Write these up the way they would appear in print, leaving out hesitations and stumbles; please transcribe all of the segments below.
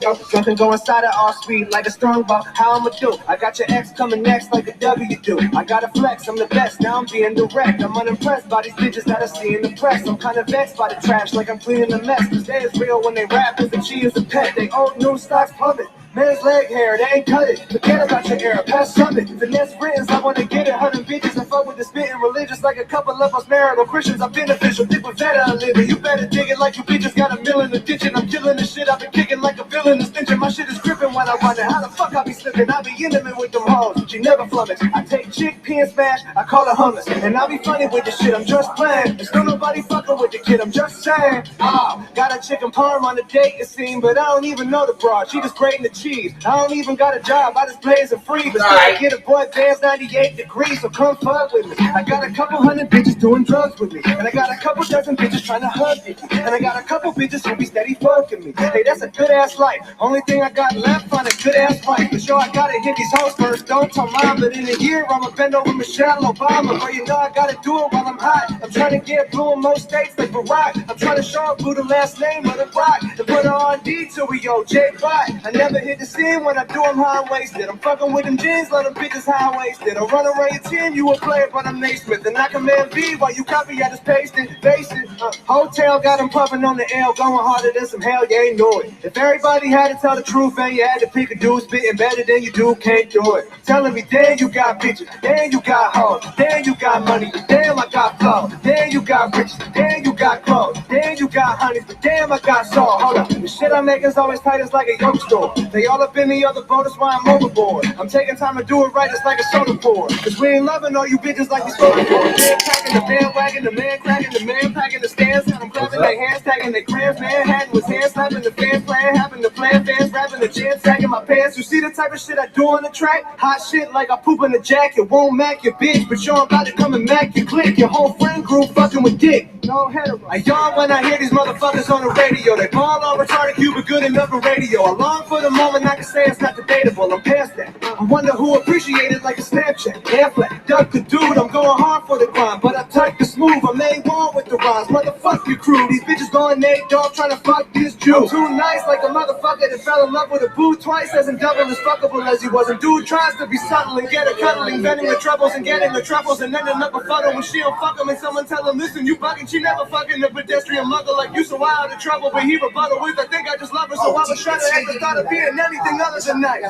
Drunk and go inside at all speed like a strong ball. How I'ma do? I got your ex coming next like a W do. I gotta flex, I'm the best, now I'm being direct. I'm unimpressed by these bitches that I see in the press. I'm kinda vexed by the trash like I'm cleaning the mess. Cause they is real when they rap, cause the she is a pet. They old news stocks plummet. Man's leg hair, they ain't cut it. Forget about your era, past summit. Finesse writtens, I wanna get it. Hunting bitches and fuck with the spitting religious like a couple of us marital Christians. I'm beneficial, think with better living. You better dig it like you bitches got a mill in the kitchen. I'm killing the shit, I've been kicking like a villain. The stench my shit is gripping when I run it. How the fuck I be slipping? I be intimate with them hoes. She never flummox. I take chickpea and smash, I call her hummus. And I be funny with the shit, I'm just playing. There's still nobody fucking with the kid, I'm just saying. Got a chicken parm on the dating scene, but I don't even know the broad. She just grating the cheese. I don't even got a job, I just blaze and free. But still I get a boy dance 98 degrees, so come fuck with me. I got a couple hundred bitches doing drugs with me. And I got a couple dozen bitches trying to hug me. And I got a couple bitches who be steady fucking me. Hey, that's a good ass life. Only thing I got left, find a good ass wife. For sure I gotta hit these hoes first, don't tell mom. But in a year I'ma bend over Michelle Obama. But you know I gotta do it while I'm hot. I'm trying to get blue in most states like Barack. I'm trying to show up blue the last name of the rock. To put her on D till we OJ Bot. I never hit the scene when I do them high-waisted. I'm fucking with them jeans, let them bitches high-waisted. I run around your team, you a player, but I'm Naismith. And I command B while you copy, I just paste it, face it. Hotel got them pumping on the L, going harder than some hell, you ain't know it. If everybody had to tell the truth and you had to pick a dude spitting better than you do, can't do it. Telling me, damn, you got bitches, damn, you got hoes, damn, you got money, damn, I got flow, damn, you got riches, damn, you got clothes, damn, you got honeys, but damn, I got soul. Hold up, the shit I make is always tight as like a yoke store. They all up in the other boat, that's why I'm overboard. I'm taking time to do it right, it's like a soda pour. Cause we ain't loving all you bitches like we stole it for. Man packing the bandwagon, the man cracking, the man packing the stands. And I'm clapping their hands, tagging their crayons. Manhattan was hand slapping the fan playing, having the plan fans, rapping the jam, sagging my pants. You see the type of shit I do on the track? Hot shit like I poop in the jacket. Won't mac your bitch, but you're about to come and mac your clique. Your whole friend group fucking with dick. No hetero. I yawn when I hear these motherfuckers on the radio. They ball all retarded, you but good enough for radio. I long for the moment I can say it's not debatable. I'm past that. I wonder who appreciate it like a Snapchat. Half flat, duck the dude, I'm going hard for the grind. But I type the smooth, I made one with the rhymes. Motherfuck your crew, these bitches going Nate Dogg trying to fuck this Jew. I'm too nice like a motherfucker that fell in love with a boo twice. Isn't double as fuckable as he was. And dude tries to be subtle and get a cuddling, bending the troubles and getting the truffles and ending up a fuddle when she don't fuck him. And someone tell him, listen, you bugging, she never fucking a pedestrian muggle like you, so I out of trouble. But he rebuttal with, I think I just love her, so I was trying to act the thought of being anything other than nice.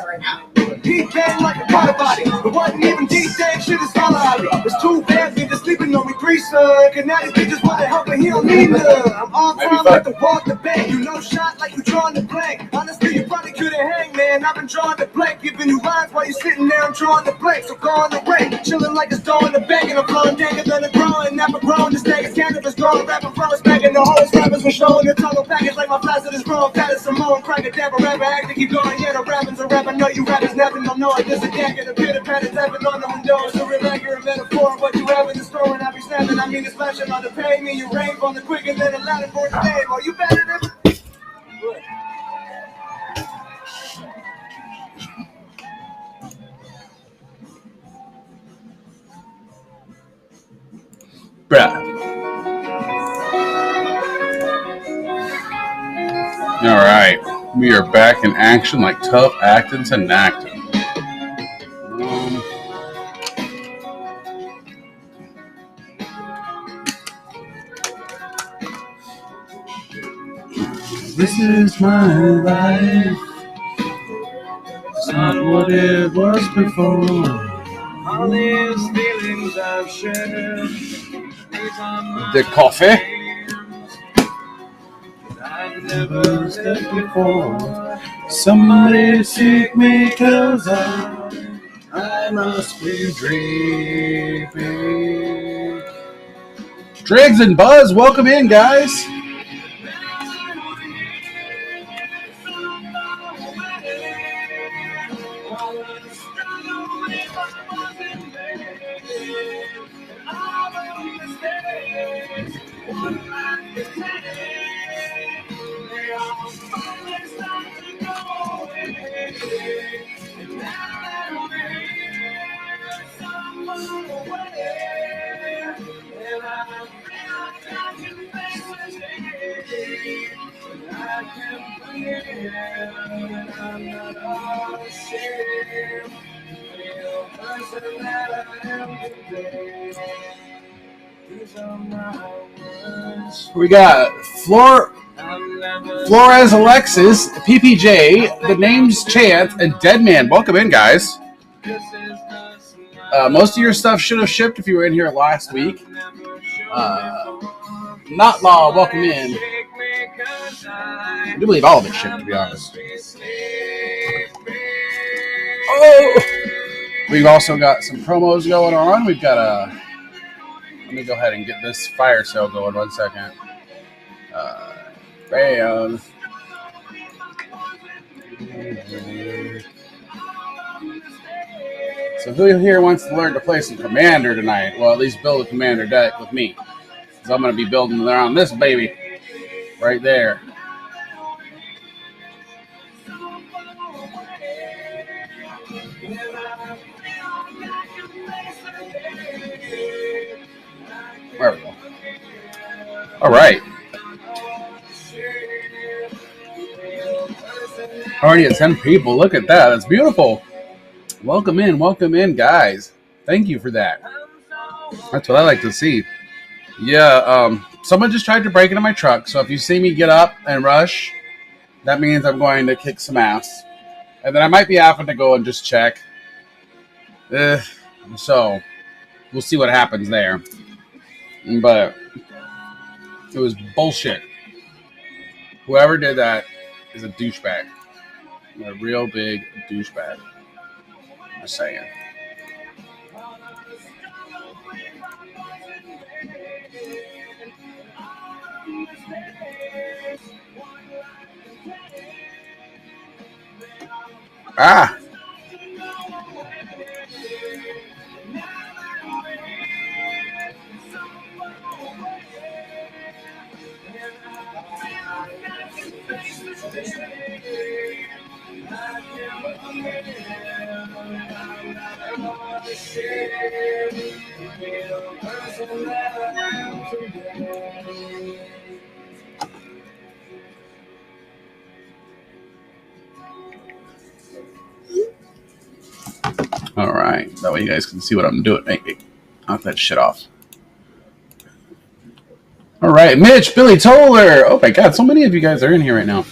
He bang like a car body. It wasn't even deep, dang shit is all hobby. It's too bad bitches sleeping on me, son. Cause now these bitches wanna help and he don't need none. I'm all time like the walk the bank. You know shot like you drawing the blank. Honestly, you probably couldn't hang, man. I've been drawing the blank, giving you lines while you sitting there. I'm drawing the blank, so go on the break. Chilling like it's dough in the bank, and I'm blowing danger than a growing. Never growing, this thing is cannabis growing. Rapping from us back in the whole rappers were showing the tunnel package like my flaccid is growing. Fat as Samoan, crack a dabber, rapper, act to keep going. Yeah, the rapping's a rap. I know you rappers never don't know it. There's a gang and a pitter patter tapping on the windows. A real accurate metaphor of what you have in the store, and I be snapping. I mean, it's flashing on the pay me. You rave on the quick and then a ladder for the day. Well, you better than. Bruh. All right, we are back in action like tough acting to acting. This is my life. It's not what it was before. All these feelings I've shared. The coffee. I've never lived before. Somebody take me cause I must be dreaming. Driggs and Buzz, welcome in, guys. We got Flores Alexis, PPJ, The Names Chance, and Deadman. Welcome in, guys. Most of your stuff should have shipped if you were in here last week. Not Law, welcome in. I do believe all of it shipped, to be honest. Oh! We've also got some promos going on. We've got a... Let me go ahead and get this fire sale going 1 second. Bam. So who here wants to learn to play some Commander tonight? Well, at least build a Commander deck with me. Because I'm going to be building around this baby. Right there. There we go. All right. Already at 10 people. Look at that. That's beautiful. Welcome in, guys. Thank you for that. That's what I like to see. Yeah, someone just tried to break into my truck. So if you see me get up and rush, that means I'm going to kick some ass. And then I might be having to go and just check. So we'll see what happens there. But it was bullshit. Whoever did that is a douchebag. A real big douchebag. Just saying. Ah! All right. That way you guys can see what I'm doing. Hey, knock that shit off. All right. Mitch, Billy Toller. Oh, my God. So many of you guys are in here right now.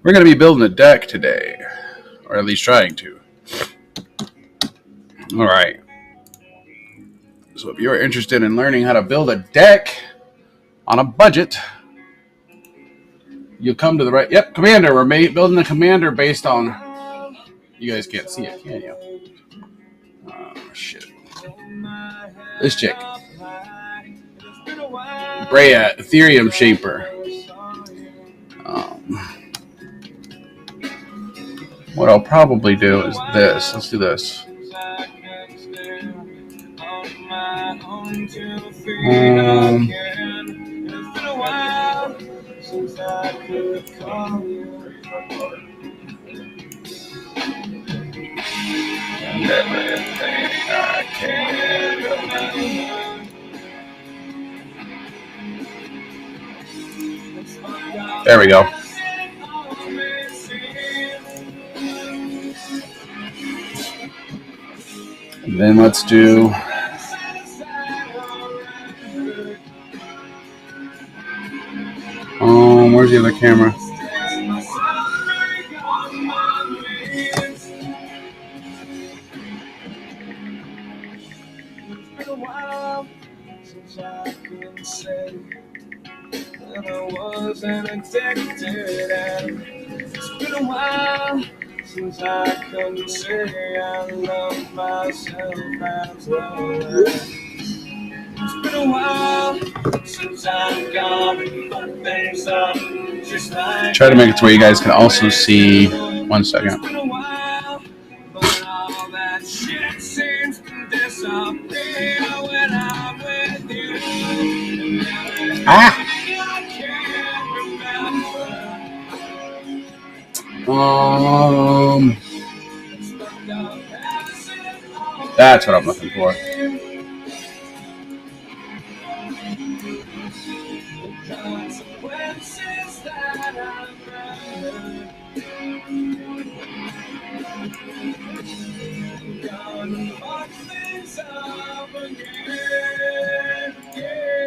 We're going to be building a deck today. Or at least trying to. All right. So if you're interested in learning how to build a deck on a budget, you'll come to the right... Yep, Commander. We're building a Commander based on... You guys can't see it, can you? Oh, shit. This chick. Brea, Ethereum Shaper. What I'll probably do is this. Let's do this. There we go. And then let's do... where's the other camera? Since I couldn't say I love myself as well. It's been a while since I've gone things up just like... Try to make it to where you guys can also see... 1 second. It's been a while, but all that shit seems to disappear when I'm with you. Ah! That's what I'm looking for.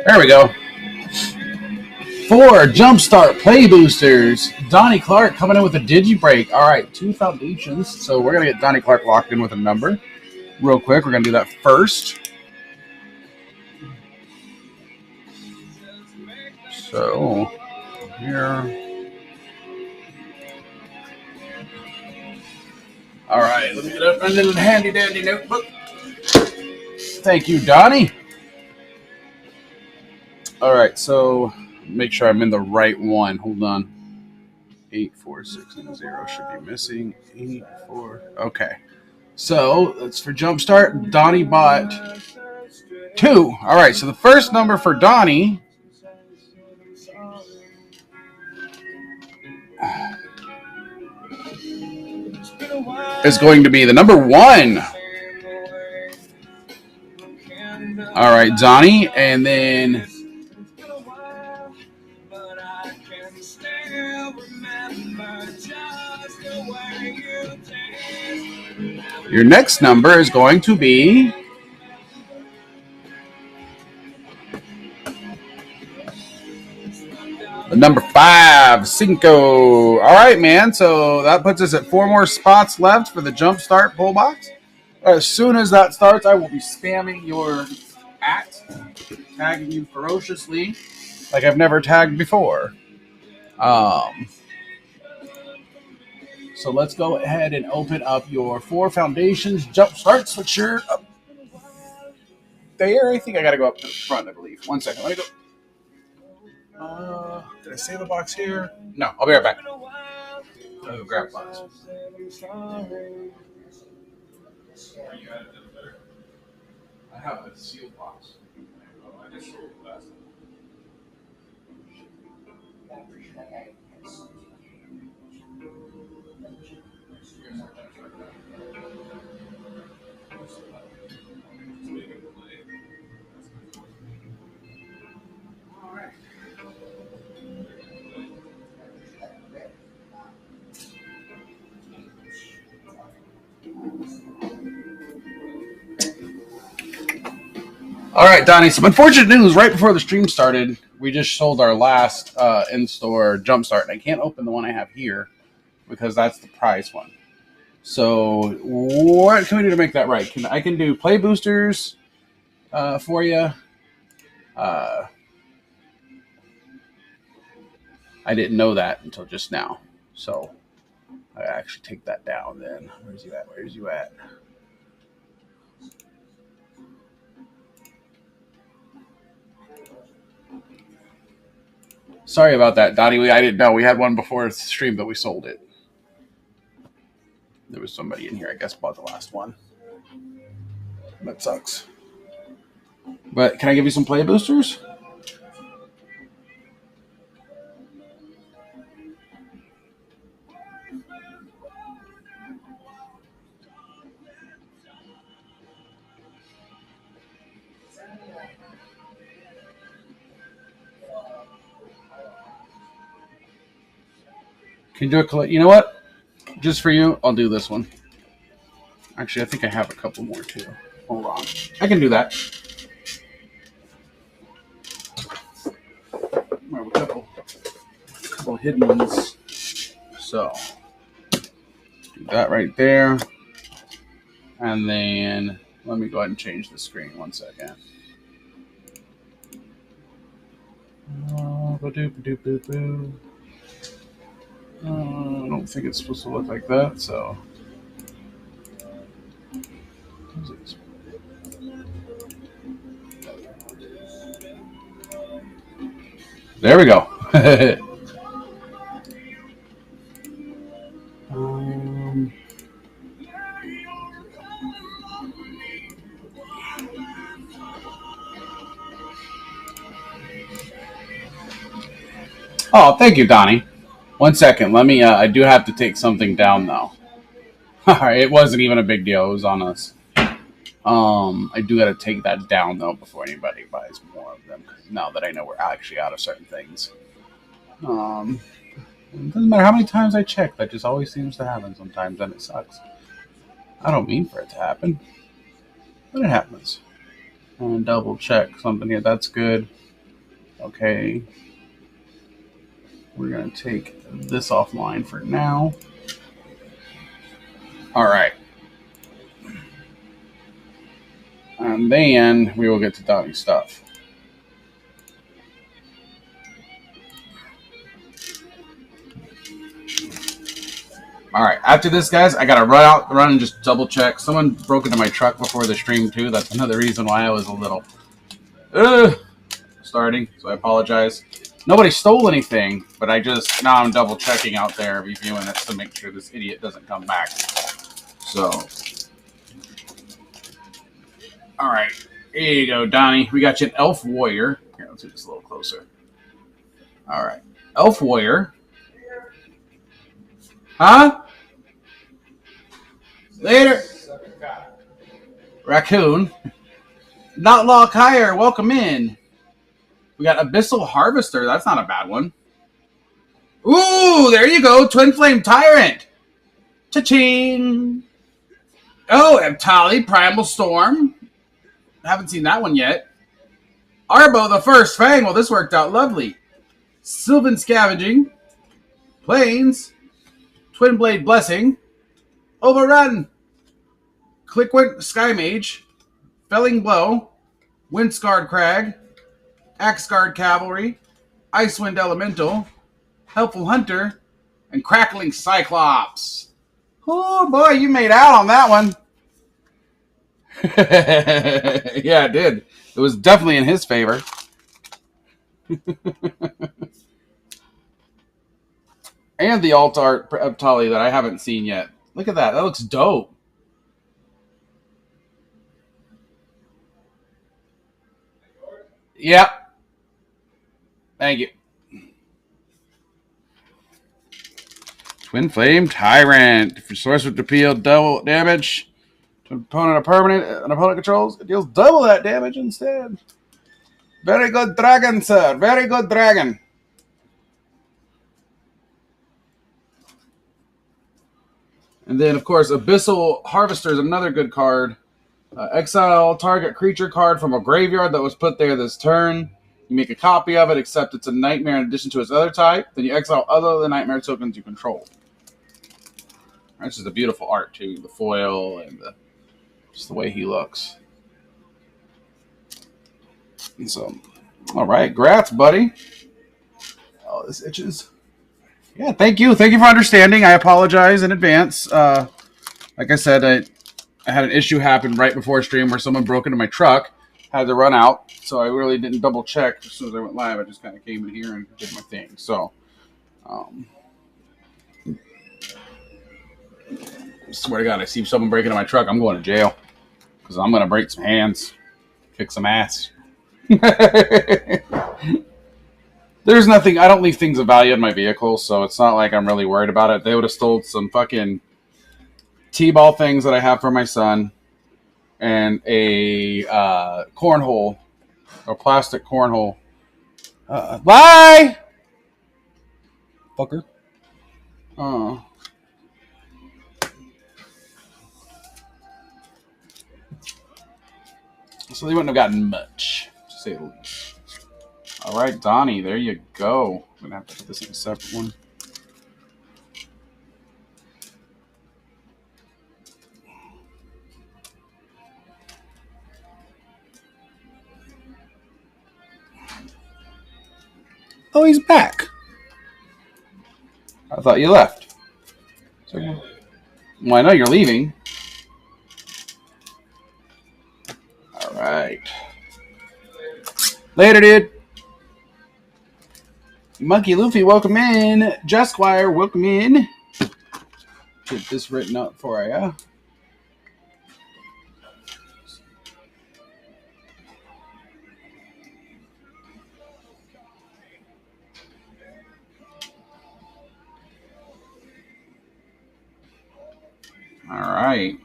There we go. 4 Jumpstart Play Boosters. Donnie Clark coming in with a Digi Break. All right, 2 foundations. So we're going to get Donnie Clark locked in with a number real quick. We're going to do that first. So here. All right, let me get up my little handy dandy notebook. Thank you, Donnie. All right, so make sure I'm in the right one. Hold on. 84610 should be missing. 84. Okay. So that's for Jumpstart. Donnie bought 2. All right, so the first number for Donnie is going to be the number 1. All right, Donnie, and then your next number is going to be the number 5, Cinco. All right, man. So that puts us at 4 more spots left for the Jumpstart pull box. As soon as that starts, I will be spamming your tagging you ferociously like I've never tagged before. So let's go ahead and open up your 4 foundations Jumpstart switcher up there. I think I got to go up to the front, I believe. 1 second. Let me go. Did I save a box here? No, I'll be right back. I'll go grab a box. I have a sealed box. I just sold it last time. All right, Donnie. Some unfortunate news. Right before the stream started, we just sold our last in-store Jumpstart, and I can't open the one I have here because that's the prize one. So what can we do to make that right? I can do play boosters for you. I didn't know that until just now. So I actually take that down then. Where's you at? Where's you at? Sorry about that, Donnie. I didn't know. We had one before the stream, but we sold it. There was somebody in here, I guess, bought the last one. That sucks. But can I give you some play boosters? Can you do a collect? You know what? Just for you, I'll do this one. Actually, I think I have a couple more too. Hold on. I can do that. I have a couple hidden ones. So, do that right there. And then let me go ahead and change the screen 1 second. I don't think it's supposed to look like that, so. There we go. Oh, thank you, Donnie. 1 second. Let me. I do have to take something down though. It wasn't even a big deal. It was on us. I do got to take that down though before anybody buys more of them. Now that I know we're actually out of certain things. It doesn't matter how many times I check. That just always seems to happen sometimes, and it sucks. I don't mean for it to happen, but it happens. And double check something here. That's good. Okay. We're going to take this offline for now. All right. And then we will get to Donnie's stuff. All right. After this, guys, I gotta run and just double check. Someone broke into my truck before the stream too. That's another reason why I was a little starting. So I apologize. Nobody stole anything, but now I'm double checking out there, reviewing it to make sure this idiot doesn't come back. So, all right. Here you go, Donnie. We got you an Elf Warrior. Here, let's do this a little closer. All right. Elf Warrior. Huh? Later. Raccoon. Not Law Hire. Welcome in. We got Abyssal Harvester. That's not a bad one. Ooh, there you go. Twin Flame Tyrant. Cha-ching. Oh, Abtali, Primal Storm. Haven't seen that one yet. Arbo, the First Fang. Well, this worked out lovely. Sylvan Scavenging. Plains. Twin Blade Blessing. Overrun. Clickwind Sky Mage. Felling Blow. Windscarred Crag. Axguard Cavalry. Icewind Elemental. Helpful Hunter. And Crackling Cyclops. Oh, boy, you made out on that one. Yeah, it did. It was definitely in his favor. And the alt art of Tully that I haven't seen yet. Look at that. That looks dope. Yep. Thank you. Twin Flame Tyrant. For sorcerer to deal double damage to an opponent an opponent controls, it deals double that damage instead. Very good dragon, sir. Very good dragon. And then, of course, Abyssal Harvester is another good card. Exile target creature card from a graveyard that was put there this turn. You make a copy of it, except it's a nightmare in addition to its other type. Then you exile other of the nightmare tokens you control. That's just a beautiful art, too. The foil and just the way he looks. And so, all right. Grats, buddy. Oh, this itches. Yeah, thank you. Thank you for understanding. I apologize in advance. Like I said, I had an issue happen right before stream where someone broke into my truck. Had to run out, so I really didn't double check as soon as I went live. I just kind of came in here and did my thing. So, swear to God, I see someone breaking into my truck, I'm going to jail because I'm going to break some hands, kick some ass. There's nothing. I don't leave things of value in my vehicle, so it's not like I'm really worried about it. They would have stole some fucking T-ball things that I have for my son and a cornhole, a plastic cornhole. Bye! Fucker. Oh. So they wouldn't have gotten much, to say the least. All right, Donnie, there you go. I'm going to have to put this in a separate one. Oh, he's back. I thought you left. Well, I know you're leaving. All right. Later, dude. Monkey Luffy, welcome in. Jusquire, welcome in. Get this written up for you. All right.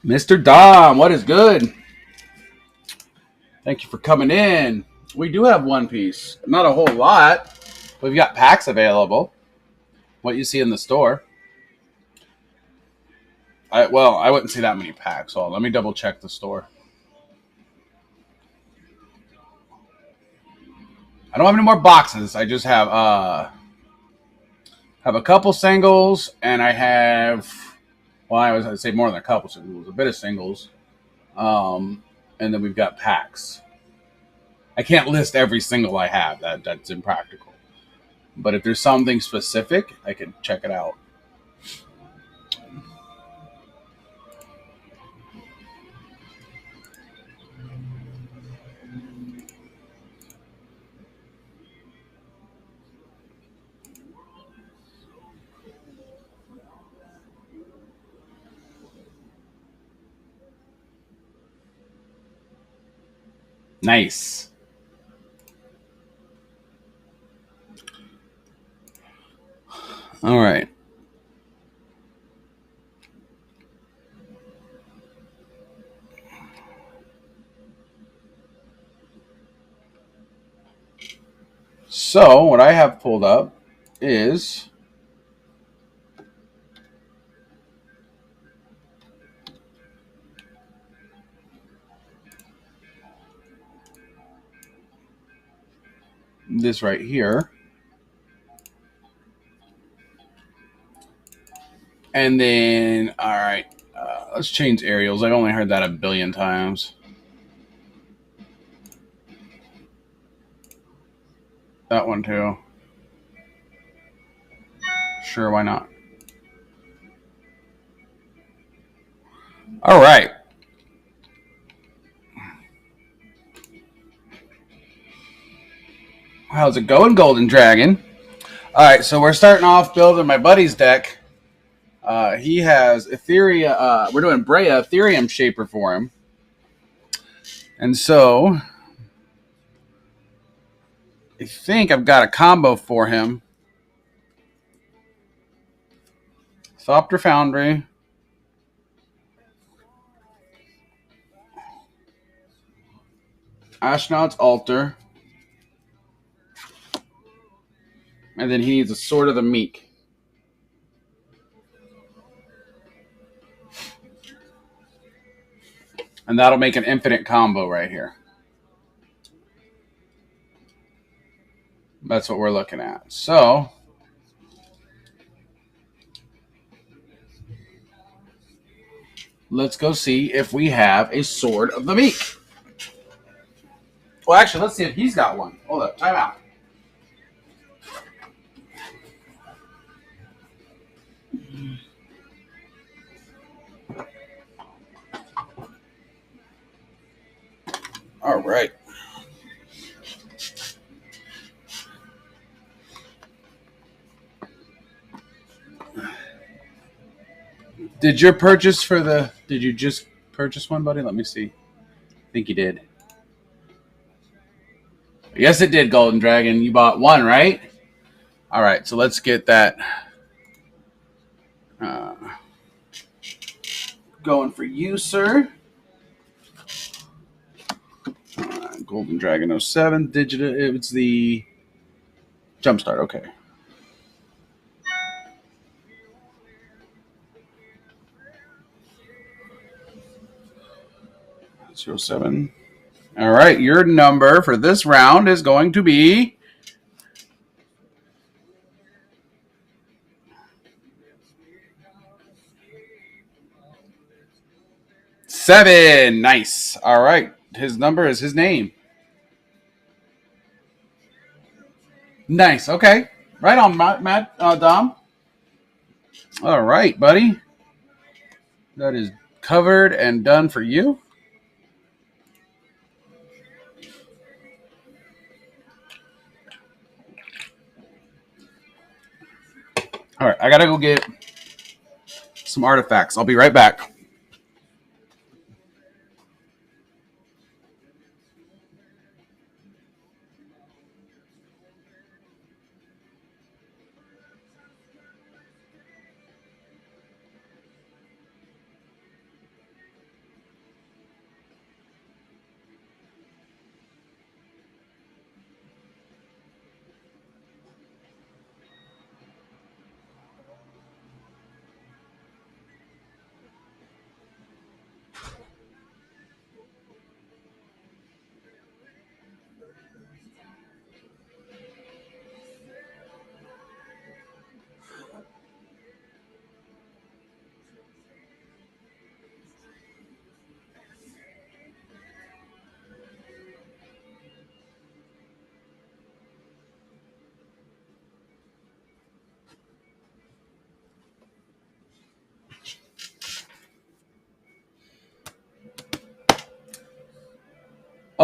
Mr. Dom, what is good? Thank you for coming in. We do have One Piece. Not a whole lot. We've got packs available. What you see in the store. I wouldn't see that many packs. So let me double check the store. I don't have any more boxes. I just have a couple singles, and I have, well, I'd say more than a couple singles, a bit of singles, and then we've got packs. I can't list every single I have. That's impractical. But if there's something specific, I can check it out. Nice. All right. So what I have pulled up is this right here. And then, all right, let's change aerials. I've only heard that a billion times. That one too. Sure, why not? All right. How's it going, Golden Dragon? All right, so we're starting off building my buddy's deck. He has Ethereum. We're doing Brea Ethereum Shaper for him. And so I think I've got a combo for him. Thopter Foundry. Astronaut's Altar. And then he needs a Sword of the Meek. And that'll make an infinite combo right here. That's what we're looking at. So let's go see if we have a Sword of the Meek. Well, actually, let's see if he's got one. Hold up. Time out. All right. Did you just purchase one, buddy? Let me see. I think you did. Yes, it did, Golden Dragon. You bought one, right? All right, so let's get that going for you, sir. Golden Dragon 07. Digital. It's the Jumpstart. Okay. 07. All right, your number for this round is going to be 7. Nice. All right, his number is his name. Nice. Okay. Right on, Matt Dom. All right, buddy. That is covered and done for you. All right, I got to go get some artifacts. I'll be right back.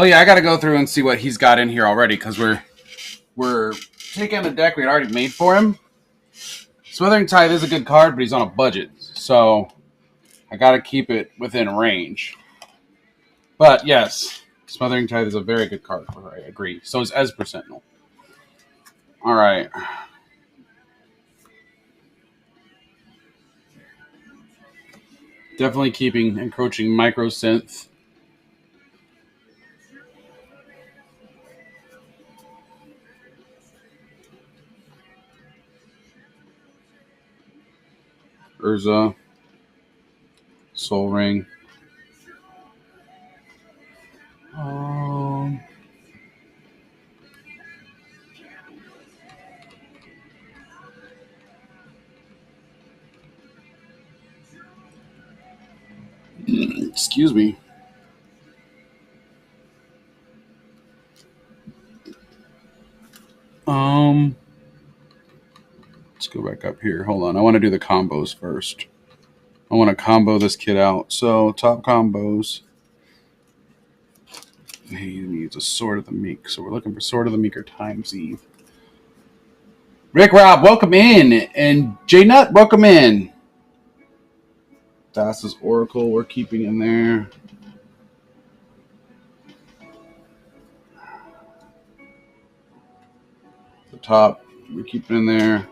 Oh yeah, I got to go through and see what he's got in here already because we're taking the deck we had already made for him. Smothering Tithe is a good card, but he's on a budget, so I got to keep it within range. But yes, Smothering Tithe is a very good card. I agree. So is Esper Sentinel. All right. Definitely keeping encroaching micro synth. Urza. Soul Ring. Um, excuse me. Let's go back up here. Hold on. I want to do the combos first. I want to combo this kid out. So top combos. He needs a Sword of the Meek. So we're looking for Sword of the Meek or Times Eve. Rick Rob, welcome in. And J Nut, welcome in. That's Oracle we're keeping in there. The top we're keeping in there.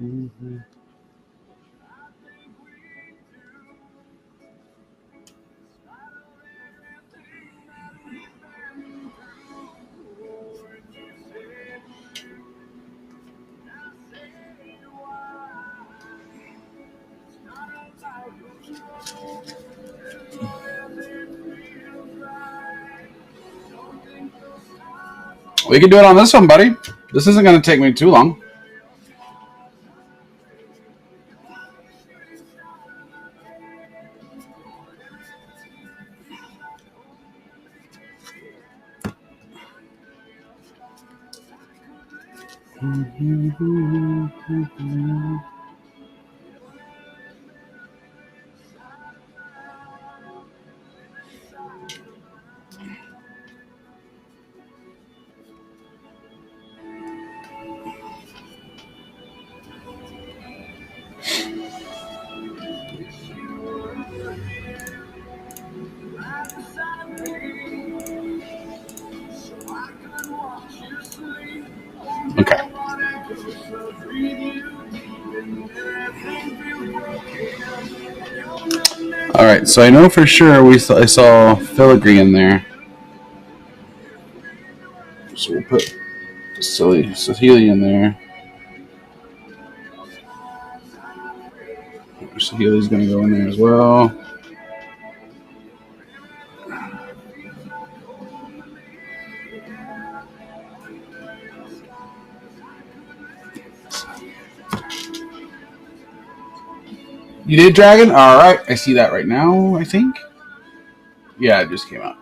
Mm-hmm. We can do it on this one, buddy. This isn't going to take me too long. Okay. All right, so I know for sure I saw filigree in there. So we'll put Sahili in there. Sahili's going to go in there as well. You did, Dragon? All right, I see that right now, I think. Yeah, it just came out.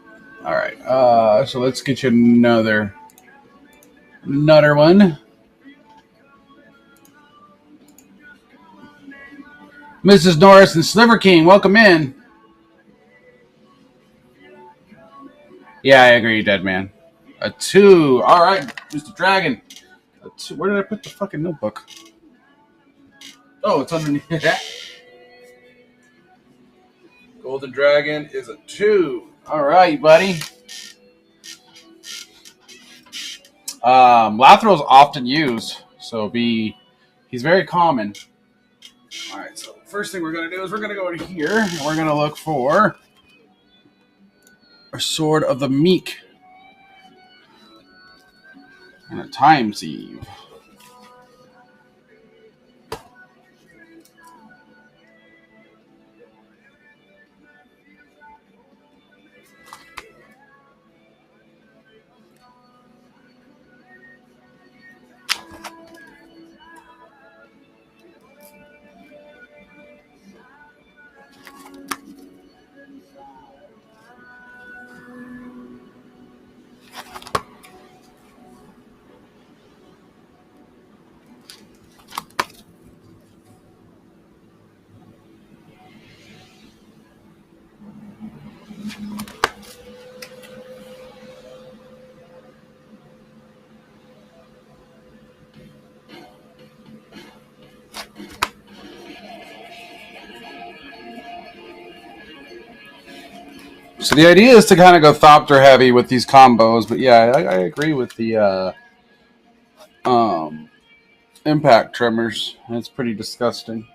All right, so let's get you another one. Mrs. Norris and Sliver King, welcome in. Yeah, I agree, Dead Man. A 2. All right, Mr. Dragon. A 2. Where did I put the fucking notebook? Oh, it's underneath that. Golden Dragon is a 2. All right, buddy. Lathrill's often used, so he's very common. All right, so first thing we're going to do is we're going to go in here, and we're going to look for a Sword of the Meek and a Times Eve. So the idea is to kind of go Thopter heavy with these combos, but yeah, I agree with the um, impact tremors. That's pretty disgusting.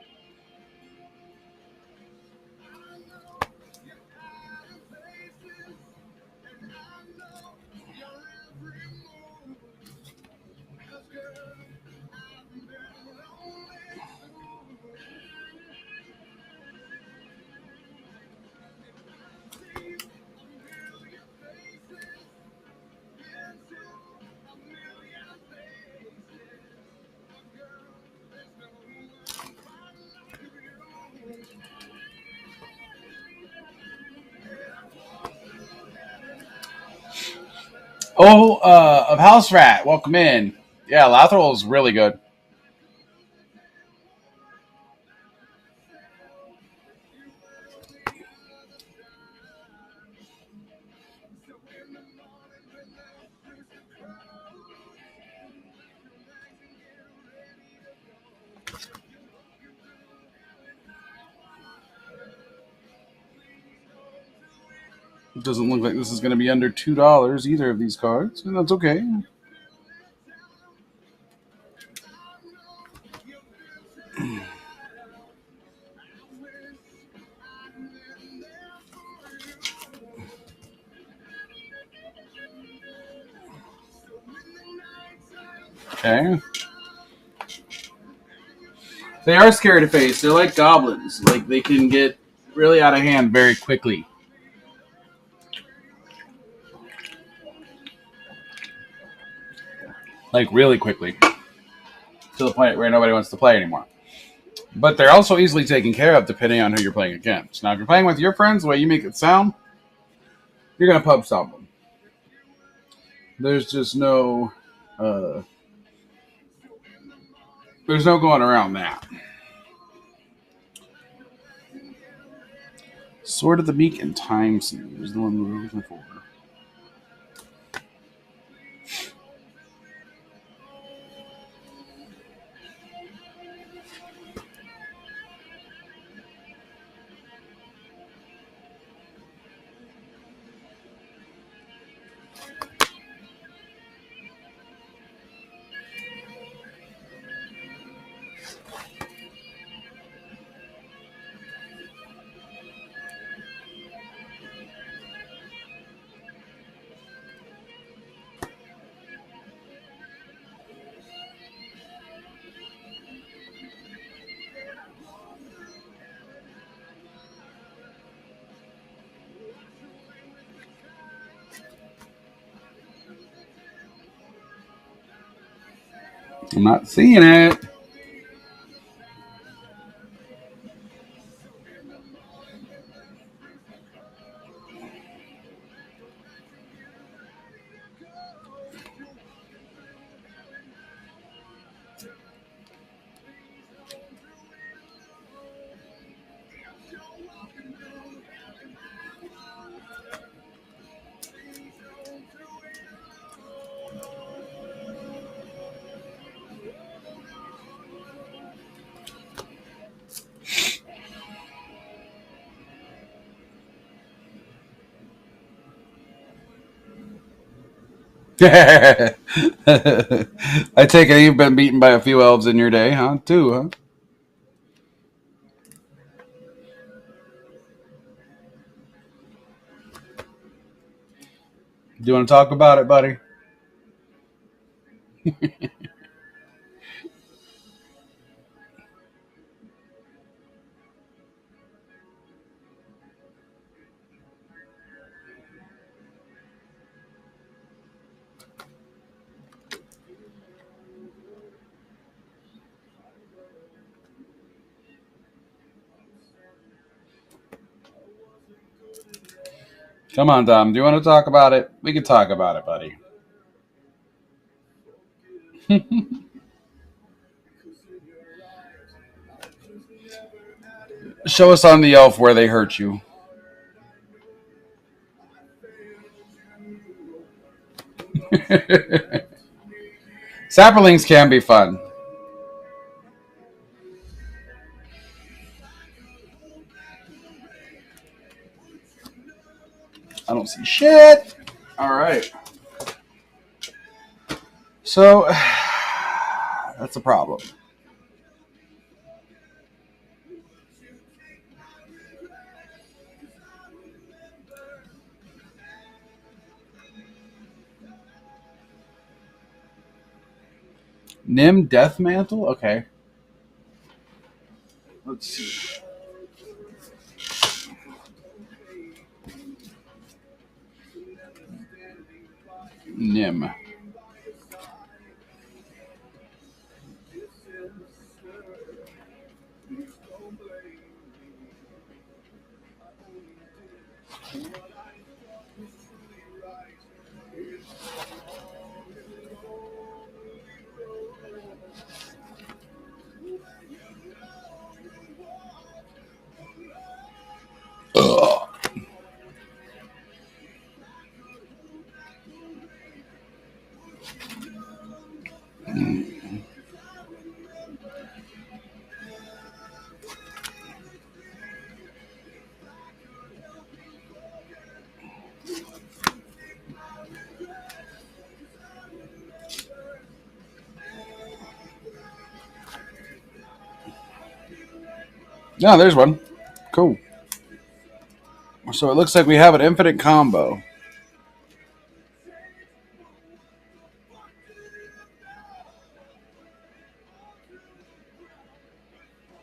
Oh, of House Rat, welcome in. Yeah, Lathril is really good. It doesn't look like this is going to be under $2 either of these cards, and that's okay. Okay. They are scary to face. They're like goblins. Like they can get really out of hand very quickly. Like really quickly. To the point where nobody wants to play anymore. But they're also easily taken care of depending on who you're playing against. Now, if you're playing with your friends, the way you make it sound, you're going to pub stomp them. There's just uh, there's no going around that. Sword of the Meek and Time Seed is the one we're looking for. I'm not seeing it. I take it you've been beaten by a few elves in your day, huh? Too, huh? Do you want to talk about it, buddy? Come on, Dom. Do you want to talk about it? We can talk about it, buddy. Show us on the elf where they hurt you. Sapperlings can be fun. don't see shit. All right. So that's a problem. Nim Death Mantle? Okay. Let's see. Nim. Ugh. Yeah, there's one. Cool. So it looks like we have an infinite combo.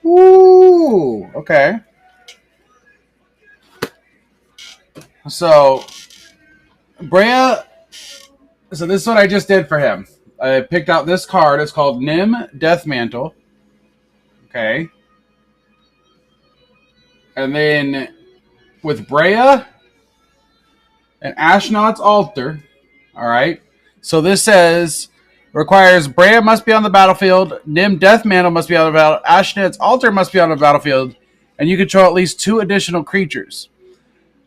Ooh, okay. So Brea, so this is what I just did for him. I picked out this card. It's called Nim Death Mantle. Okay. And then with Brea and Ashnod's Altar. All right. So this says requires Brea must be on the battlefield, Nim Death Mantle must be on the battlefield, Ashnod's Altar must be on the battlefield, and you control at least 2 additional creatures.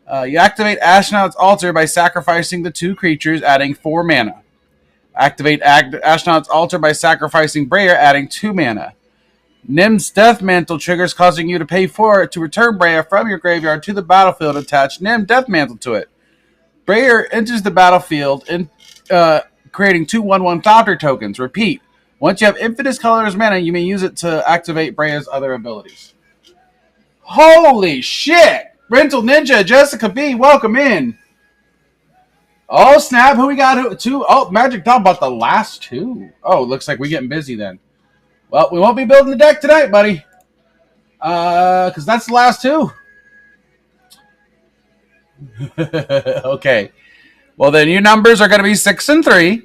You activate Ashnod's Altar by sacrificing the 2 creatures, adding 4 mana. Activate Ashnod's Altar by sacrificing Brea, adding 2 mana. Nim's Death Mantle triggers, causing you to pay 4 to return Brea from your graveyard to the battlefield. Attach Nim Death Mantle to it. Brea enters the battlefield, creating 2 1/1 counter tokens. Repeat. Once you have infinite colors mana, you may use it to activate Brea's other abilities. Holy shit! Rental Ninja, Jessica B, welcome in. Oh, snap. Who we got? 2? Oh, Magic Dom bought the last 2. Oh, looks like we're getting busy then. Well, we won't be building the deck tonight, buddy. Because that's the last 2. Okay. Well, then your numbers are going to be 6 and 3.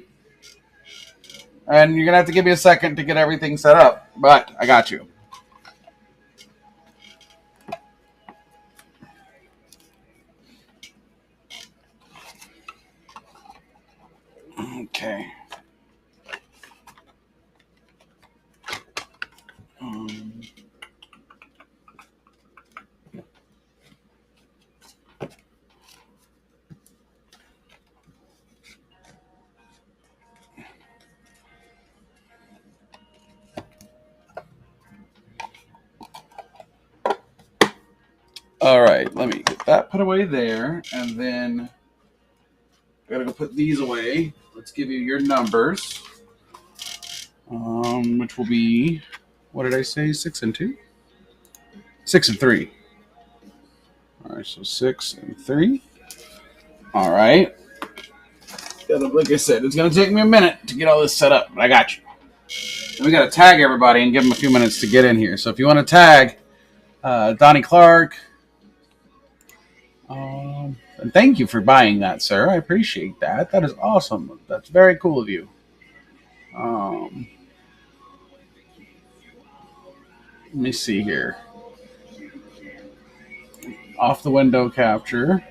And you're going to have to give me a second to get everything set up. But I got you. Okay. All right, let me get that put away there, and then I gotta go put these away. Let's give you your numbers, which will be, what did I say? 6 and 2, 6 and 3. All right, so 6 and 3. All right. Like I said, it's gonna take me a minute to get all this set up, but I got you. And we gotta tag everybody and give them a few minutes to get in here. So if you want to tag Donnie Clark. And thank you for buying that, sir. I appreciate that. That is awesome. That's very cool of you. Let me see here. Off the window capture.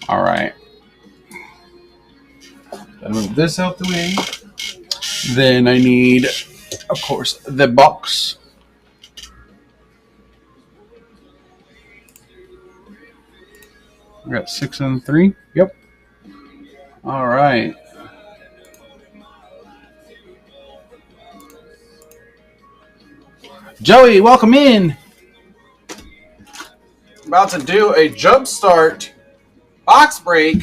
All right. I'll move this out the way. Then I need, of course, the box. I got 6 and 3. Yep. All right. Joey, welcome in. About to do a jump start box break.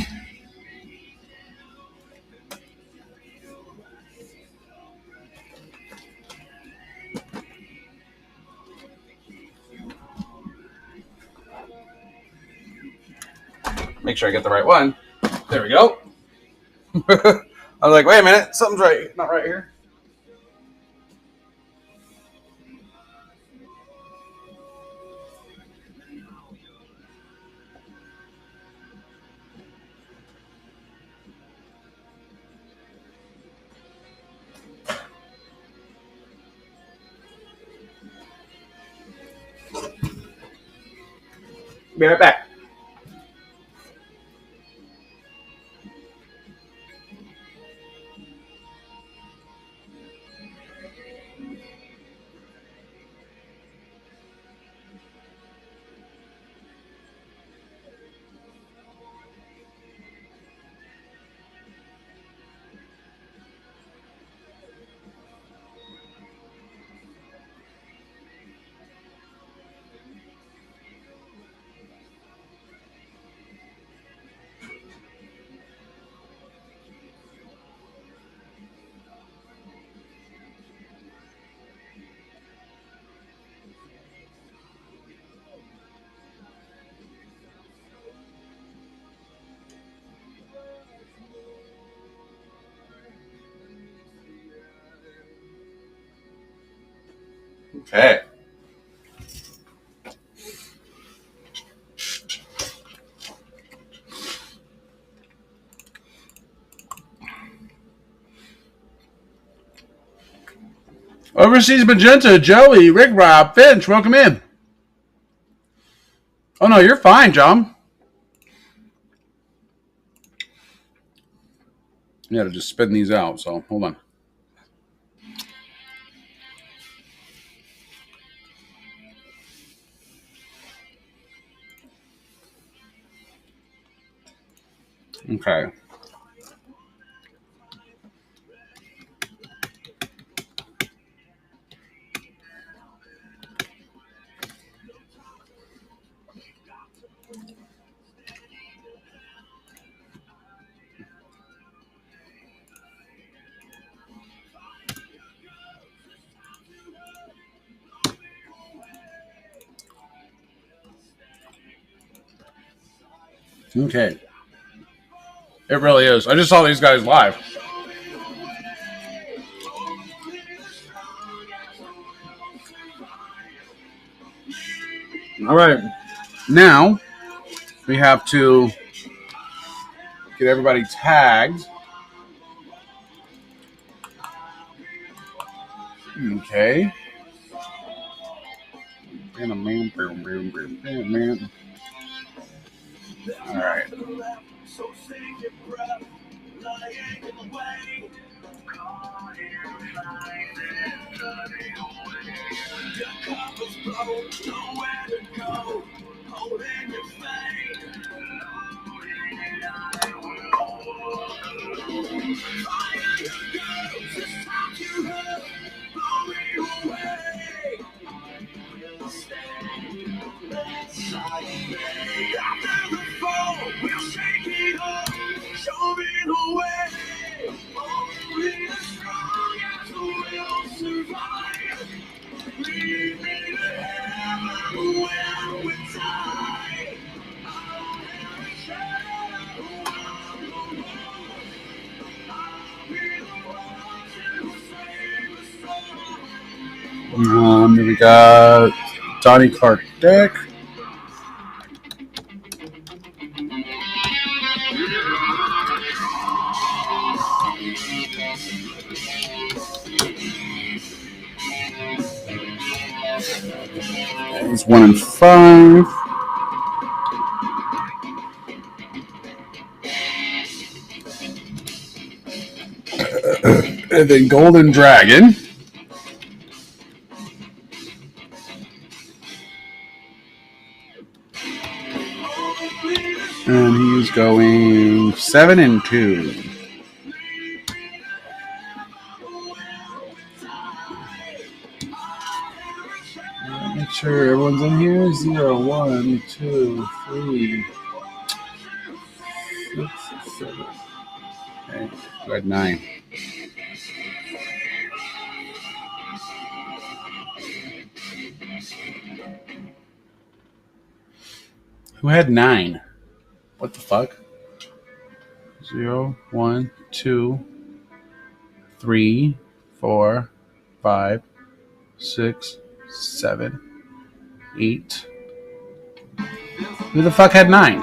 Make sure I get the right one. There we go. I was like, wait a minute, something's not right here. Be right back. Okay. Overseas Magenta, Joey, Rick Rob, Finch, welcome in. Oh no, you're fine, John. You gotta just spin these out, so hold on. Okay. Okay. It really is. I just saw these guys live. All right. Now we have to get everybody tagged. Okay. All right. We got Donnie Clark-Dick. He's 1 and 5. And then Golden Dragon. And he's going 7 and 2. Make sure everyone's in here. 0, 1, 2, 3, 6, 7. Okay, who had 9? Who had 9? What the fuck? 0, 1, 2, 3, 4, 5, 6, 7, 8. Who the fuck had 9?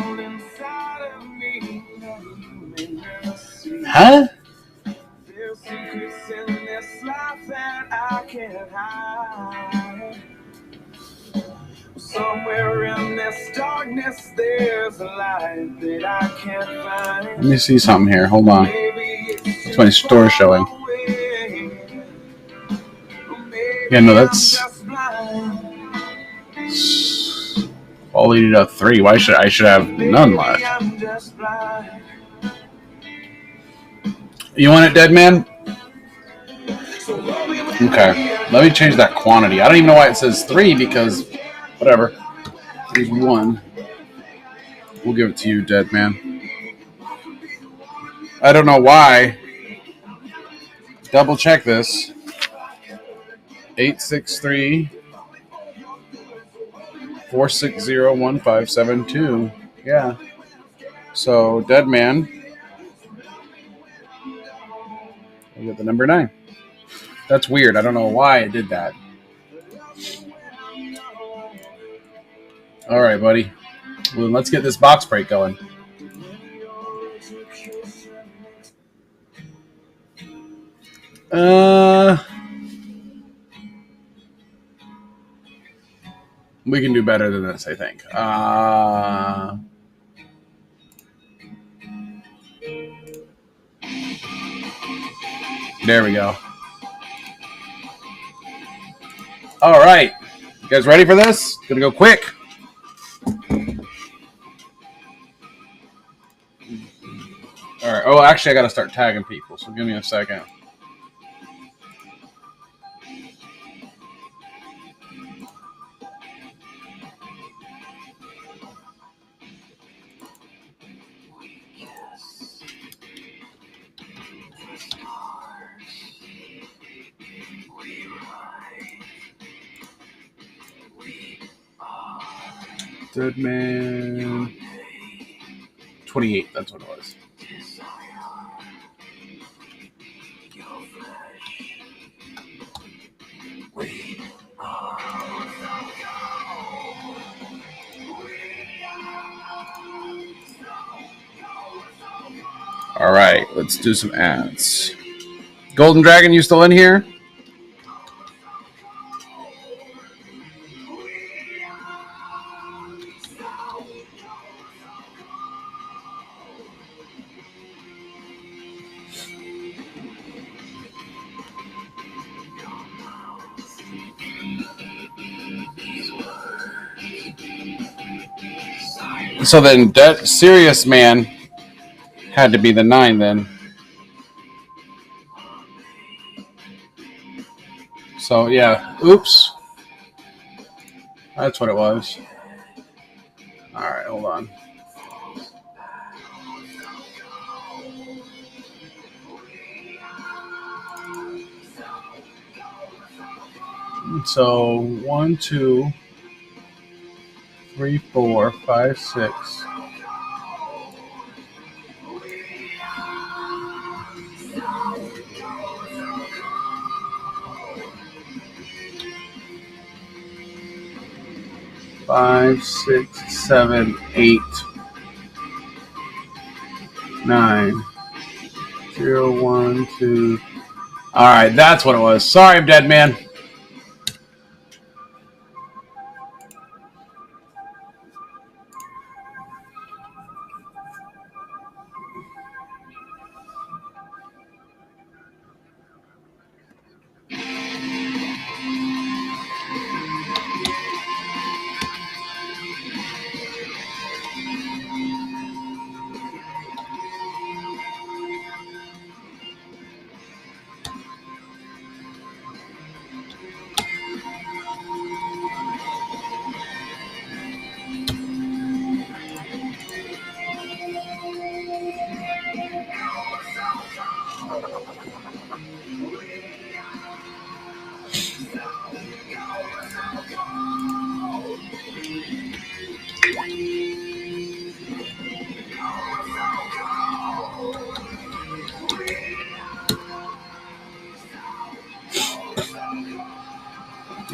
Huh? Somewhere in this darkness, there's a light that I can't find. Let me see something here. Hold on. It's my store showing. Yeah, no, that's all leading to 3. Why should I should have none left? You want it, dead man? Okay. Let me change that quantity. I don't even know why it says 3 because whatever. 3's 1. We'll give it to you, dead man. I don't know why. Double check this. 863 460 1572. Yeah. So, dead man. We get the number 9. That's weird. I don't know why it did that. All right, buddy. Well, let's get this box break going. We can do better than this, I think. There we go. All right. You guys ready for this? Gonna go quick. All right. Oh, actually, I got to start tagging people, so give me a second. Dead man. 28. That's what it was. All right, let's do some ads. Golden Dragon, you still in here? So then, that Serious Man had to be the 9 then. So yeah, oops. That's what it was. All right, hold on. So 1, 2, 3, 4, 5, 6. Five, 6, 7, 8, 9, 0, 1, 2. All right, that's what it was. Sorry, I'm dead man.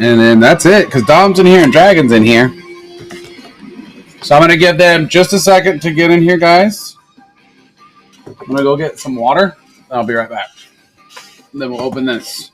And then that's it, because Dom's in here and Dragon's in here. So I'm going to give them just a second to get in here, guys. I'm going to go get some water. I'll be right back. And then we'll open this.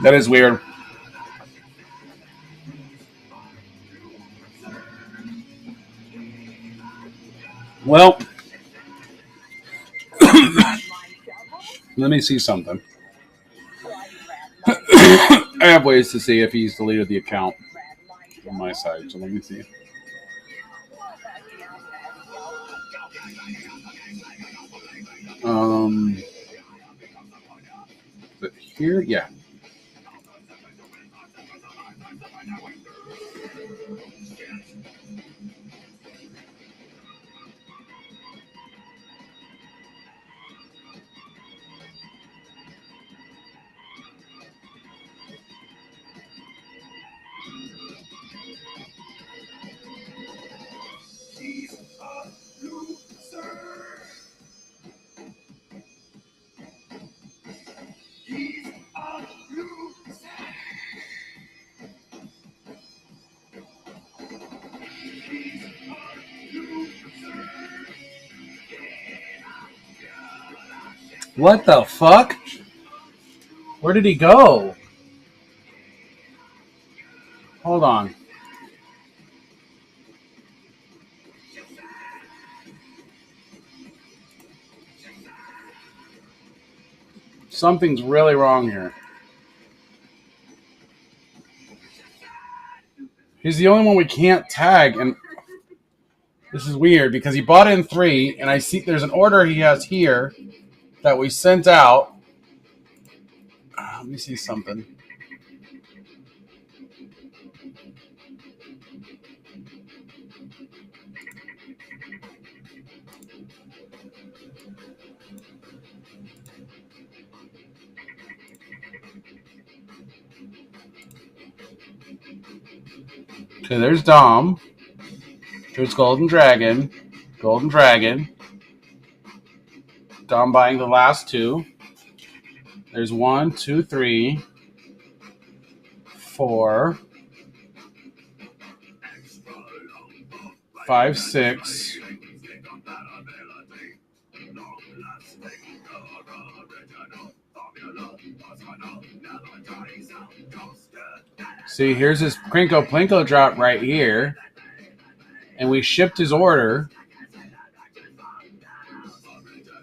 That is weird. Well, let me see something. I have ways to see if he's deleted the account on my side, so let me see. But here, yeah. What the fuck? Where did he go? Hold on. Something's really wrong here. He's the only one we can't tag, and this is weird because he bought in 3, and I see there's an order he has here that we sent out. Let me see something. Okay, there's Dom. There's Golden Dragon. Golden Dragon. Dom buying the last 2. There's 1, 2, 3, 4, 5, 6. See, here's his Plinko drop right here. and we shipped his order.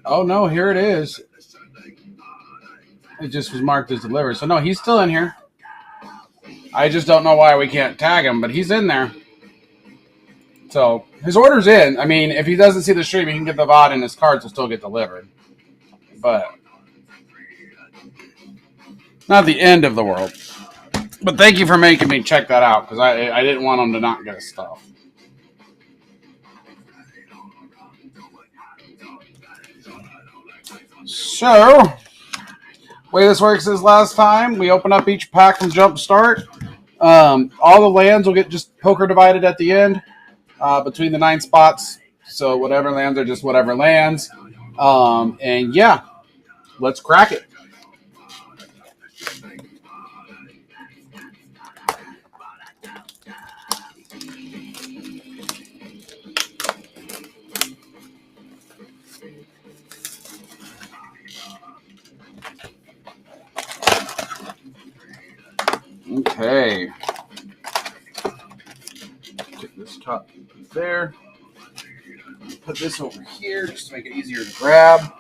Oh no, here it is. It just was marked as delivered. So no, he's still in here. I just don't know why we can't tag him, but he's in there. So his order's in. I mean, if he doesn't see the stream, he can get the VOD and his cards will still get delivered. But not the end of the world. But thank you for making me check that out, because I didn't want him to not get his stuff. So, way this works is last time, we open up each pack from Jump Start. All the lands will get just poker divided at the end between the 9 spots. So whatever lands are just whatever lands. And yeah, let's crack it. Okay. Get this top there. Put this over here just to make it easier to grab.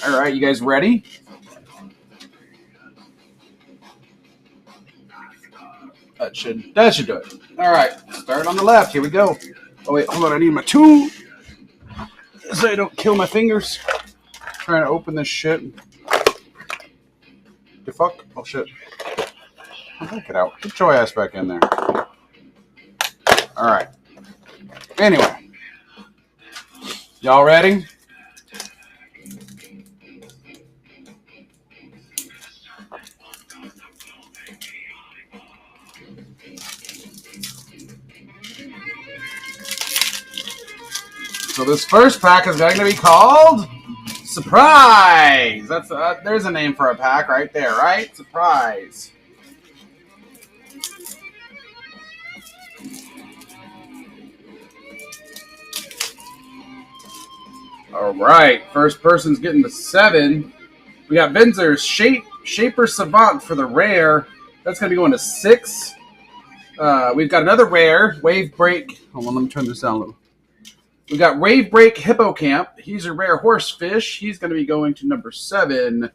All right, you guys ready? That should do it. All right, start on the left. Here we go. Oh wait, hold on. I need my tool so I don't kill my fingers. Trying to open this shit. The fuck? Oh shit. Take it out. Get your ass back in there. All right. Anyway, y'all ready? So this first pack is going to be called Surprise. That's there's a name for a pack right there, right? Surprise. All right, first person's getting the 7. We got Benzer's Shaper Savant for the rare. That's going to be going to 6. We've got another rare, Wave Break. Hold on, let me turn this down a little. We got Wave Break Hippocamp. He's a rare horsefish. He's going to be going to number 7.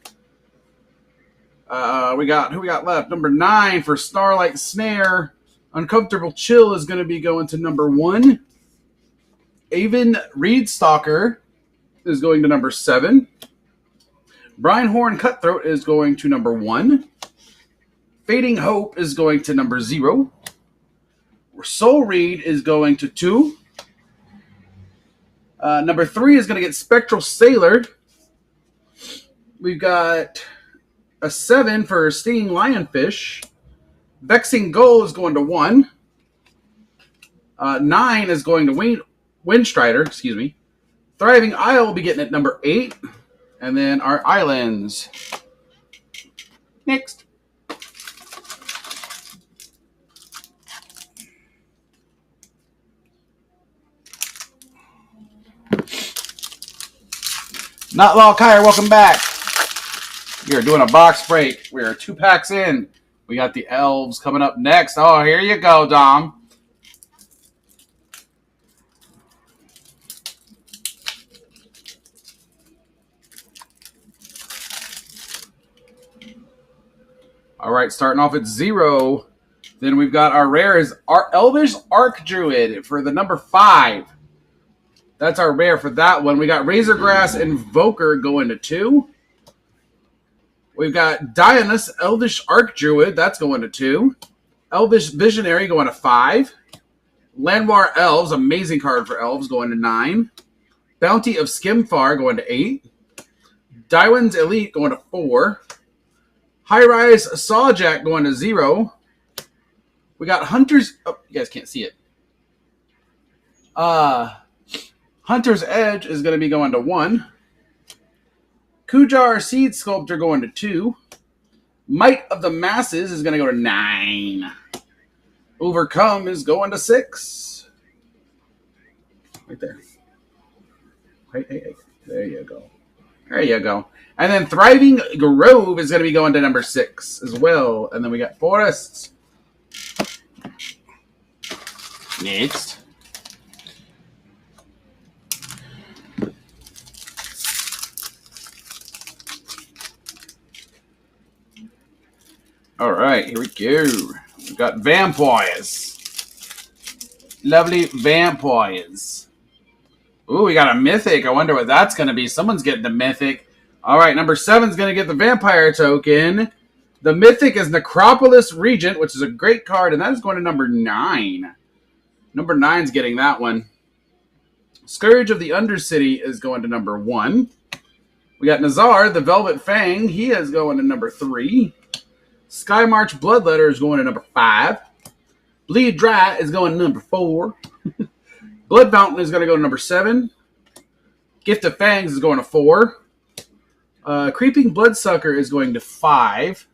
Who we got left? Number 9 for Starlight Snare. Uncomfortable Chill is going to be going to number 1. Avon Reedstalker is going to number 7. Brian Horn Cutthroat is going to number 1. Fading Hope is going to number 0. Soul Reed is going to 2. Number 3 is going to get Spectral Sailor. We've got a 7 for Stinging Lionfish. Vexing Gull is going to 1. 9 is going to Windstrider, excuse me. Thriving Isle will be getting at number 8. And then our islands. Next. Not Law Kyer, welcome back. We are doing a box break. We are 2 packs in. We got the elves coming up next. Oh, here you go, Dom. All right, starting off at 0. Then we've got our rare is our Elvish Archdruid for the number 5. That's our rare for that one. We got Razorgrass Invoker going to 2. We've got Dionysus Elvish Archdruid. That's going to 2. Elvish Visionary going to 5. Llanowar Elves, amazing card for elves, going to 9. Bounty of Skimfar going to 8. Dywin's Elite going to 4. High Rise Sawjack going to 0. We got Hunter's... Oh, you guys can't see it. Hunter's Edge is going to be going to 1. Kujar Seed Sculptor going to 2. Might of the Masses is going to go to 9. Overcome is going to 6. Right there. Hey. There you go. There you go. And then Thriving Grove is going to be going to number 6 as well. And then we got Forests. Next. All right, here we go. We've got vampires. Lovely vampires. Ooh, we got a mythic. I wonder what that's going to be. Someone's getting the mythic. All right, number 7's going to get the vampire token. The mythic is Necropolis Regent, which is a great card, and that is going to number 9. Number 9's getting that one. Scourge of the Undercity is going to number 1. We got Nazar, the Velvet Fang. He is going to number 3. Sky March Bloodletter is going to number 5. Bleed Dry is going to number 4. Blood Fountain is going to go to number 7. Gift of Fangs is going to 4. Creeping Bloodsucker is going to 5.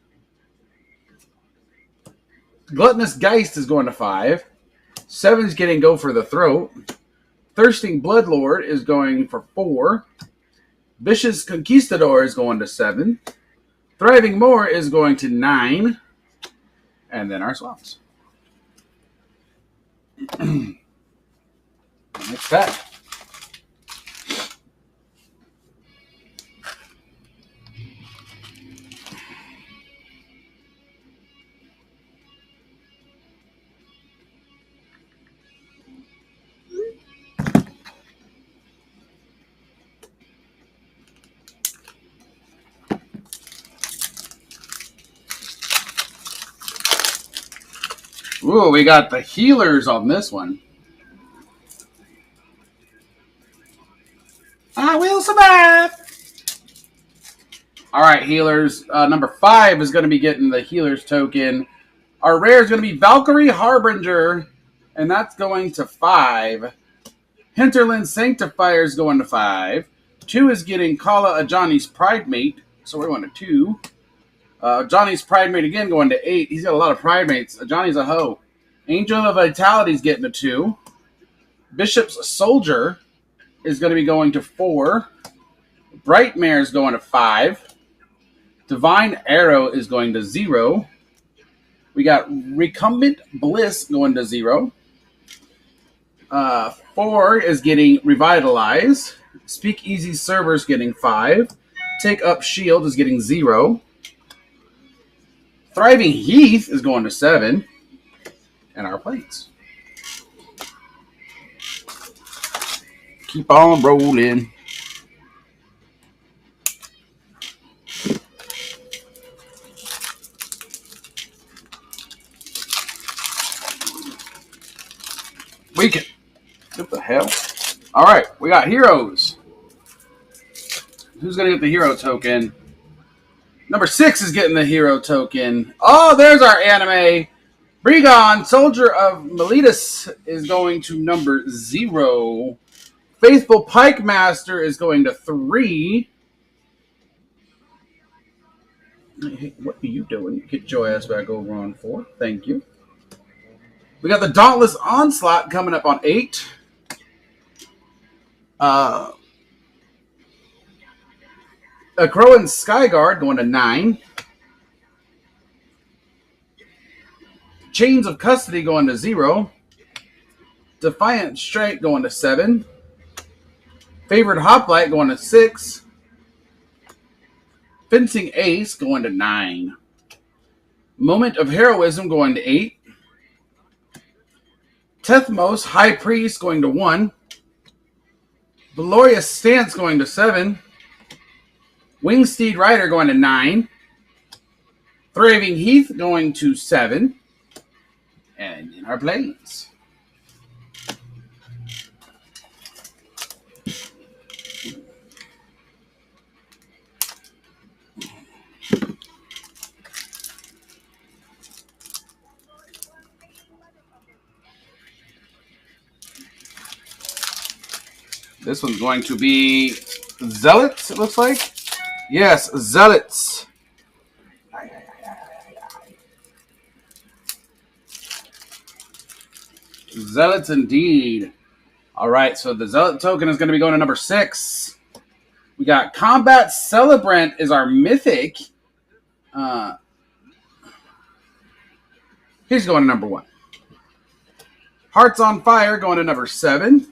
Gluttonous Geist is going to 5. 7's getting Go for the Throat. Thirsting Bloodlord is going for 4. Vicious Conquistador is going to 7. Thriving Moor is going to 9. And then our swaps. Next pack. Ooh, we got the healers on this one. I will survive. All right, healers. Number 5 is going to be getting the healers token. Our rare is going to be Valkyrie Harbinger, and that's going to 5. Hinterland Sanctifier is going to 5. 2 is getting Kala Ajani's Pride Mate, so we're going to 2. Johnny's Pride Mate again going to 8. He's got a lot of Pride Mates. Johnny's a hoe. Angel of Vitality's getting a 2. Bishop's Soldier is going to be going to 4. Brightmare is going to 5. Divine Arrow is going to 0. We got Recumbent Bliss going to 0. 4 is getting Revitalize. Speakeasy Server's getting 5. Take Up Shield is getting 0. Thriving Heath is going to 7. And our plates. Keep on rolling. Weaken. What the hell? All right, we got heroes. Who's going to get the hero token? Number 6 is getting the hero token. Oh, there's our anime. Bregon, Soldier of Miletus, is going to number 0. Faithful Pike Master is going to 3. Hey, what are you doing? Get your ass back over on 4. Thank you. We got the Dauntless Onslaught coming up on 8. A Crowan Skyguard going to 9. Chains of Custody going to 0. Defiant Strike going to 7. Favored Hoplite going to 6. Fencing Ace going to 9. Moment of Heroism going to 8. Tethmos High Priest going to 1. Valorious Stance going to 7. Wingsteed Rider going to 9. Thriving Heath going to 7. And in our planes. This one's going to be Zealots, it looks like. Yes, Zealots. Zealots indeed. All right, so the Zealot token is going to be going to number 6. We got Combat Celebrant is our mythic. He's going to number 1. Hearts on Fire going to number 7.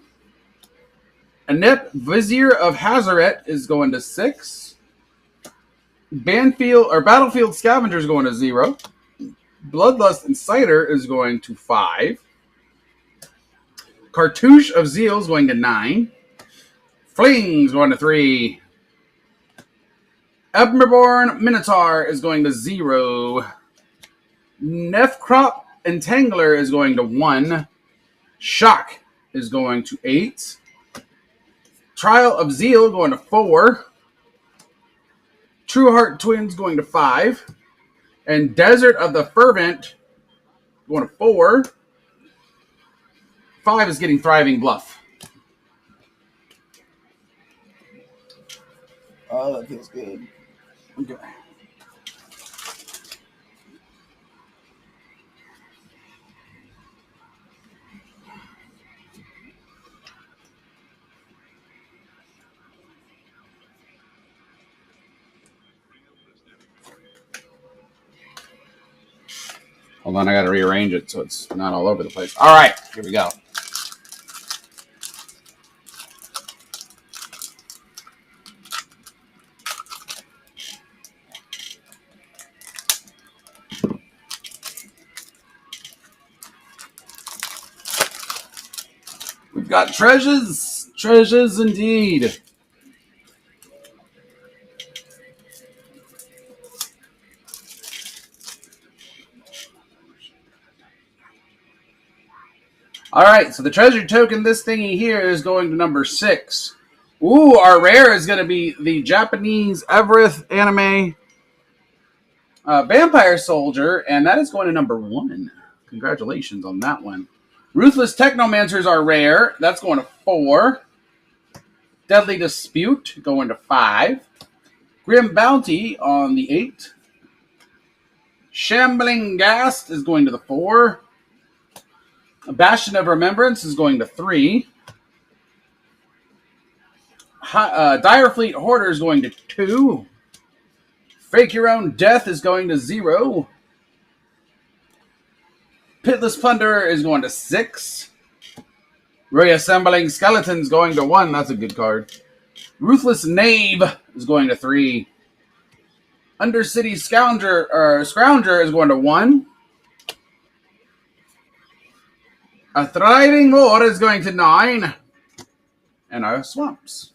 Anept Vizier of Hazaret is going to 6. Battlefield Scavenger is going to 0. Bloodlust Inciter is going to 5. Cartouche of Zeal is going to 9. Fling's going to 3. Ebmerborn Minotaur is going to 0. Nefkrop Entangler is going to 1. Shock is going to 8. Trial of Zeal going to 4. True Heart Twins going to 5. And Desert of the Fervent going to 4. 5 is getting Thriving Bluff. Oh, that feels good. Okay. Hold on, I got to rearrange it so it's not all over the place. All right, here we go. We've got treasures. Treasures indeed. All right, so the treasure token, this thingy here, is going to number 6. Ooh, our rare is going to be the Japanese Evereth anime Vampire Soldier, and that is going to number 1. Congratulations on that one. Ruthless Technomancers are rare. That's going to 4. Deadly Dispute going to 5. Grim Bounty on the 8. Shambling Ghast is going to the 4. Bastion of Remembrance is going to 3. Direfleet Hoarder is going to 2. Fake Your Own Death is going to 0. Pitless Plunderer is going to 6. Reassembling Skeletons going to 1. That's a good card. Ruthless Knave is going to 3. Undercity Scrounger is going to 1. A Thriving Moor is going to 9. And our Swamps.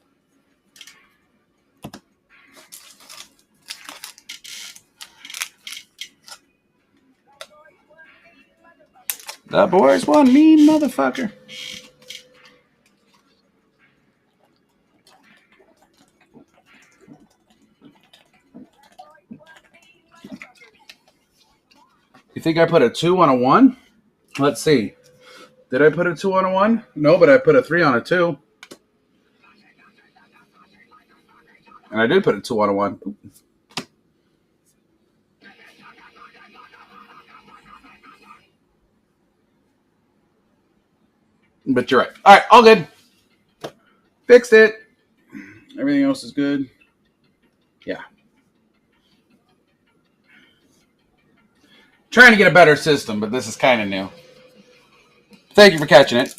The boys one mean motherfucker. You think I put a 2 on a 1? Let's see. Did I put a 2 on a 1? No, but I put a 3 on a 2. And I did put a 2 on a 1. But you're right. All right, all good. Fixed it. Everything else is good. Yeah. Trying to get a better system, but this is kind of new. Thank you for catching it.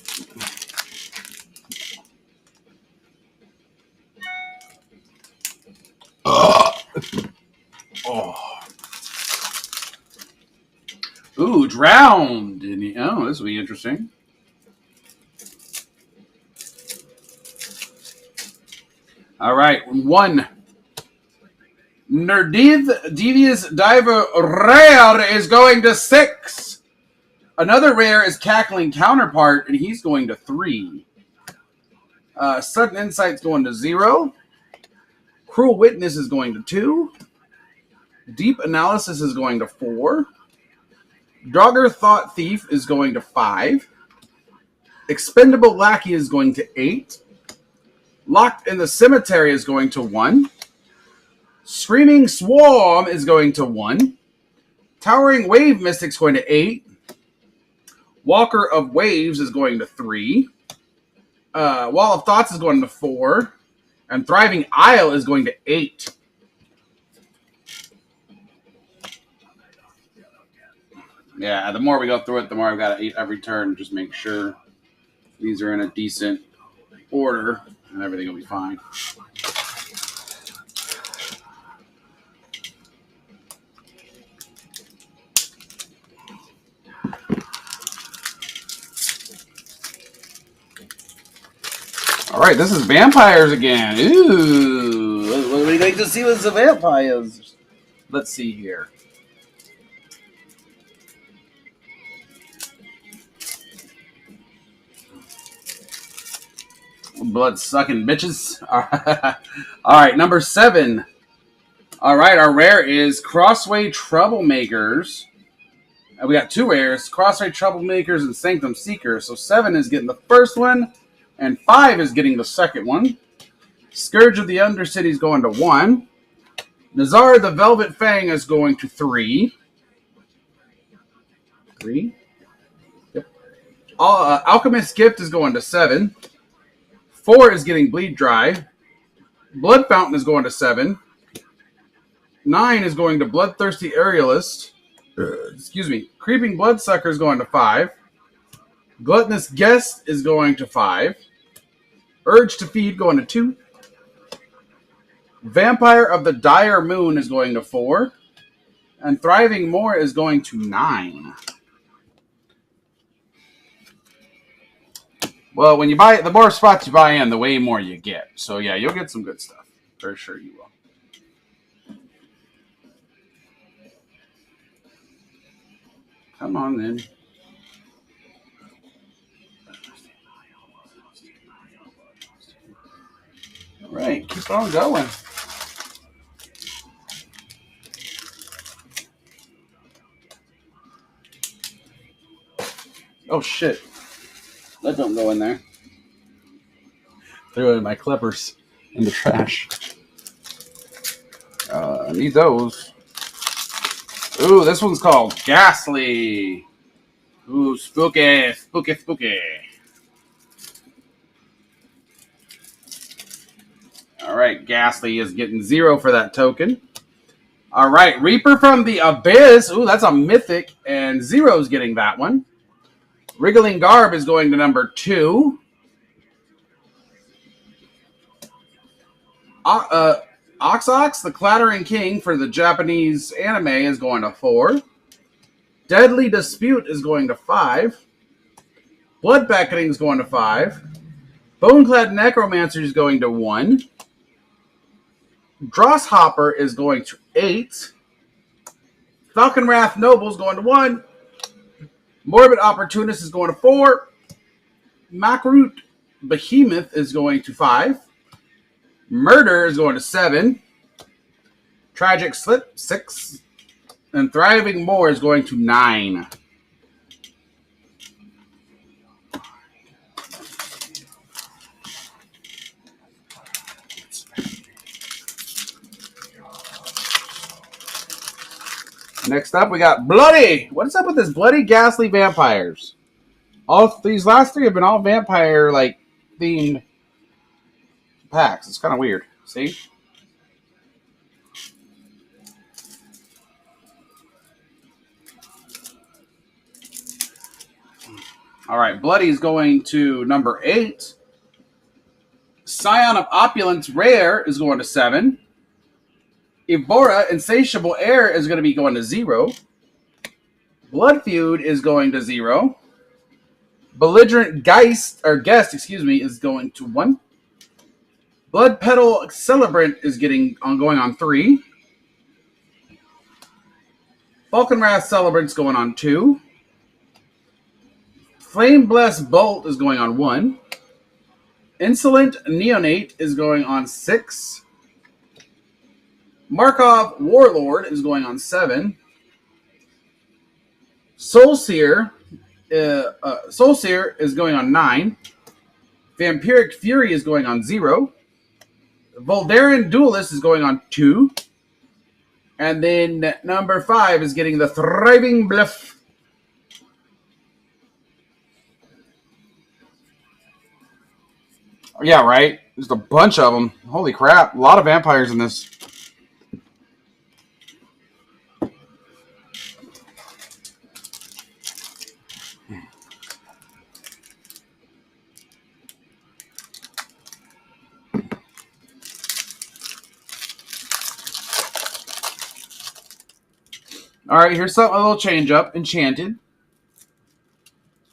Oh. Ooh, drowned. Oh, this will be interesting. All right, 1. Nerdiv Devious Diver Rare is going to 6. Another rare is Cackling Counterpart, and he's going to 3. Sudden Insight's going to 0. Cruel Witness is going to 2. Deep Analysis is going to 4. Draugr Thought Thief is going to 5. Expendable Lackey is going to 8. Locked in the Cemetery is going to 1. Screaming Swarm is going to 1. Towering Wave Mystic's going to 8. Walker of Waves is going to 3. Wall of Thoughts is going to 4. And Thriving Isle is going to 8. Yeah, the more we go through it, the more I've got to eat every turn. Just make sure these are in a decent order, and everything will be fine. All right, this is vampires again. Ooh, what would you like to see with the vampires? Let's see here. Blood sucking bitches. All right, number 7. All right, our rare is Crossway Troublemakers. And we got 2 rares, Crossway Troublemakers and Sanctum Seeker. So 7 is getting the first one, and 5 is getting the second one. Scourge of the Undercity is going to 1. Nazar the Velvet Fang is going to 3. 3? Yep. Alchemist's Gift is going to 7. 4 is getting Bleed Dry. Blood Fountain is going to 7. 9 is going to Bloodthirsty Aerialist. Excuse me. Creeping Bloodsucker is going to 5. Gluttonous Guest is going to 5. Urge to Feed going to 2. Vampire of the Dire Moon is going to 4. And Thriving More is going to 9. Well, when you buy it, the more spots you buy in, the way more you get. So yeah, you'll get some good stuff. For sure you will. Come on then. All right, keep on going. Oh shit. That don't go in there. Threw my clippers in the trash. I need those. Ooh, this one's called Ghastly. Ooh, spooky, spooky, spooky. All right, Ghastly is getting 0 for that token. All right, Reaper from the Abyss. Ooh, that's a mythic, and 0's getting that one. Wriggling Garb is going to number 2. Oxox, the Clattering King for the Japanese anime is going to 4. Deadly Dispute is going to 5. Blood Beckoning is going to 5. Boneclad Necromancer is going to 1. Drosshopper is going to 8. Falcon Wrath Noble is going to 1. Morbid Opportunist is going to 4. Makroot Behemoth is going to 5. Murder is going to 7. Tragic Slip, 6. And Thriving More is going to 9. Next up, we got Bloody. What is up with this Bloody Ghastly Vampires? All these last 3 have been all vampire like themed packs. It's kind of weird. See? All right, Bloody's going to number 8. Scion of Opulence Rare is going to 7. Evora Insatiable Air is going to be going to 0. Blood Feud is going to 0. Belligerent Guest is going to 1. Blood Petal Celebrant is going on 3. Falcon Wrath Celebrant's going on 2. Flame Blessed Bolt is going on 1. Insolent Neonate is going on 6. Markov Warlord is going on 7. Soulseer is going on 9. Vampiric Fury is going on 0. Voldaren Duelist is going on 2. And then number 5 is getting the Thriving Bluff. Yeah, right? There's a bunch of them. Holy crap. A lot of vampires in this. All right, here's a little change up. Enchanted.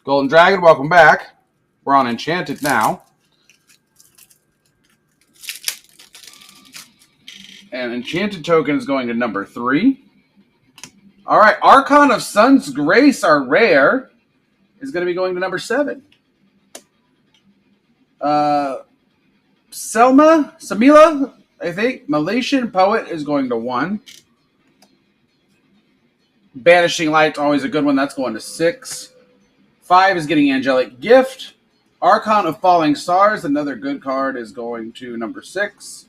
Golden Dragon, welcome back. We're on Enchanted now. And Enchanted Token is going to number 3. All right, Archon of Sun's Grace, our rare, is going to be going to number 7. Samila, I think, Malaysian Poet is going to 1. Banishing Light's always a good one. That's going to 6. 5 is getting Angelic Gift. Archon of Falling Stars, another good card, is going to number 6.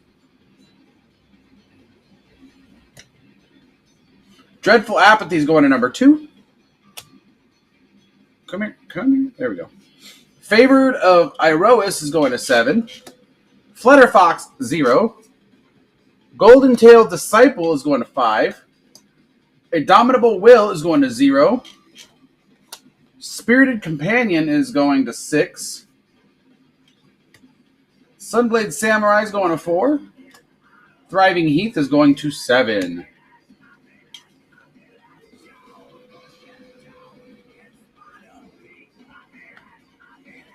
Dreadful Apathy is going to number 2. Come here. There we go. Favored of Iroas is going to 7. Flutterfox, 0. Golden Tailed Disciple is going to 5. Indomitable Will is going to 0. Spirited Companion is going to 6. Sunblade Samurai is going to 4. Thriving Heath is going to 7.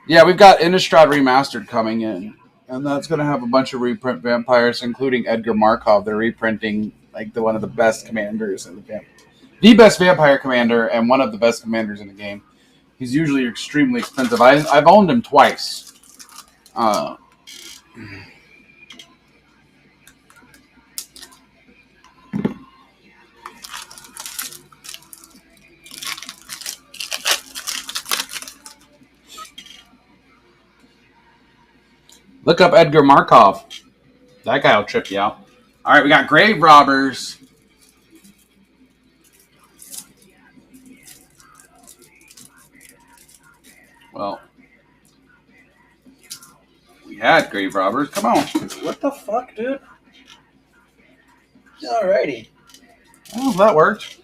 Yeah, we've got Innistrad Remastered coming in, and that's going to have a bunch of reprint vampires, including Edgar Markov. They're reprinting like one of the best commanders in the game, the best vampire commander, and one of the best commanders in the game. He's usually extremely expensive. I've owned him twice. Look up Edgar Markov. That guy will trip you out. All right, we got Grave Robbers. Well, we had Grave Robbers. Come on. What the fuck, dude? Alrighty. Oh, that worked.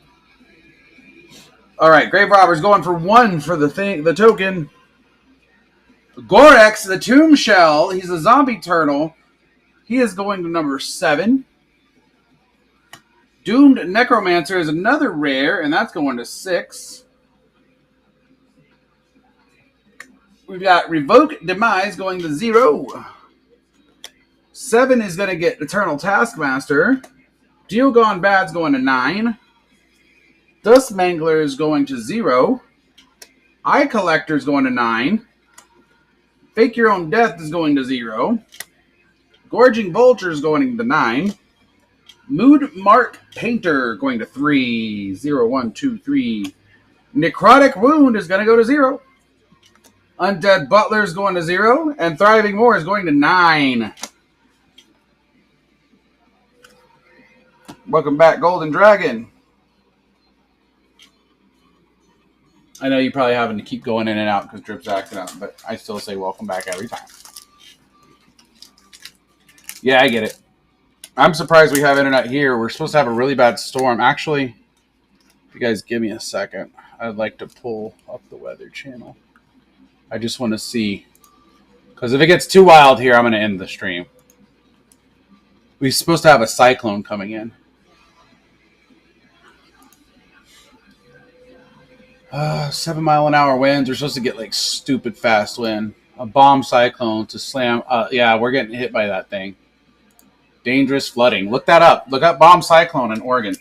All right, Grave Robbers going for 1 for the token. Gorex, the Tomb Shell. He's a zombie turtle. He is going to number 7. Doomed Necromancer is another rare, and that's going to 6. We've got Revoke Demise going to 0. 7 is going to get Eternal Taskmaster. Deal Gone Bad's going to 9. Dust Mangler is going to 0. Eye Collector is going to 9. Fake Your Own Death is going to 0. Gorging Vulture is going to 9. Mood Mark Painter going to 3. 0, 1, 2, 3. Necrotic Wound is going to go to 0. Undead Butler is going to 0. And Thriving Moor is going to 9. Welcome back, Golden Dragon. I know you're probably having to keep going in and out because Drip's acting out, but I still say welcome back every time. Yeah, I get it. I'm surprised we have internet here. We're supposed to have a really bad storm. Actually, if you guys give me a second, I'd like to pull up the Weather Channel. I just want to see. Because if it gets too wild here, I'm going to end the stream. We're supposed to have a cyclone coming in. 7-mile-an-hour winds. We're supposed to get like stupid fast wind. A bomb cyclone to slam. Yeah, we're getting hit by that thing. Dangerous flooding. Look that up. Look up bomb cyclone in Oregon.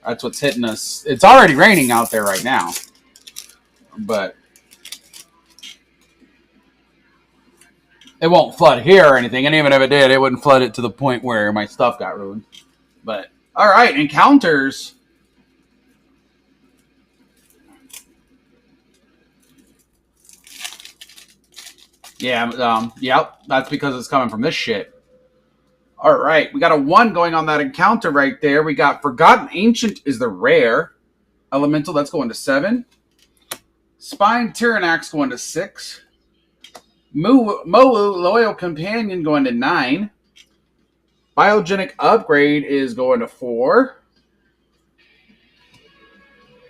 That's what's hitting us. It's already raining out there right now. But it won't flood here or anything. And even if it did, it wouldn't flood it to the point where my stuff got ruined. But, all right, encounters. Yeah, yep, that's because it's coming from this shit. All right, we got a 1 going on that encounter right there. We got Forgotten Ancient is the rare. Elemental, that's going to 7. Spine Tyrannax going to 6. Mowu, Loyal Companion going to 9. Biogenic Upgrade is going to 4.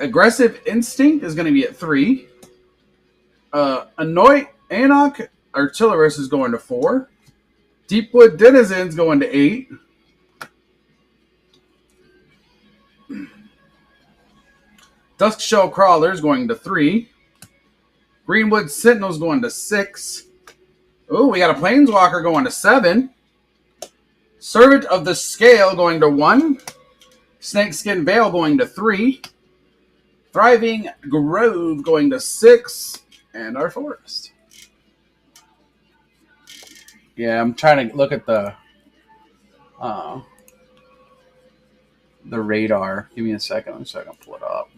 Aggressive Instinct is going to be at 3. Anok Artillerist is going to 4. Deepwood Denizens going to 8. Duskshell Crawlers going to 3. Greenwood Sentinels going to 6. Oh, we got a Planeswalker going to 7. Servant of the Scale going to 1. Snakeskin Veil going to 3. Thriving Grove going to 6. And our forest. Yeah, I'm trying to look at the radar. Give me a second so I can pull it up.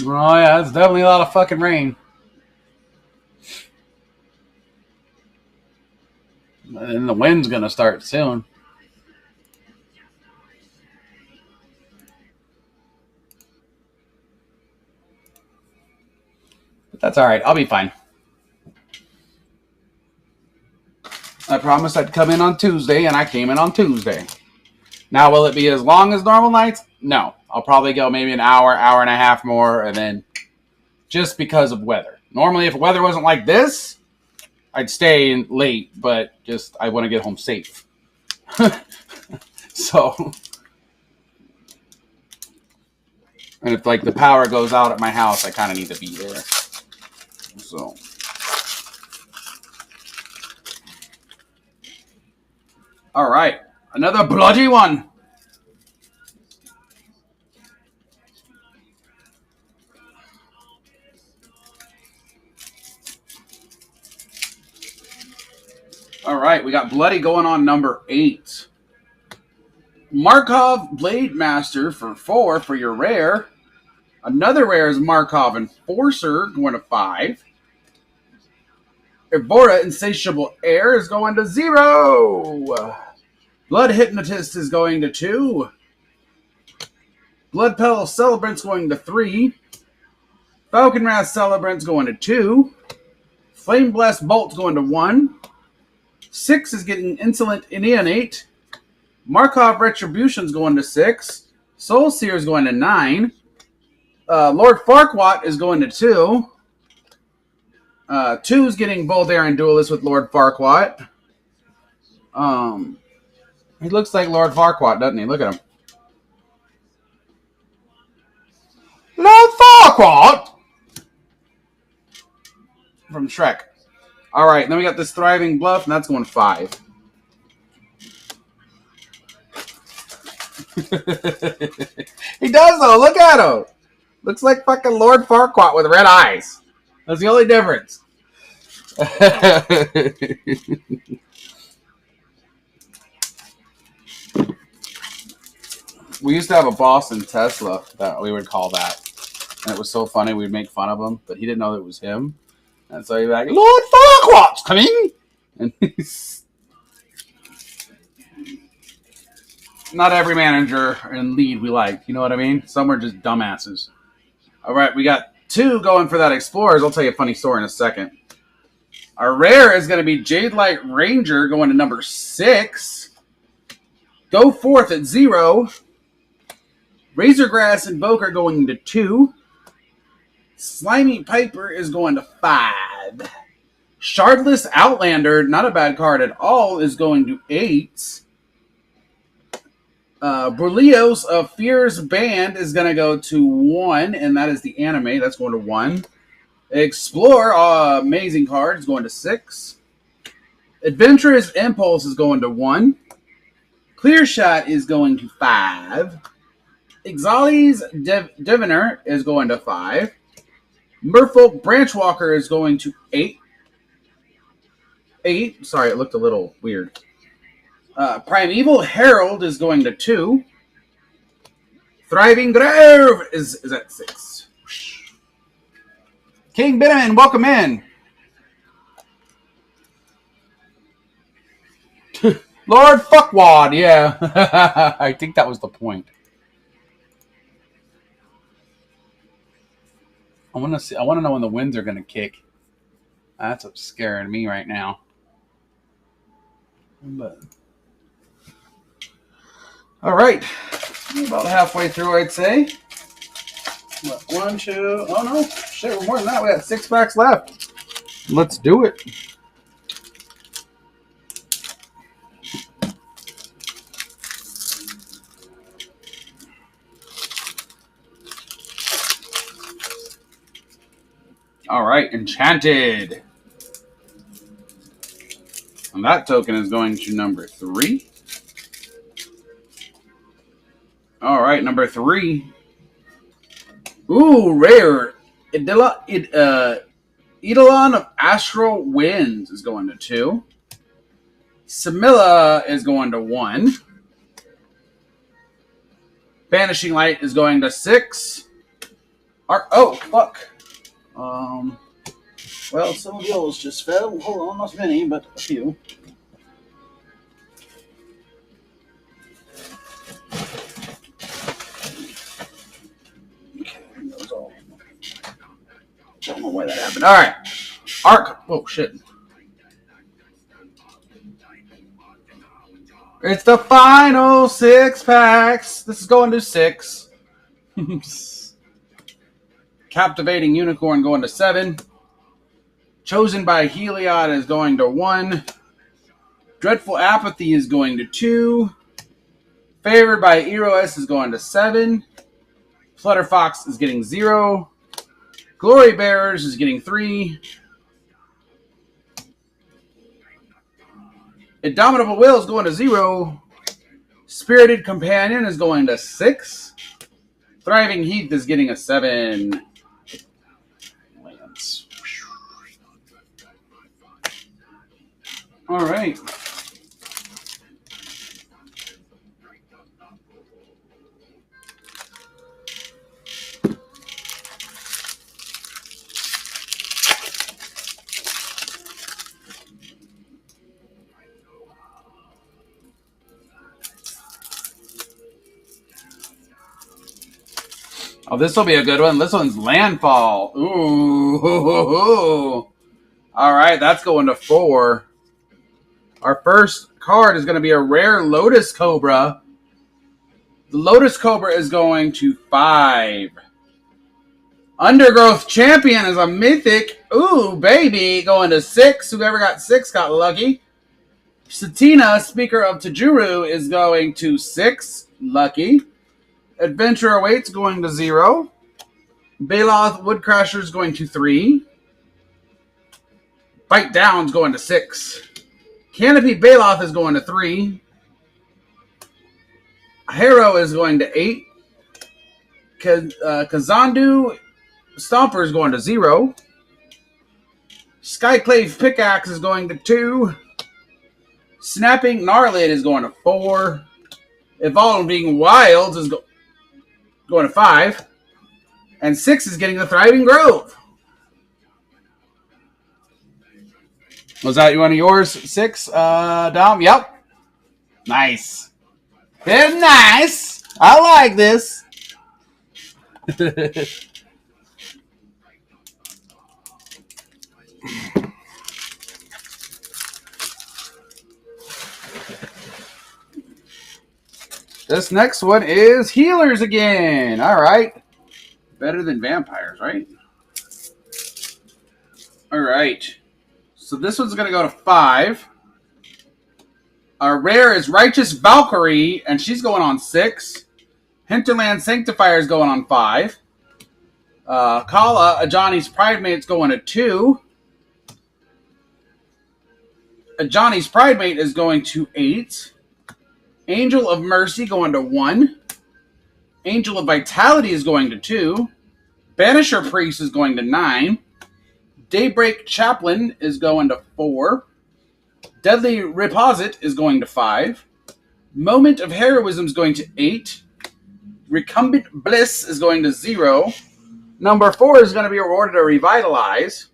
Oh yeah, it's definitely a lot of fucking rain. And the wind's gonna start soon. But that's alright, I'll be fine. I promised I'd come in on Tuesday, and I came in on Tuesday. Now, will it be as long as normal nights? No. I'll probably go maybe an hour, hour and a half more, and then just because of weather. Normally, if the weather wasn't like this, I'd stay in late, but just I want to get home safe. So, and if like the power goes out at my house, I kind of need to be there. So, all right, another bloody one. All right, we got bloody going on number 8. Markov Blade Master for 4 for your rare. Another rare is Markov Enforcer going to 5. Evora Insatiable Air is going to 0. Blood Hypnotist is going to 2. Blood Petal Celebrant's going to 3. Falcon Wrath Celebrant's going to 2. Flame Blast Bolt's going to 1. 6 is getting Insolent Inionate. Markov Retribution's going to 6. Soul Seer's going to 9. Lord Farquaad is going to 2. 2 is getting Boldaran Duelist with Lord Farquaad. He looks like Lord Farquaad, doesn't he? Look at him. Lord Farquaad! From Shrek. Alright, then we got this Thriving Bluff, and that's going 5. He does, though. Look at him. Looks like fucking Lord Farquaad with red eyes. That's the only difference. We used to have a Boston Tesla that we would call that. And it was so funny, we'd make fun of him, but he didn't know it was him. And so he'd be like, Lord Farquaad's coming! And he's... Not every manager and lead we like, you know what I mean? Some are just dumbasses. All right, we got 2 going for that Explorers. I'll tell you a funny story in a second. Our rare is going to be Jade Light Ranger going to number 6. Go Forth at 0. Razorgrass Invoker going to 2. Slimy Piper is going to 5. Shardless Outlander, not a bad card at all, is going to 8. Berlioz of Fear's Band is going to go to 1, and that is the anime. That's going to 1. Explore, amazing card, is going to 6. Adventurous Impulse is going to 1. Clear Shot is going to 5. Exali's Diviner is going to 5. Merfolk Branchwalker is going to 8. 8. Sorry, it looked a little weird. Primeval Herald is going to 2. Thriving Grove is at 6. King Bitterman, welcome in. Lord Fuckwad, yeah. I think that was the point. I want to know when the winds are going to kick. That's what's scaring me right now. But all right, about halfway through, I'd say. What, 1, 2, oh no, shit, we're more than that. We got 6 packs left. Let's do it. All right, Enchanted. And that token is going to number 3. All right, number 3. Ooh, rare. Eidolon of Astral Winds is going to 2. Samilla is going to 1. Vanishing Light is going to 6. Oh, fuck. Well, some of those just fell. Hold on, not many, but a few. Okay, those all. Don't know why that happened. All right. Arc. Oh, shit. It's the final 6 packs. This is going to 6. Captivating Unicorn going to 7. Chosen by Heliod is going to 1. Dreadful Apathy is going to 2. Favored by Eros is going to 7. Flutterfox is getting 0. Glory Bearers is getting 3. Indomitable Will is going to 0. Spirited Companion is going to 6. Thriving Heath is getting a 7. Lance. All right. Oh, this will be a good one. This one's Landfall. Ooh. All right, that's going to 4. Our first card is going to be a rare Lotus Cobra. The Lotus Cobra is going to 5. Undergrowth Champion is a mythic. Ooh, baby, going to 6. Whoever got 6 got lucky. Satina, Speaker of Tajuru, is going to 6. Lucky. Adventure Awaits going to 0. Baloth Woodcrasher is going to 3. Bite Down's going to 6. Canopy Baloth is going to 3. Harrow is going to 8. Kazandu Stomper is going to 0. Skyclave Pickaxe is going to 2. Snapping Gnarlid is going to 4. Evolving Wilds is going to 5. And 6 is getting the Thriving Grove. Was that one of yours? 6, Dom? Yep. Nice. Very nice. I like this. This next one is Healers again. All right. Better than Vampires, right? All right. So this one's going to go to 5. Our rare is Righteous Valkyrie, and she's going on 6. Hinterland Sanctifier is going on 5. Kala, Ajani's Pridemate's going to 2. Ajani's Pridemate is going to 8. Angel of Mercy going to 1. Angel of Vitality is going to 2. Banisher Priest is going to 9. Daybreak Chaplain is going to 4. Deadly Reposit is going to 5. Moment of Heroism is going to 8. Recumbent Bliss is going to 0. Number 4 is going to be awarded a Revitalize.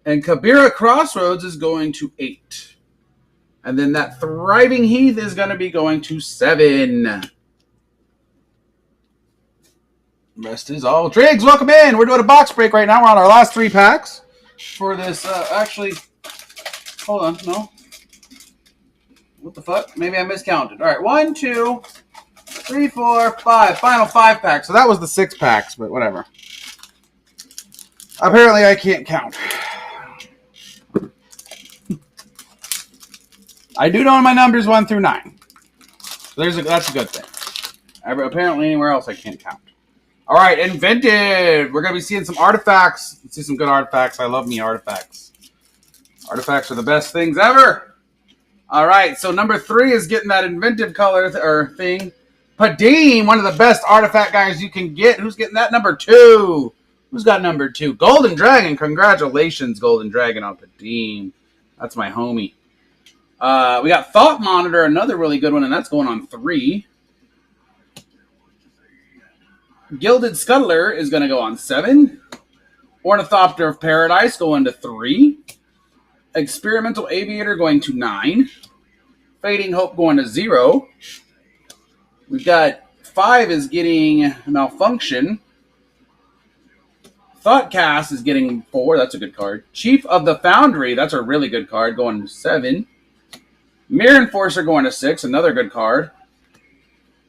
And Kabira Crossroads is going to 8. And then that Thriving Heath is going to be going to 7. Rest is all. Driggs, welcome in. We're doing a box break right now. We're on our last 3 packs for this. Actually, hold on. No. What the fuck? Maybe I miscounted. All right. 1, 2, 3, 4, 5. Final 5 packs. So that was the 6 packs, but whatever. Apparently, I can't count. I do know my numbers 1 through 9. So that's a good thing. Apparently, anywhere else I can't count. All right, invented. We're going to be seeing some artifacts. Let's see some good artifacts. I love me artifacts. Artifacts are the best things ever. All right, so number 3 is getting that inventive color or thing. Padeem, one of the best artifact guys you can get. Who's getting that? Number 2. Who's got number 2? Golden Dragon. Congratulations, Golden Dragon on Padeem. That's my homie. We got Thought Monitor, another really good one, and that's going on 3. Gilded Scuttler is going to go on 7. Ornithopter of Paradise going to 3. Experimental Aviator going to 9. Fading Hope going to 0. We've got 5 is getting Malfunction. Thoughtcast is getting 4. That's a good card. Chief of the Foundry. That's a really good card. Going to 7. Mirror Enforcer going to 6. Another good card.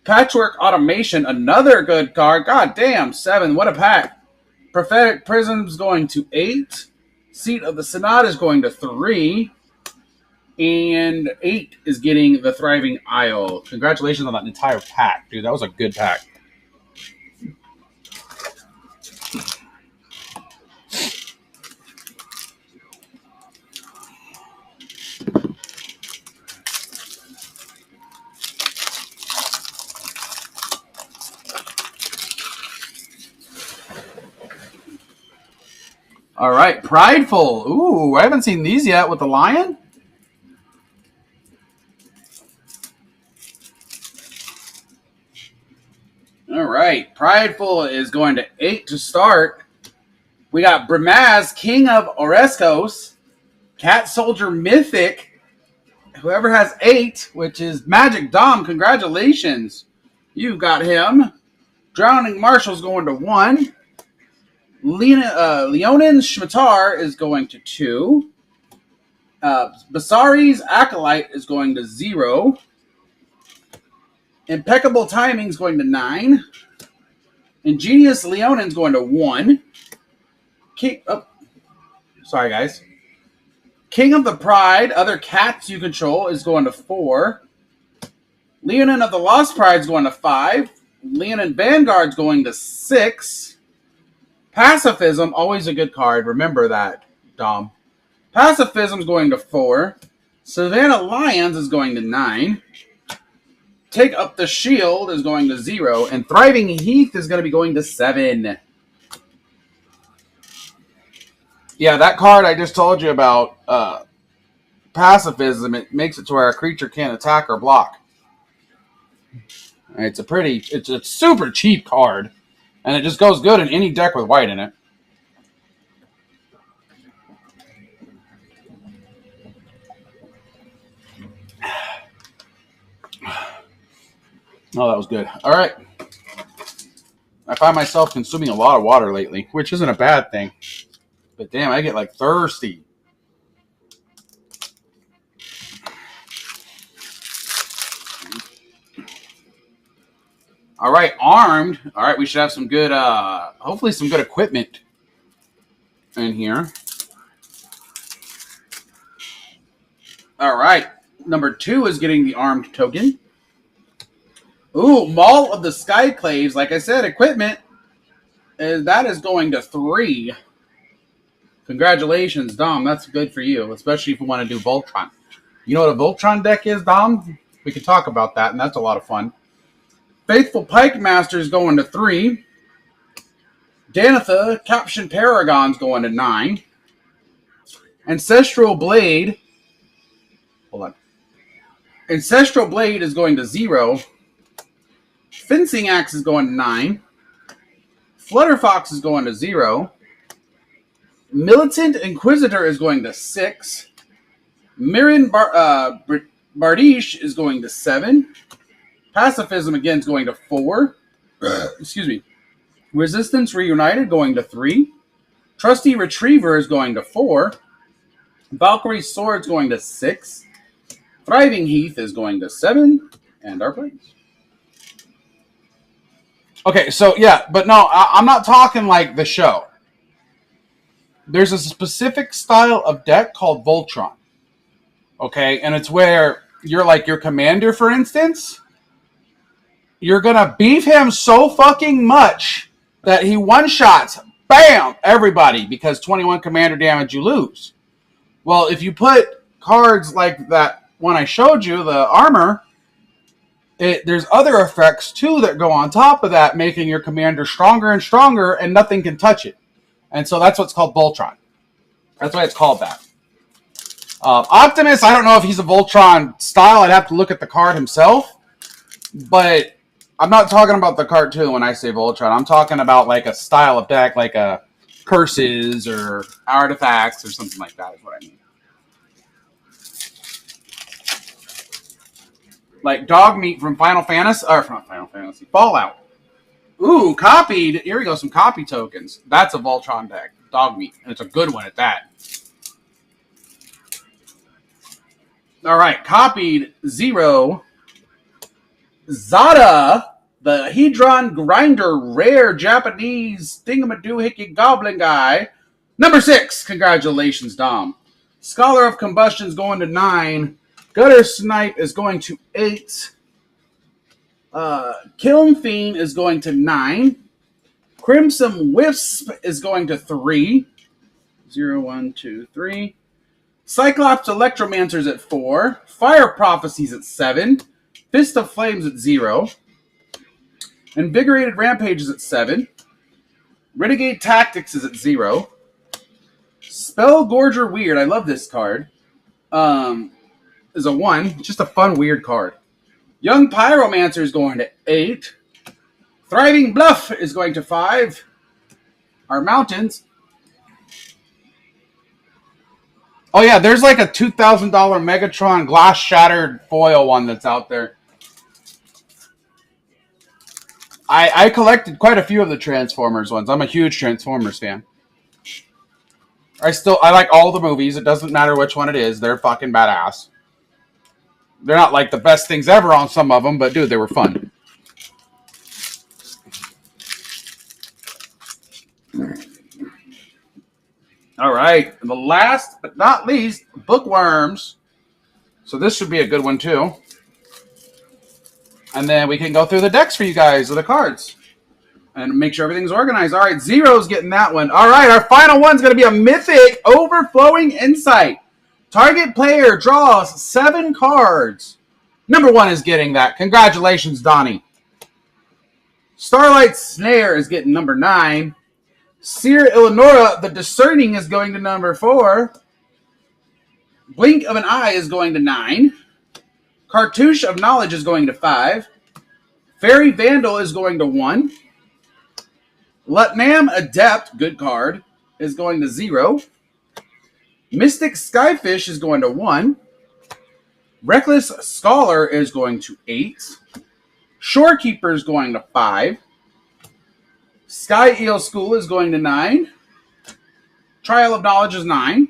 Patchwork Automation. Another good card. God damn. 7. What a pack. Prophetic Prisms going to 8. Seat of the Synod is going to 3. And 8 is getting the Thriving Isle. Congratulations on that entire pack, dude. That was a good pack. All right, Prideful. Ooh, I haven't seen these yet with the lion. All right, Prideful is going to 8 to start. We got Brimaz, King of Oreskos, Cat Soldier Mythic. Whoever has 8, which is Magic Dom, congratulations. You got him. Drowning Marshal's going to 1. Leonin Shmatar is going to 2. Basari's Acolyte is going to 0. Impeccable Timing is going to 9. Ingenious Leonin is going to 1. Sorry, guys. King of the Pride, other cats you control, is going to 4. Leonin of the Lost Pride is going to 5. Leonin Vanguard is going to 6. Pacifism, always a good card. Remember that, Dom. Pacifism is going to 4. Savannah Lions is going to 9. Take Up the Shield is going to 0. And Thriving Heath is going to be going to 7. Yeah, that card I just told you about, Pacifism, it makes it to where a creature can't attack or block. It's a super cheap card. And it just goes good in any deck with white in it. Oh, that was good. All right. I find myself consuming a lot of water lately, which isn't a bad thing. But damn, I get like thirsty. All right, armed. All right, we should have some good, hopefully some good equipment in here. All right, number 2 is getting the armed token. Ooh, Maul of the Skyclaves. Like I said, equipment. That is going to 3. Congratulations, Dom. That's good for you, especially if you want to do Voltron. You know what a Voltron deck is, Dom? We can talk about that, and that's a lot of fun. Faithful Pike Master is going to 3. Danitha, Caption Paragon's going to 9. Ancestral Blade. Hold on. Ancestral Blade is going to 0. Fencing Axe is going to 9. Flutterfox is going to 0. Militant Inquisitor is going to 6. Mirin Bardiche is going to 7. Pacifism again is going to 4. Excuse me. Resistance Reunited going to 3. Trusty Retriever is going to 4. Valkyrie's Sword is going to 6. Thriving Heath is going to 7. And our plays. Okay, so yeah, but no, I'm not talking like the show. There's a specific style of deck called Voltron. Okay, and it's where you're like your commander, for instance. You're going to beef him so fucking much that he one-shots, bam, everybody, because 21 commander damage, you lose. Well, if you put cards like that one I showed you, the armor, there's other effects too that go on top of that, making your commander stronger and stronger, and nothing can touch it. And so that's what's called Voltron. That's why it's called that. Optimus, I don't know if he's a Voltron style. I'd have to look at the card himself. But I'm not talking about the cartoon when I say Voltron. I'm talking about like a style of deck, like a curses or artifacts or something like that is what I mean. Like dog meat from Final Fantasy, or from Final Fantasy, Fallout. Ooh, copied. Here we go, some copy tokens. That's a Voltron deck, dog meat, and it's a good one at that. All right, copied 0. Zada, the Hedron Grinder, rare Japanese thingamadoohickey goblin guy. Number 6, congratulations, Dom. Scholar of Combustion is going to 9. Gutter Snipe is going to 8. Kiln Fiend is going to 9. Crimson Wisp is going to 3. 0, 1, 2, 3. Cyclops Electromancer is at 4. Fire Prophecies at 7. Fist of Flames at 0. Invigorated Rampage is at 7. Renegade Tactics is at 0. Spell Gorger Weird, I love this card, is a 1. Just a fun, weird card. Young Pyromancer is going to 8. Thriving Bluff is going to 5. Our Mountains. Oh, yeah, there's like a $2,000 Megatron glass shattered foil one that's out there. I collected quite a few of the Transformers ones. I'm a huge Transformers fan. I like all the movies. It doesn't matter which one it is. They're fucking badass. They're not like the best things ever on some of them, but dude, they were fun. All right. And the last but not least, Bookworms. So this should be a good one too. And then we can go through the decks for you guys, or the cards, and make sure everything's organized. All right, Zero's getting that one. All right, our final one's going to be a Mythic Overflowing Insight. Target player draws 7 cards. Number 1 is getting that. Congratulations, Donnie. Starlight Snare is getting number 9. Seer Eleonora, the Discerning, is going to number 4. Blink of an Eye is going to 9. Cartouche of Knowledge is going to 5. Fairy Vandal is going to 1. Lutnam Adept, good card, is going to 0. Mystic Skyfish is going to 1. Reckless Scholar is going to 8. Shorekeeper is going to 5. Sky Eel School is going to 9. Trial of Knowledge is 9.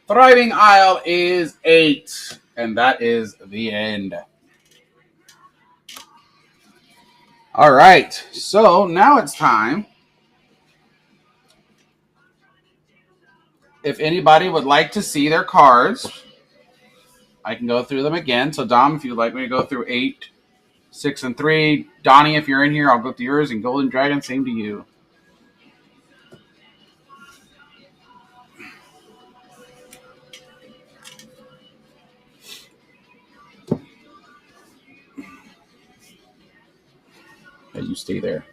Thriving Isle is 8. And that is the end. All right. So now it's time. If anybody would like to see their cards, I can go through them again. So Dom, if you'd like me to go through 8, 6, and 3. Donnie, if you're in here, I'll go through yours. And Golden Dragon, same to you. Hey, you stay there.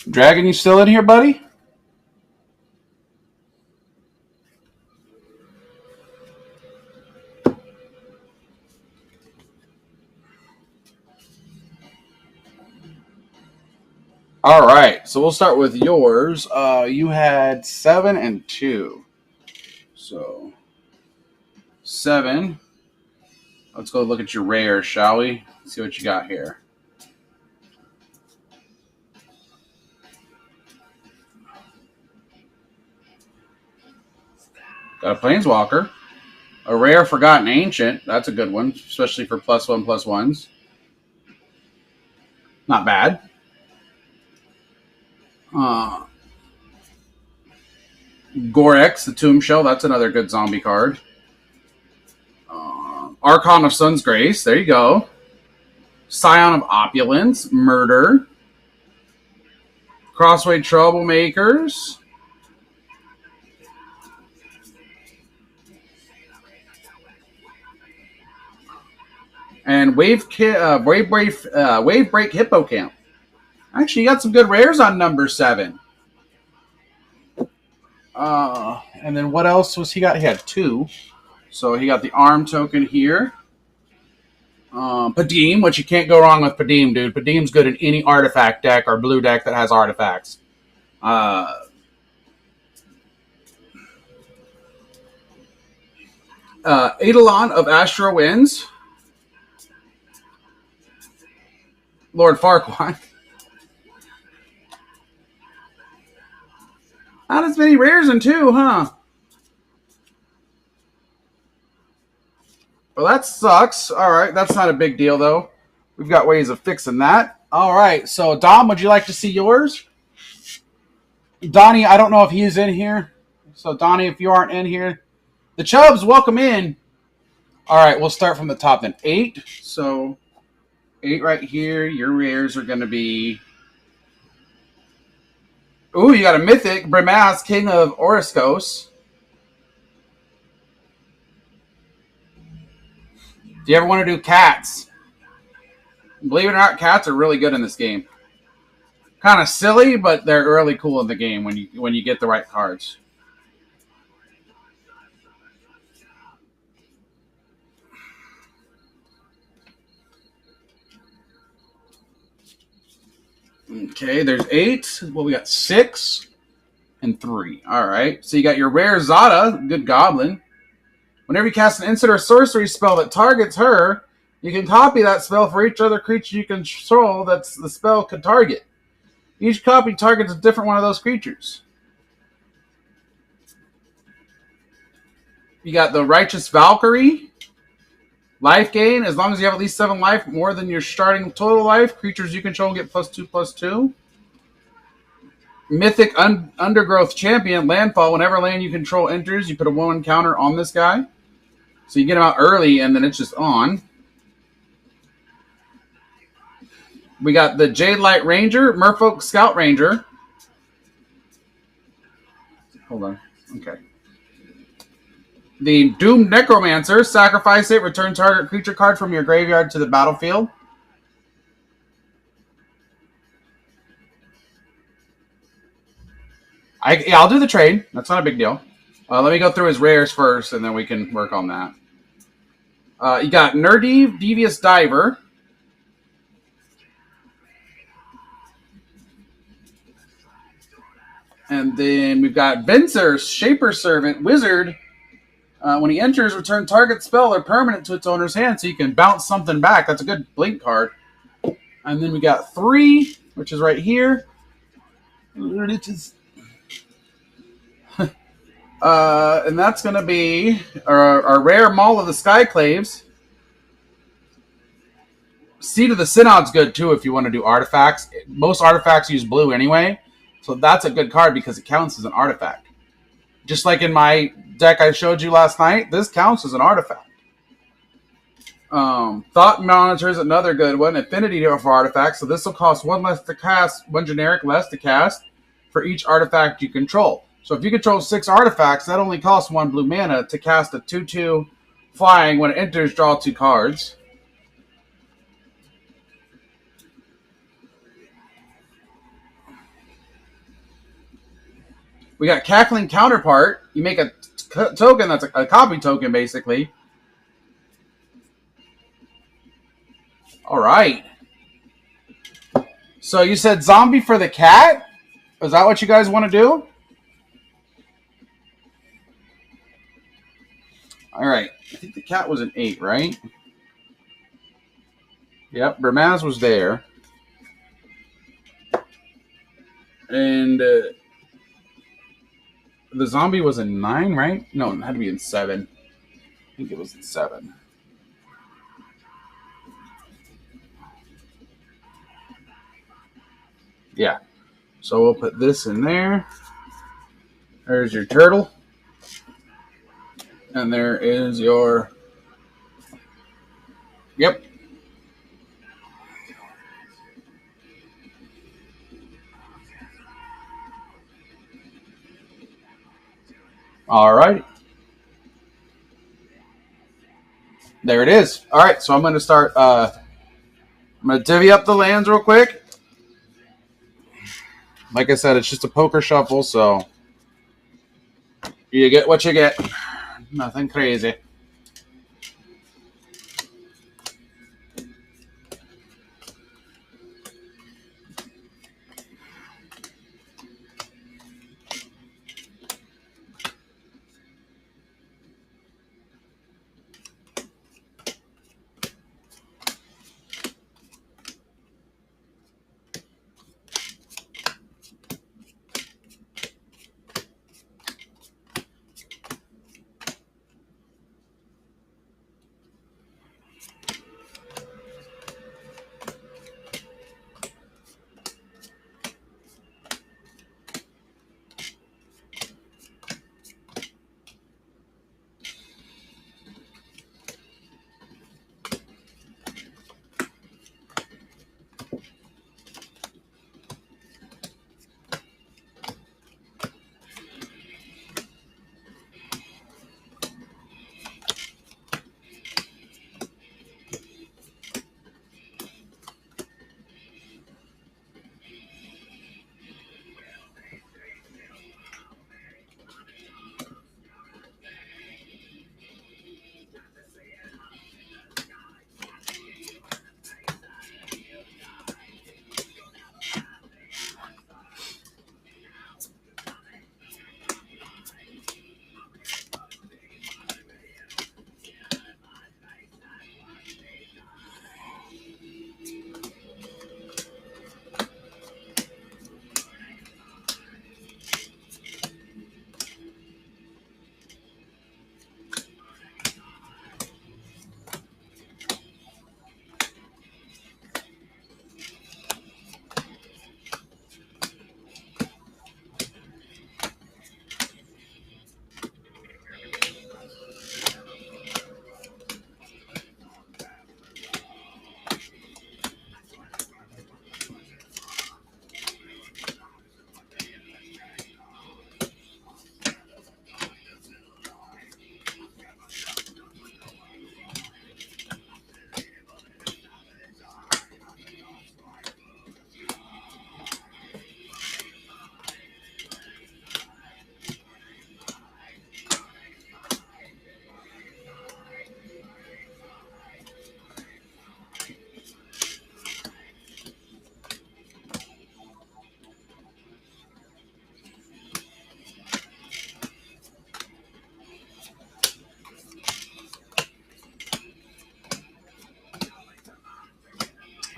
Dragon, you still in here, buddy? All right, so we'll start with yours. You had 7 and 2. So 7. Let's go look at your rares, shall we? See what you got here. Got a Planeswalker. A rare Forgotten Ancient. That's a good one, especially for +1/+1s. Not bad. Gorex, the Tomb Shell. That's another good zombie card. Archon of Sun's Grace. There you go. Scion of Opulence. Murder. Crossway Troublemakers. And Wave Break Hippocamp. Actually, you got some good rares on number 7. And then what else was he got? He had 2. So he got the arm token here. Padim, which you can't go wrong with Padim, dude. Padim's good in any artifact deck or blue deck that has artifacts. Eidolon of Astro Winds. Lord Farquaad. Not as many rares in 2, huh? Well, that sucks. All right, that's not a big deal, though. We've got ways of fixing that. All right, so Dom, would you like to see yours? Donnie, I don't know if he's in here. So, Donnie, if you aren't in here. The Chubbs, welcome in. All right, we'll start from the top then. 8. So, 8 right here. Your rares are going to be... Ooh, you got a Mythic. Brimaz, King of Oreskos. Do you ever want to do cats? Believe it or not, cats are really good in this game. Kind of silly, but they're really cool in the game when you get the right cards. Okay, there's 8. Well, we got 6 and 3. All right. So you got your rare Zada, good goblin. Whenever you cast an instant or sorcery spell that targets her, you can copy that spell for each other creature you control that the spell could target. Each copy targets a different one of those creatures. You got the Righteous Valkyrie. Life gain, as long as you have at least 7 life, more than your starting total life, creatures you control get +2/+2. Mythic Undergrowth Champion, landfall. Whenever land you control enters, you put a 1 counter on this guy. So you get him out early, and then it's just on. We got the Jade Light Ranger, Merfolk Scout Ranger. Hold on. Okay. The Doomed Necromancer, sacrifice it, return target creature card from your graveyard to the battlefield. I'll do the trade. That's not a big deal. Let me go through his rares first, and then we can work on that. You got Nerdy, Devious Diver. And then we've got Venser, Shaper Servant, Wizard. When he enters, return target spell or permanent to its owner's hand, so you can bounce something back. That's a good blink card. And then we got 3, which is right here. And that's going to be our rare Maul of the Skyclaves. Seed of the Synod's good, too, if you want to do artifacts. Most artifacts use blue anyway, so that's a good card because it counts as an artifact. Just like in my deck I showed you last night, this counts as an artifact. Thought Monitor is another good one. Affinity for artifacts, so this will cost 1 less to cast, 1 generic less to cast for each artifact you control. So if you control 6 artifacts, that only costs 1 blue mana to cast a 2/2 flying. When it enters, draw 2 cards. We got Cackling Counterpart. You make a token that's a copy token, basically. All right. So you said zombie for the cat? Is that what you guys want to do? All right. I think the cat was an 8, right? Yep. Brimaz was there. And The zombie was in 9, right? No, it had to be in 7. I think it was in 7. Yeah. So we'll put this in there. There's your turtle. And there is your... Yep. All right. There it is. All right, so I'm going to start... I'm going to divvy up the lands real quick. Like I said, it's just a poker shuffle, so you get what you get. Nothing crazy.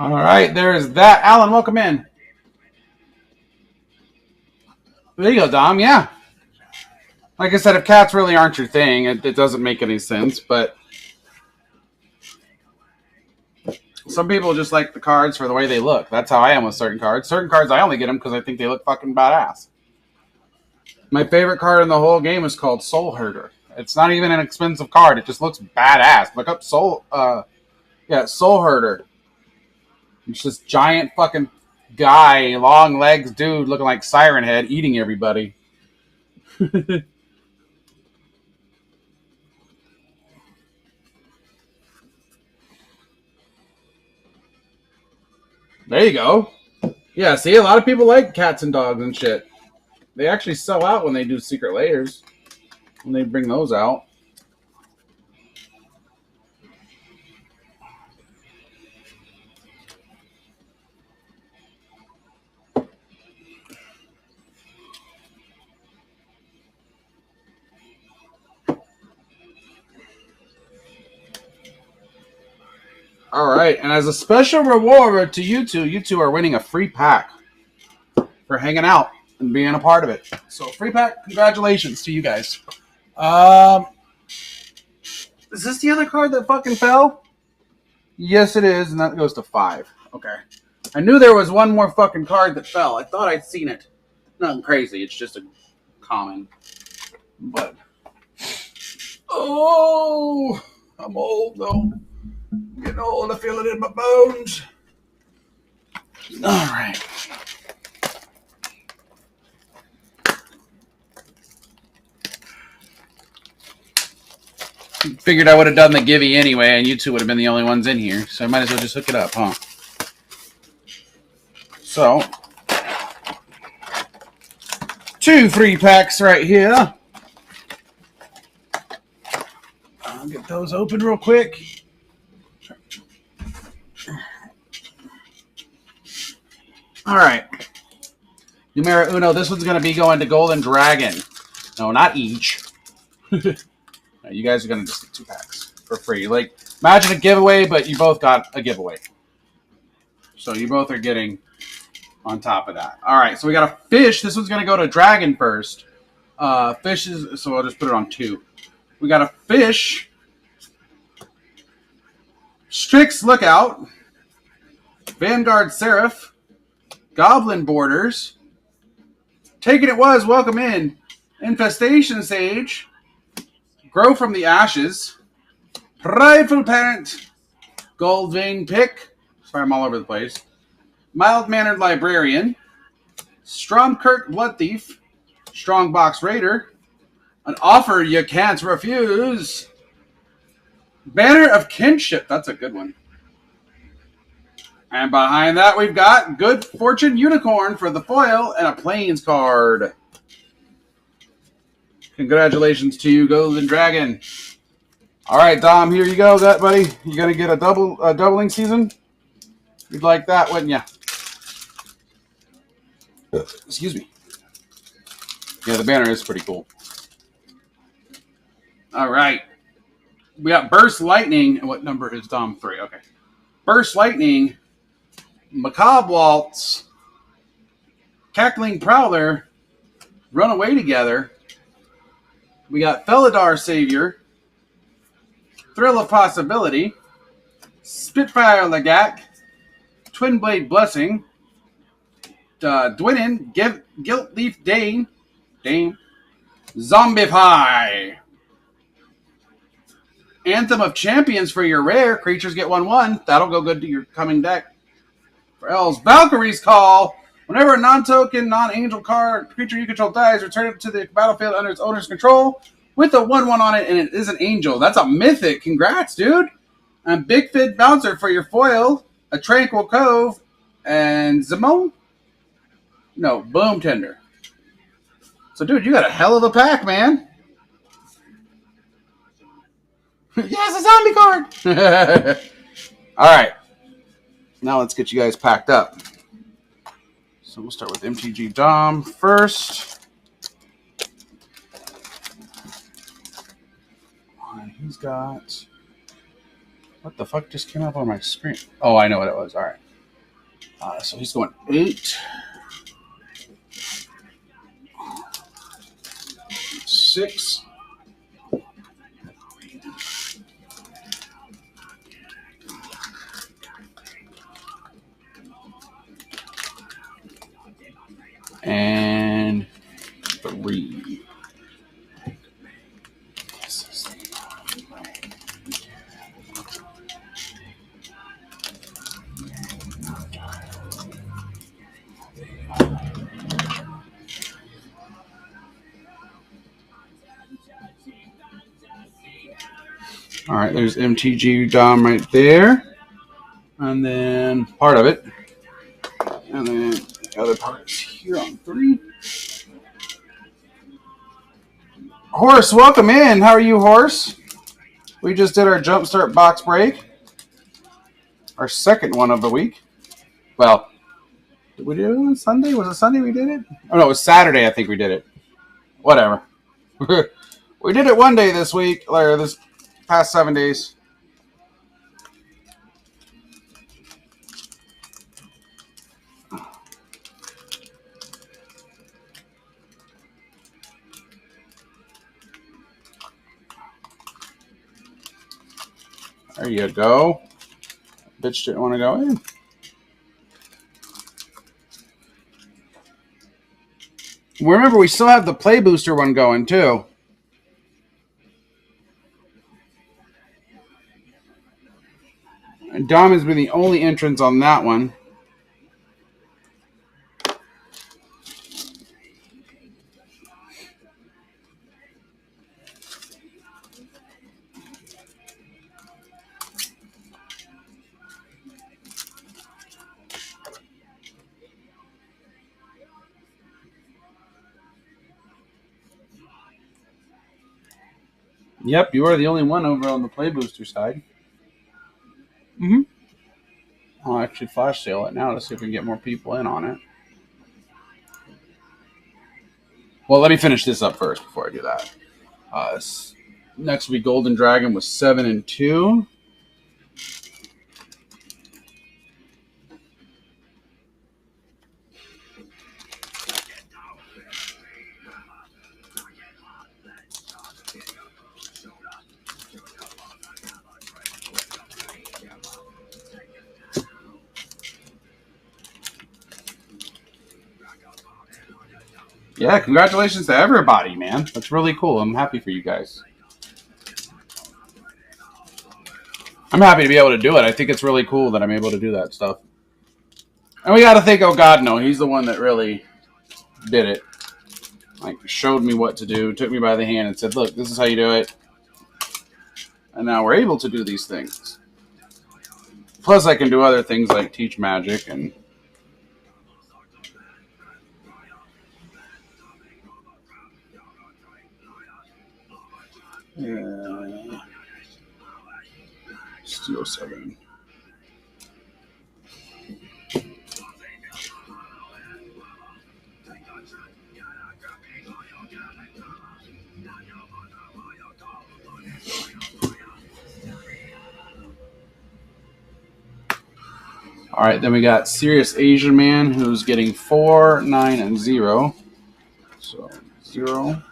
All right, there's that. Alan, welcome in. There you go, Dom. Yeah. Like I said, if cats really aren't your thing, it doesn't make any sense. But some people just like the cards for the way they look. That's how I am with certain cards. Certain cards, I only get them because I think they look fucking badass. My favorite card in the whole game is called Soul Herder. It's not even an expensive card. It just looks badass. Look up Soul Herder. It's this giant fucking guy, long legs dude looking like Siren Head eating everybody. There you go. Yeah, see, a lot of people like cats and dogs and shit. They actually sell out when they do secret layers. When they bring those out. All right, and as a special reward to you two are winning a free pack for hanging out. and being a part of it. So free pack, congratulations to you guys. Um, is this the other card that fucking fell? Yes, it is, and that goes to 5. Okay. I knew there was one more fucking card that fell. I thought I'd seen it. Nothing crazy. It's just a common. But oh, I'm old though. I'm getting old. I feel it in my bones. All right. Figured I would have done the givey anyway, and you two would have been the only ones in here, so I might as well just hook it up, huh? So, 2 free packs right here. I'll get those open real quick. All right. Numero uno. This one's going to be going to Golden Dragon. No, not each. You guys are going to just get 2 packs for free. Like, imagine a giveaway, but you both got a giveaway. So you both are getting on top of that. All right, so we got a fish. This one's going to go to Dragon first. Fish is, so I'll just put it on 2. We got a fish. Strix Lookout. Vanguard Seraph. Goblin Borders. Taking It Was, welcome in. Infestation Sage. Grow from the Ashes. Prideful Parent. Gold Vein Pick. Sorry, I'm all over the place. Mild-Mannered Librarian. Stromkirk Blood Thief. Strongbox Raider. An Offer You Can't Refuse. Banner of Kinship. That's a good one. And behind that, we've got Good Fortune Unicorn for the foil and a Plains card. Congratulations to you, Golden Dragon. All right, Dom, here you go, that buddy. You gonna get a doubling season? You'd like that, wouldn't you? Excuse me. Yeah, the banner is pretty cool. All right. We got Burst Lightning. What number is Dom? 3. Okay. Burst Lightning, Macabre Waltz, Cackling Prowler, Run Away Together. We got Felidar Savior, Thrill of Possibility, Spitfire Legak, Twin Blade Blessing, Dwinin, Guilt Leaf Dane, Zombify, Anthem of Champions for your rare. Creatures get 1/1. That'll go good to your coming deck. For L's, Valkyrie's Call. Whenever a non-token, non-angel card creature you control dies, return it to the battlefield under its owner's control with a 1/1 on it, and it is an angel. That's a mythic. Congrats, dude. And Big Fid Bouncer for your foil. A Tranquil Cove. And Zimone? No, Boom Tender. So, dude, you got a hell of a pack, man. Yes, a zombie card. All right. Now let's get you guys packed up. So we'll start with MTG Dom first. And he's got... What the fuck just came up on my screen? Oh, I know what it was. All right. So he's going 8. 6. And 3. All right, there's MTG Dom right there. And then part of it. And then the other part is here on 3. Horse, welcome in. How are you, Horse? We just did our Jumpstart box break. Our second one of the week. Well, did we do it on Sunday? Was it Sunday we did it? Oh, no, it was Saturday I think we did it. Whatever. We did it one day this week, or this past 7 days. There you go. Bitch didn't want to go in. Remember, we still have the Play Booster one going, too. And Dom has been the only entrance on that one. Yep, you are the only one over on the Play Booster side. Mm-hmm. I'll actually flash sale it now to see if we can get more people in on it. Well, let me finish this up first before I do that. Next will be Golden Dragon with 7 and 2. Yeah, congratulations to everybody, man. That's really cool. I'm happy for you guys. I'm happy to be able to do it. I think it's really cool that I'm able to do that stuff. And we got to thank Oh God No. He's the one that really did it. Like, showed me what to do, took me by the hand and said, look, this is how you do it. And now we're able to do these things. Plus, I can do other things like teach magic and... Steel 7. All right, then we got Serious Asian Man, who's getting 4, 9, and 0. So 0.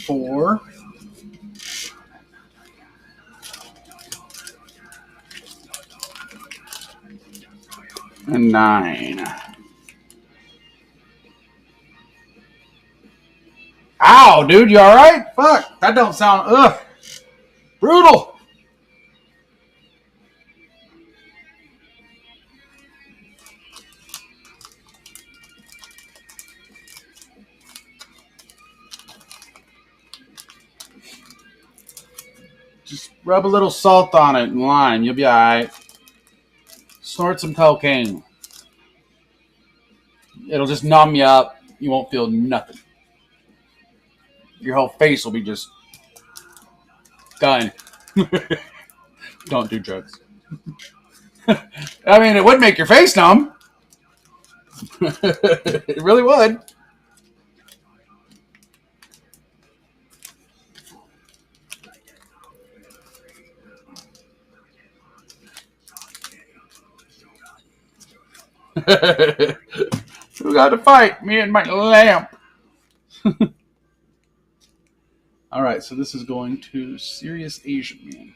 Four. And 9. Ow, dude, you all right? Fuck, that don't sound brutal. Just rub a little salt on it and lime. You'll be all right. Snort some cocaine. It'll just numb you up. You won't feel nothing. Your whole face will be just done. Don't do drugs. I mean, it would make your face numb. It really would. Who got to fight? Me and my lamp. All right, so this is going to Serious Asian Man.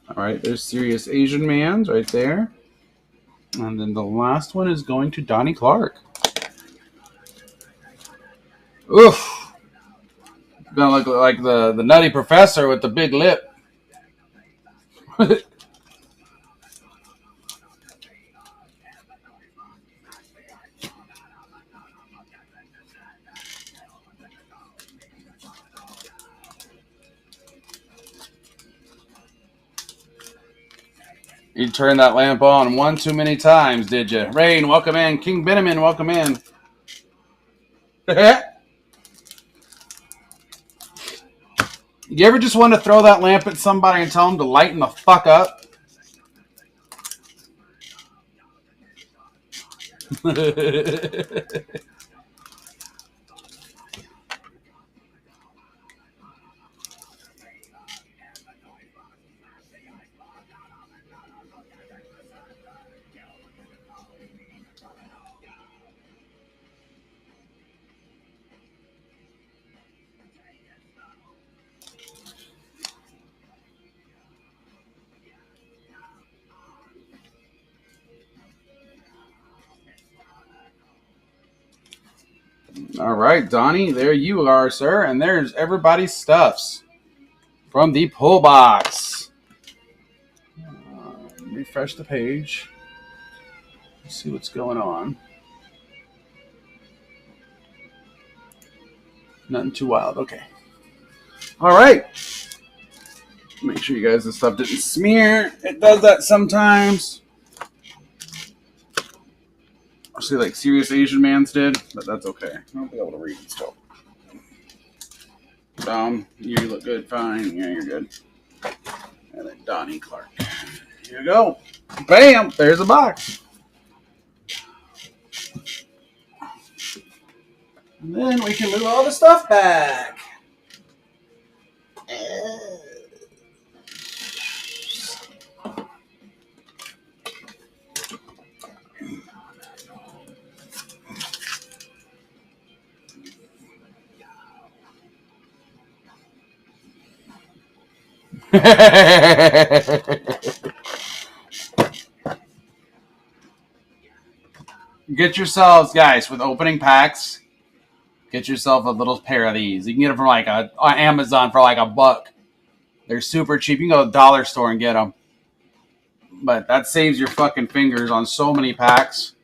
All right, there's Serious Asian Man's right there. And then the last one is going to Donnie Clark. Oof. Gonna look like the nutty professor with the big lip. You turned that lamp on one too many times, did you? Rain, welcome in. King Benjamin, welcome in. You ever just want to throw that lamp at somebody and tell them to lighten the fuck up? All right, Donnie, there you are, sir. And there's everybody's stuffs from the pull box. Refresh the page. Let's see what's going on. Nothing too wild. Okay. All right. Make sure you guys, this stuff didn't smear. It does that sometimes. See, like Serious Asian Man's did, but that's okay. I'll be able to read still. You look good, fine. Yeah, you're good. And then Donnie Clark. Here you go. Bam! There's a box. And then we can move all the stuff back. Get yourselves, guys, with opening packs, get yourself a little pair of these. You can get them from like on Amazon for like $1. They're super cheap. You can go to the dollar store and get them. But that saves your fucking fingers on so many packs.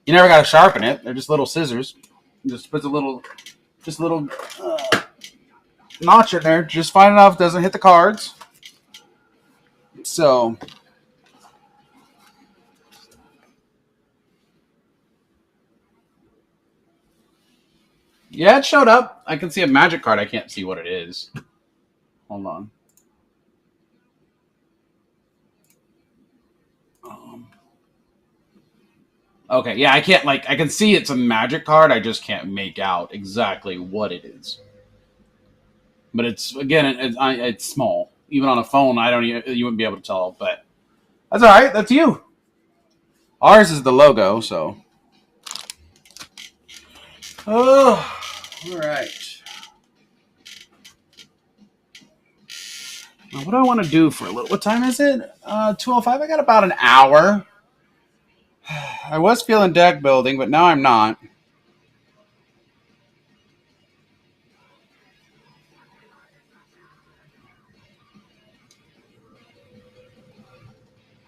You never got to sharpen it. They're just little scissors. Just puts a little notch in there. Just fine enough. Doesn't hit the cards. So yeah, it showed up. I can see a magic card. I can't see what it is. Hold on. Okay, yeah, I can't, like, I can see it's a magic card. I just can't make out exactly what it is. But it's, again, it's small. Even on a phone, you wouldn't be able to tell. But that's all right. That's you. Ours is the logo, so. Oh, all right. Now, what do I want to do for a little? What time is it? 2:05. I got about an hour. I was feeling deck building, but now I'm not.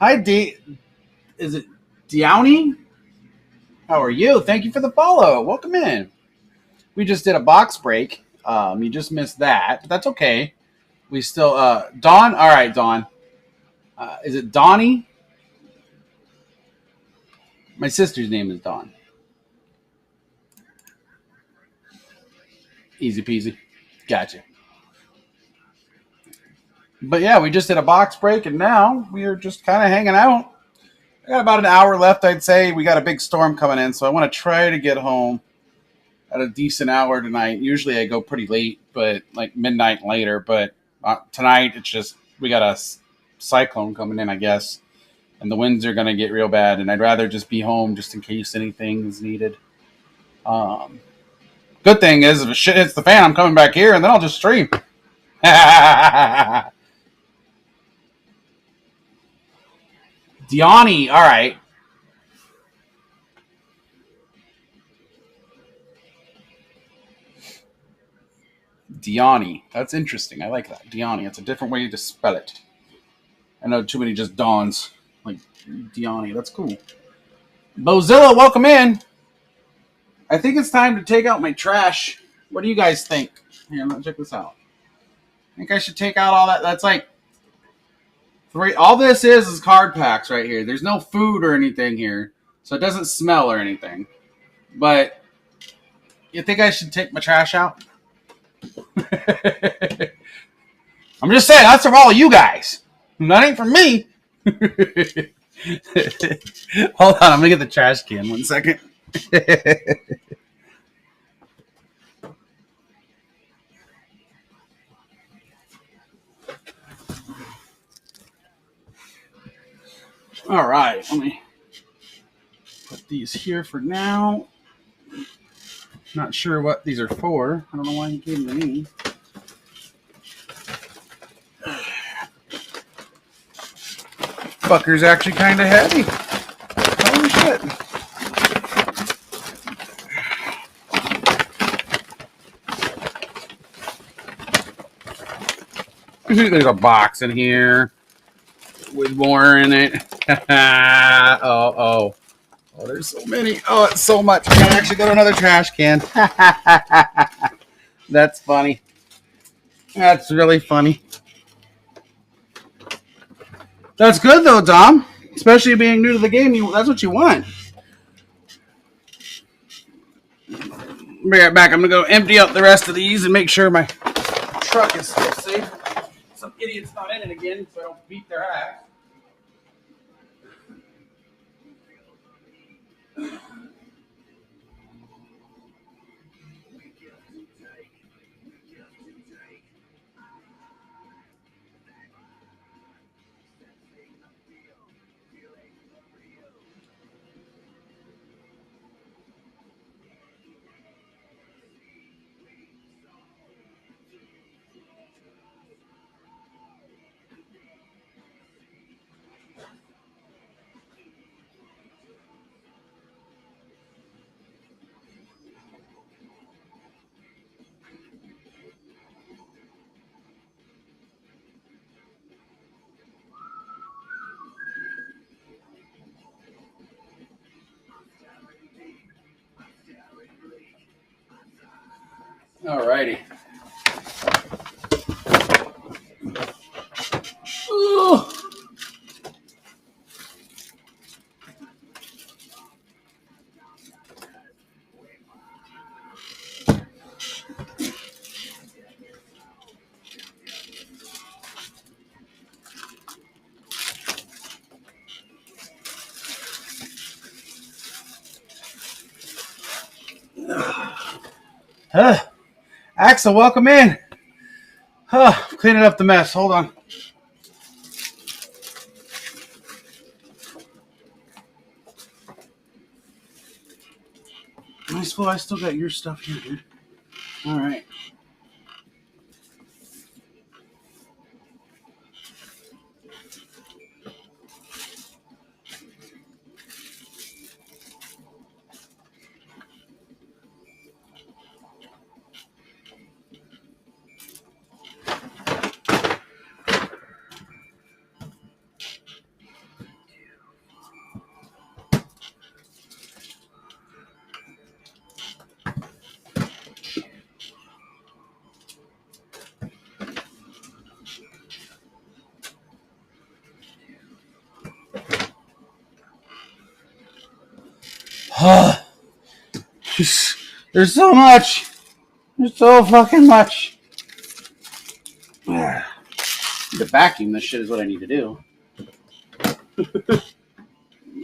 Hi, D. Is it Downey? How are you? Thank you for the follow. Welcome in. We just did a box break. You just missed that, but that's okay. We still Dawn. All right, Dawn. Is it Donnie? My sister's name is Dawn. Easy peasy. Gotcha. But yeah, we just did a box break, and now we are just kind of hanging out. I got about an hour left, I'd say. We got a big storm coming in, so I want to try to get home at a decent hour tonight. Usually I go pretty late, but like midnight and later. But tonight it's just we got a cyclone coming in, I guess, and the winds are going to get real bad. And I'd rather just be home just in case anything is needed. Good thing is, if shit hits the fan, I'm coming back here, and then I'll just stream. Diani, all right. Diani, that's interesting. I like that. Diani, it's a different way to spell it. I know too many just Dawns. Like Diani, that's cool. Bozilla, welcome in. I think it's time to take out my trash. What do you guys think? Here, let's check this out. I think I should take out all that. That's like Three. All this is card packs right here. There's no food or anything here, so it doesn't smell or anything. But you think I should take my trash out? I'm just saying that's from all you guys. That ain't from me. Hold on, I'm gonna get the trash can. 1 second. All right, let me put these here for now. Not sure what these are for. I don't know why you gave them to me. Fucker's actually kind of heavy. Holy shit. There's a box in here with more in it. Oh, there's so many. Oh, it's so much. I gotta actually go to another trash can. That's funny. That's really funny. That's good though, Dom. Especially being new to the game, that's what you want. Bring it back. I'm gonna go empty out the rest of these and make sure my truck is still safe. Some idiot's not in it again, so I don't beat their ass. Alrighty. Ooh. Axel, welcome in. Cleaning up the mess. Hold on. Nice. Well, I still got your stuff here, dude. All right. There's so much. There's so fucking much. To vacuum this shit is what I need to do.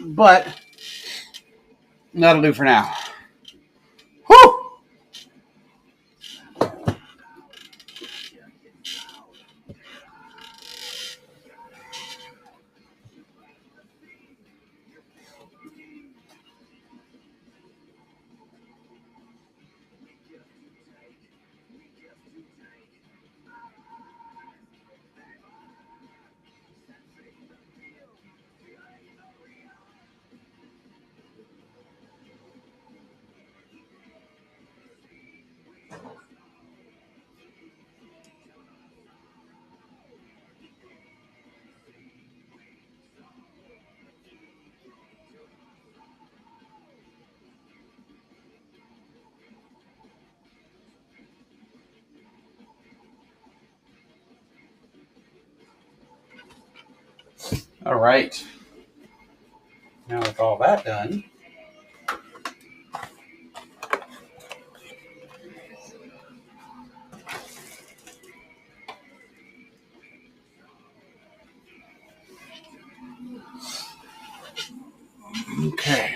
But that'll do for now. Whew! All right. Now with all that done, okay.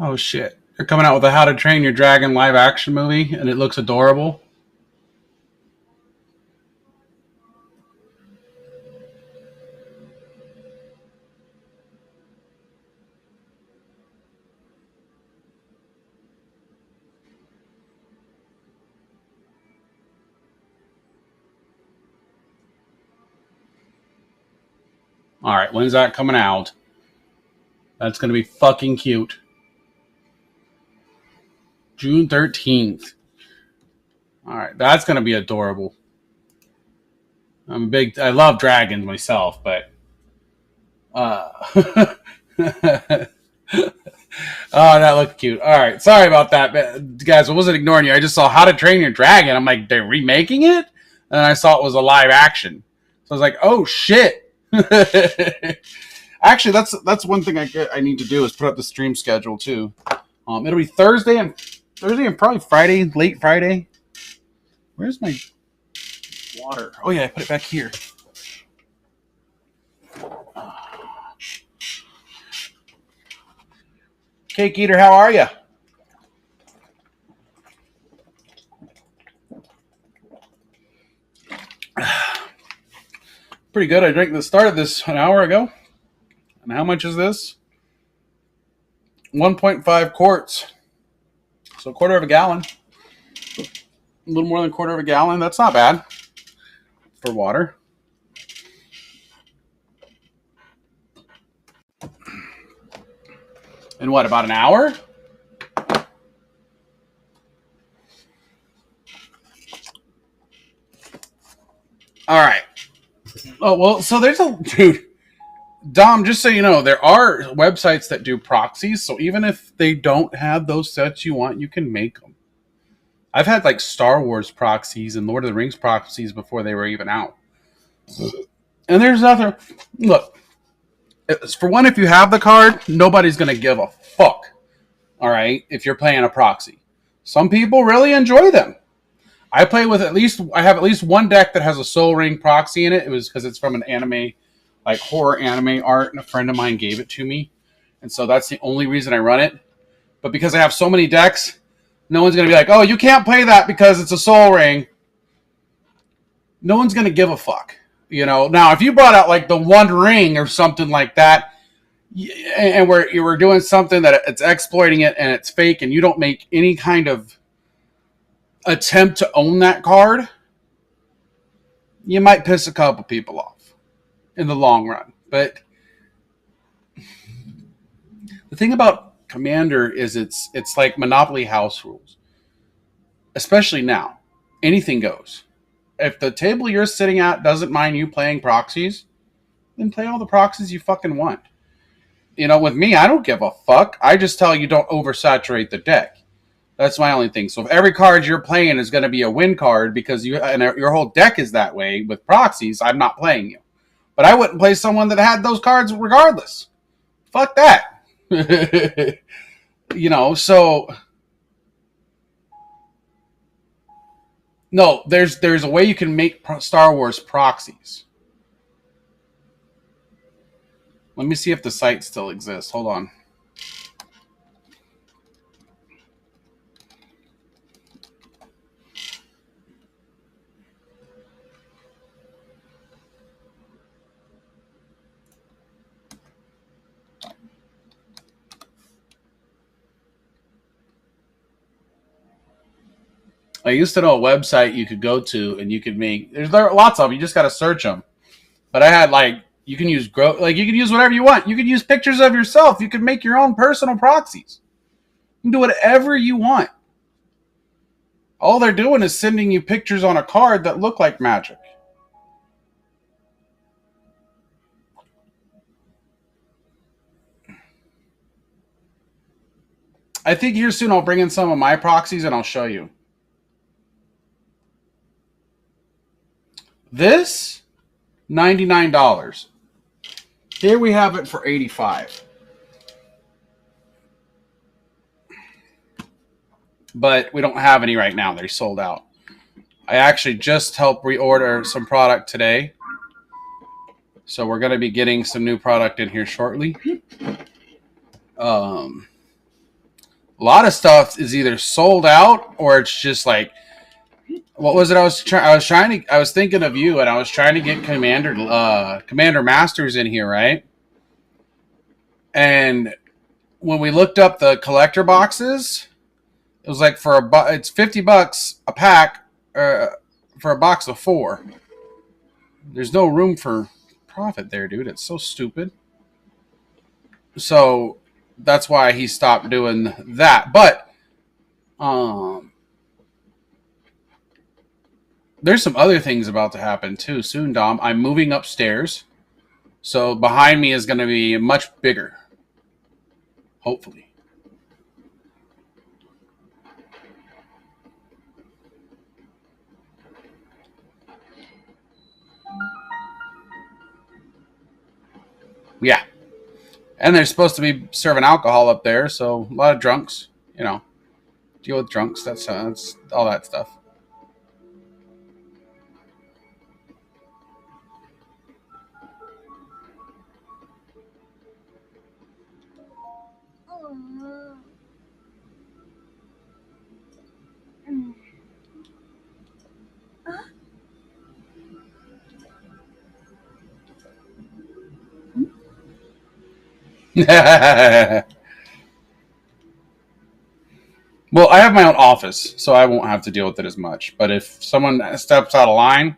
Oh shit. They're coming out with a How to Train Your Dragon live action movie and it looks adorable. All right, when's that coming out? That's going to be fucking cute. June 13th. All right, that's going to be adorable. I love dragons myself, but oh, that looked cute. All right, sorry about that, guys. I wasn't ignoring you. I just saw How to Train Your Dragon. I'm like, they're remaking it, and I saw it was a live action. So I was like, oh shit. Actually, that's one thing I need to do is put up the stream schedule too. It'll be Thursday and probably Friday, late Friday. Where's my water? Oh yeah, I put it back here. Cake Eater, how are you? Pretty good. I started this an hour ago. And how much is this? 1.5 quarts. So a quarter of a gallon. A little more than a quarter of a gallon. That's not bad for water. In what, about an hour? All right. Oh, well, so there's a dude. Dom, just so you know, there are websites that do proxies. So even if they don't have those sets you want, you can make them. I've had like Star Wars proxies and Lord of the Rings proxies before they were even out. And there's nothing. Look, for one, if you have the card, nobody's going to give a fuck. All right, if you're playing a proxy. Some people really enjoy them. I have at least one deck that has a Soul Ring proxy in it. It was because it's from an anime, like horror anime art, and a friend of mine gave it to me. And so that's the only reason I run it. But because I have so many decks, no one's going to be like, oh, you can't play that because it's a Soul Ring. No one's going to give a fuck. You know, now if you brought out like the One Ring or something like that, and you were doing something that it's exploiting it and it's fake, and you don't make any kind of attempt to own that card, you might piss a couple people off in the long run. But the thing about Commander is it's like Monopoly house rules, especially now. anything goes. If the table you're sitting at doesn't mind you playing proxies, then play all the proxies you fucking want. With me, I don't give a fuck. I just tell you don't oversaturate the deck. That's my only thing. So if every card you're playing is going to be a win card because your whole deck is that way with proxies, I'm not playing you. But I wouldn't play someone that had those cards regardless. Fuck that. So no, there's a way you can make Star Wars proxies. Let me see if the site still exists. Hold on. I used to know a website you could go to and you could make. There are lots of them. You just got to search them. But I had you can use you can use whatever you want. You could use pictures of yourself. You could make your own personal proxies. You can do whatever you want. All they're doing is sending you pictures on a card that look like magic. I think here soon I'll bring in some of my proxies and I'll show you. This, $99. Here we have it for $85. But we don't have any right now. They're sold out. I actually just helped reorder some product today. So we're going to be getting some new product in here shortly. A lot of stuff is either sold out or it's just like, what was it? I was thinking of you, and I was trying to get Commander Masters in here, right? And when we looked up the collector boxes, it was like it's $50 a pack for a box of 4. There's no room for profit there, dude. It's so stupid. So that's why he stopped doing that. But there's some other things about to happen too soon, Dom. I'm moving upstairs, so behind me is going to be much bigger. Hopefully. Yeah. And they're supposed to be serving alcohol up there, so a lot of drunks, deal with drunks. That's all that stuff. Well, I have my own office, so I won't have to deal with it as much. But if someone steps out of line,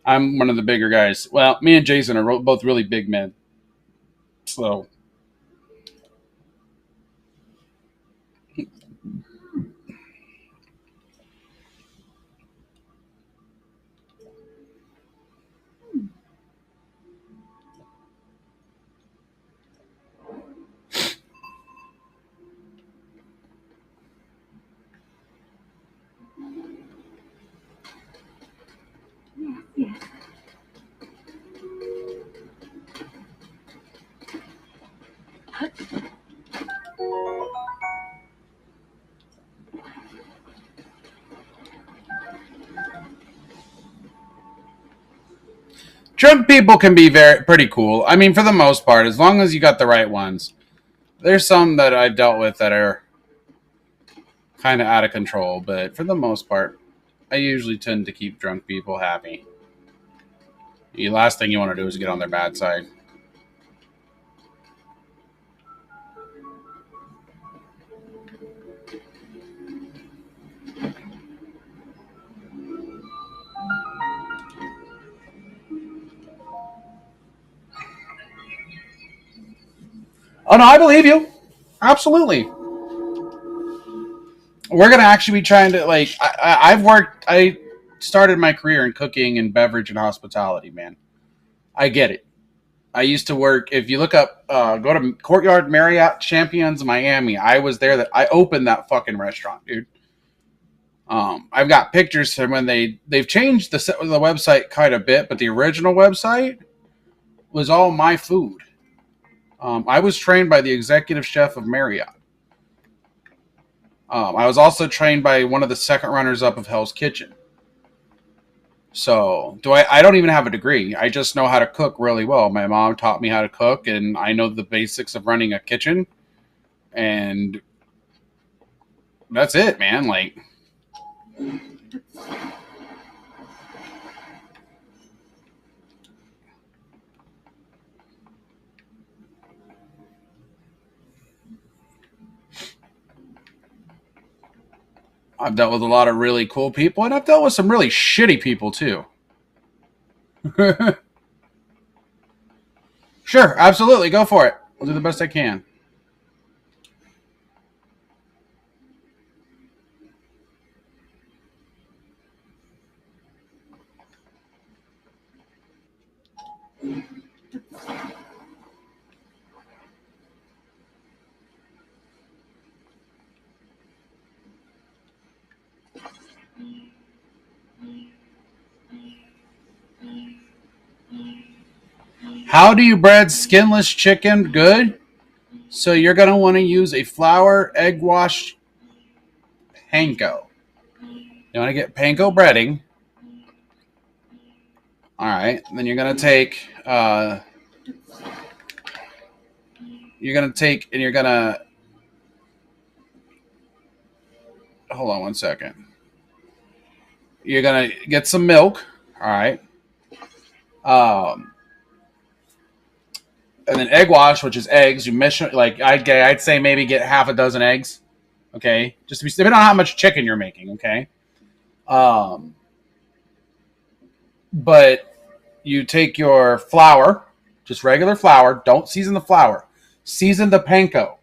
I'm one of the bigger guys. Well, me and Jason are both really big men. So. Drunk people can be pretty cool. I mean, for the most part, as long as you got the right ones. There's some that I've dealt with that are kind of out of control, but for the most part, I usually tend to keep drunk people happy. The last thing you want to do is get on their bad side. Oh no, I believe you. Absolutely. we're gonna actually be trying to like. I started my career in cooking and beverage and hospitality. Man, I get it. I used to work. If you look up, go to Courtyard Marriott Champions Miami. I was there. That I opened that fucking restaurant, dude. I've got pictures from when they've changed the website quite a bit, but the original website was all my food. I was trained by the executive chef of Marriott. I was also trained by one of the second runners up of Hell's Kitchen. So I don't even have a degree. I just know how to cook really well. My mom taught me how to cook, and I know the basics of running a kitchen. And that's it, man. Like, I've dealt with a lot of really cool people, and I've dealt with some really shitty people too. Sure, absolutely, go for it. I'll do the best I can. How do you bread skinless chicken? Good. So you're going to want to use a flour egg wash panko. You want to get panko breading. All right. Then you're going to take, and you're going to, hold on one second. You're going to get some milk. All right. And then egg wash, which is eggs. You measure, like, I'd say maybe get half a dozen eggs. Okay. Just to be, depending on how much chicken you're making. Okay. But you take your flour, just regular flour. Don't season the flour. Season the panko.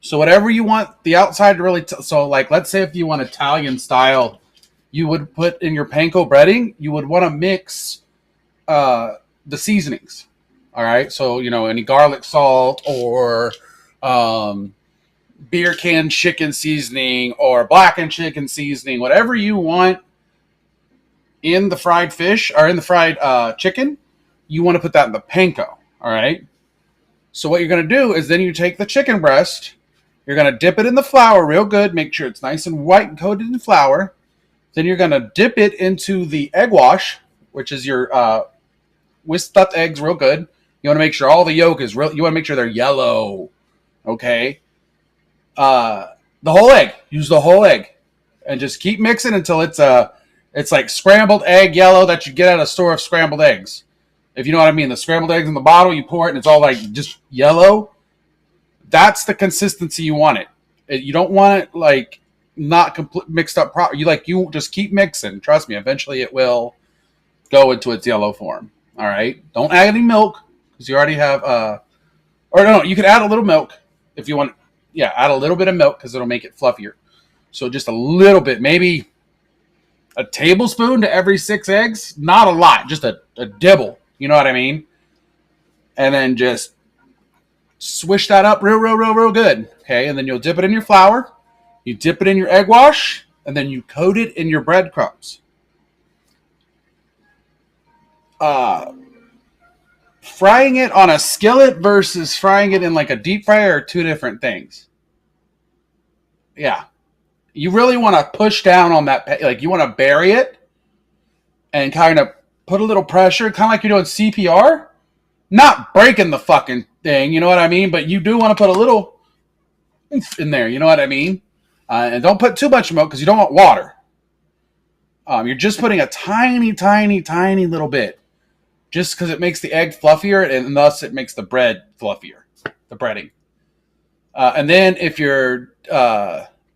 So whatever you want the outside to really. So like, let's say if you want Italian style, you would put in your panko breading. You would want to mix the seasonings. All right. So any garlic salt or beer can chicken seasoning or blackened chicken seasoning, whatever you want in the fried fish or in the fried chicken, you want to put that in the panko. All right. So what you're going to do is then you take the chicken breast, you're going to dip it in the flour real good, make sure it's nice and white and coated in flour. Then you're going to dip it into the egg wash, which is your whisked up eggs real good. You want to make sure all the yolk is real. You want to make sure they're yellow. Okay. The whole egg. Use the whole egg. And just keep mixing until it's like scrambled egg yellow that you get at a store of scrambled eggs. If you know what I mean. The scrambled eggs in the bottle, you pour it and it's all like just yellow. That's the consistency you want it. You don't want it like not mixed up proper. You just keep mixing. Trust me, eventually it will go into its yellow form. All right. Don't add any milk because you already have or no, you can add a little milk if you want. Yeah, add a little bit of milk because it'll make it fluffier. So just a little bit, maybe a tablespoon to every 6 eggs. Not a lot, just a dibble. You know what I mean? And then just swish that up real good. Okay, and then you'll dip it in your flour. You dip it in your egg wash, and then you coat it in your breadcrumbs. Frying it on a skillet versus frying it in like a deep fryer are two different things. Yeah. You really want to push down on that. Like you want to bury it and kind of put a little pressure, kind of like you're doing CPR. Not breaking the fucking thing, you know what I mean? But you do want to put a little in there, you know what I mean? And don't put too much milk because you don't want water. You're just putting a tiny little bit. Just because it makes the egg fluffier and thus it makes the bread fluffier, the breading. And then if you're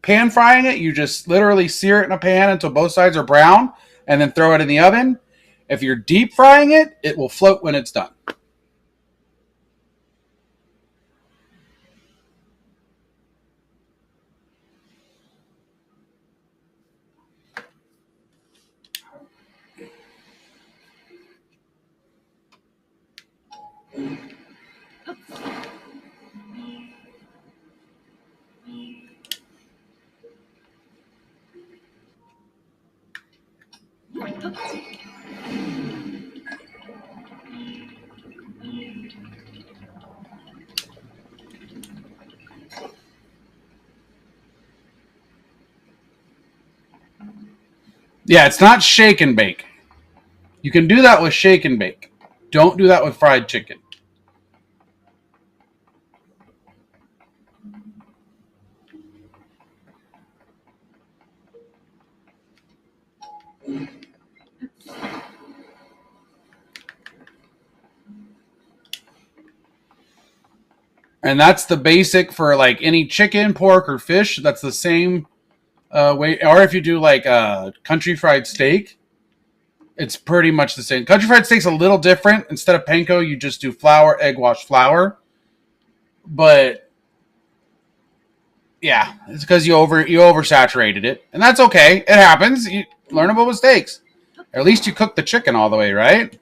pan frying it, you just literally sear it in a pan until both sides are brown and then throw it in the oven. If you're deep frying it, it will float when it's done. Yeah, it's not shake and bake. You can do that with shake and bake. Don't do that with fried chicken. And that's the basic for like any chicken, pork, or fish. That's the same way. Or if you do like country fried steak, it's pretty much the same. Country fried steak's a little different. Instead of panko, you just do flour, egg wash flour. But yeah, it's because you oversaturated it, and that's okay. It happens. You learnable mistakes. Or at least you cooked the chicken all the way, right?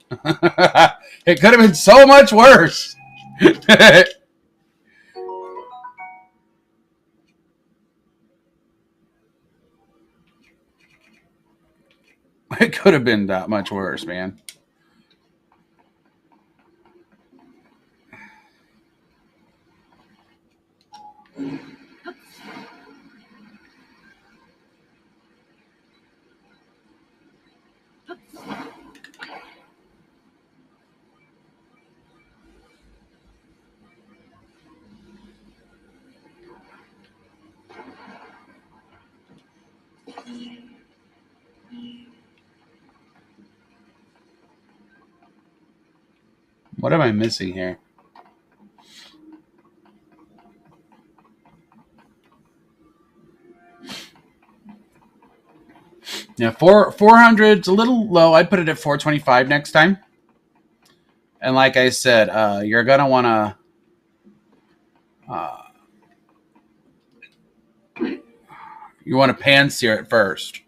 It could have been so much worse. It could have been that much worse, man. What am I missing here? Yeah, 400's a little low. I'd put it at 425 next time. And like I said, you're gonna want to you want to pan sear it first.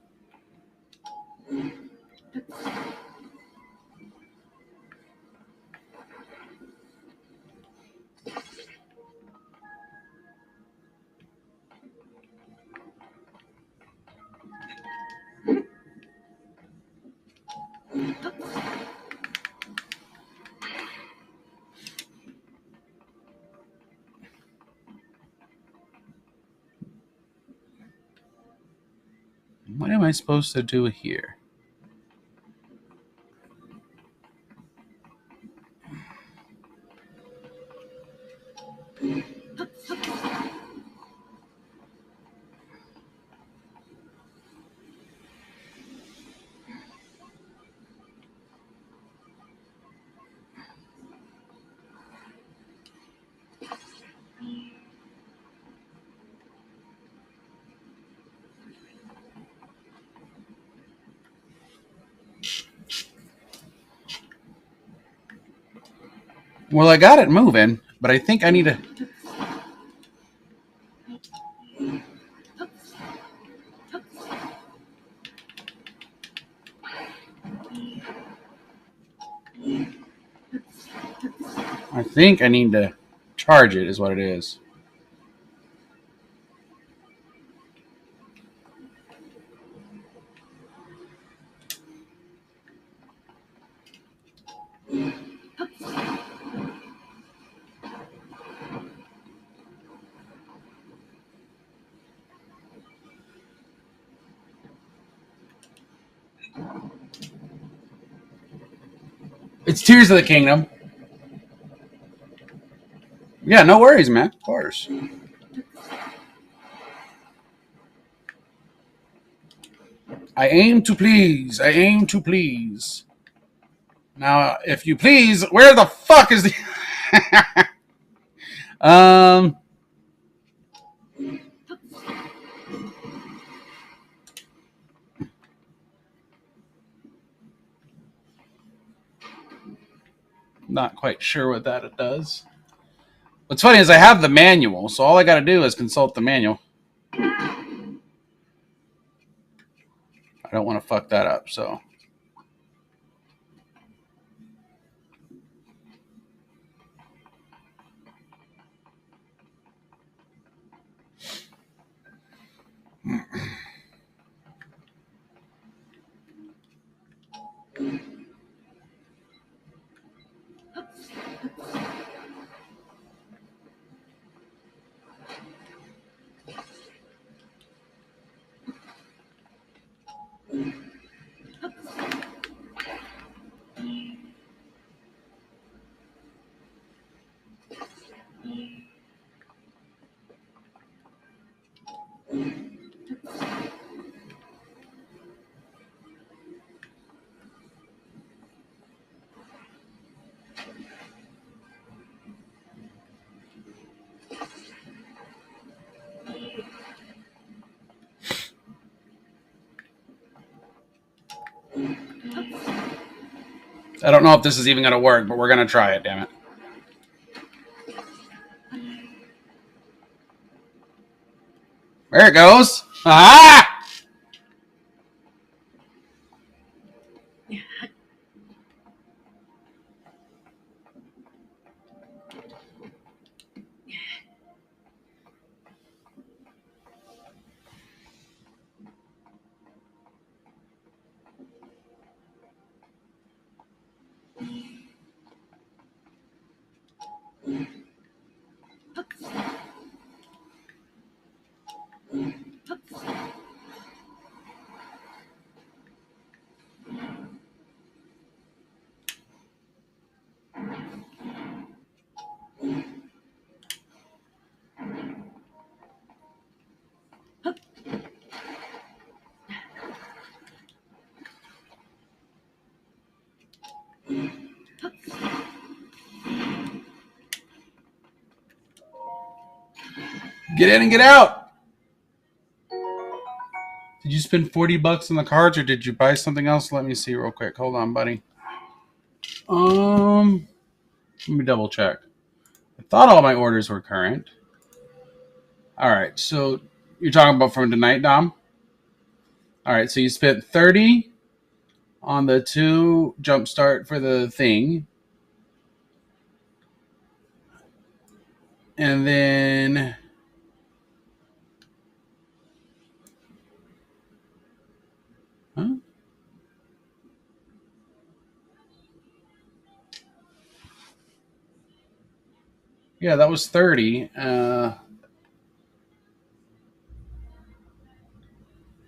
What am I supposed to do here? Well, I got it moving, but I think I need to. I think I need to charge it. Is what it is. It's Tears of the Kingdom. Yeah, no worries, man. Of course. I aim to please. I aim to please. Now, if you please, where the fuck is the? um. Not quite sure what that it does. What's funny is I have the manual, so all I got to do is consult the manual. I don't want to fuck that up, so. I don't know if this is even going to work, but we're going to try it, damn it. There it goes. Ah! Get in and get out. Did you spend $40 on the cards, or did you buy something else? Let me see real quick. Hold on, buddy. Let me double check. I thought all my orders were current. All right, so you're talking about from tonight, Dom? All right, so you spent 30 on the 2 jumpstart for the thing. And then huh? Yeah, that was 30.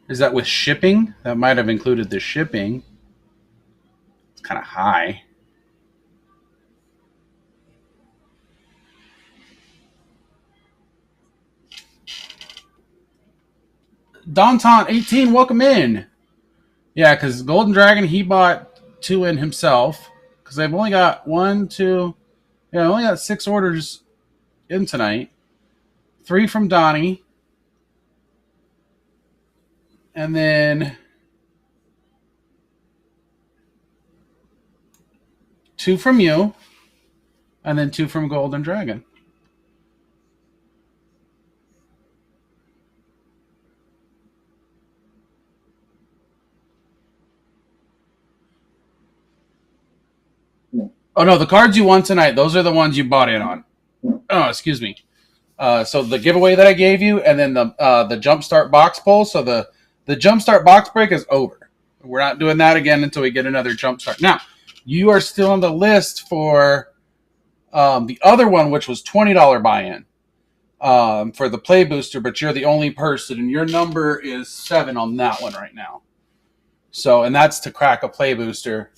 Is that with shipping? That might have included the shipping. It's kind of high. Danton 18, welcome in. Yeah, because Golden Dragon, he bought 2 in himself. Because I've only got 1, 2. Yeah, I only got 6 orders in tonight. 3 from Donnie. And then 2 from you. And then 2 from Golden Dragon. Oh, no, the cards you won tonight, those are the ones you bought in on. Oh, excuse me. So the giveaway that I gave you, and then the Jumpstart box pull. So the Jumpstart box break is over. We're not doing that again until we get another Jumpstart. Now, you are still on the list for the other one, which was $20 buy-in for the Play Booster, but you're the only person, and your number is 7 on that one right now. So, and that's to crack a Play Booster.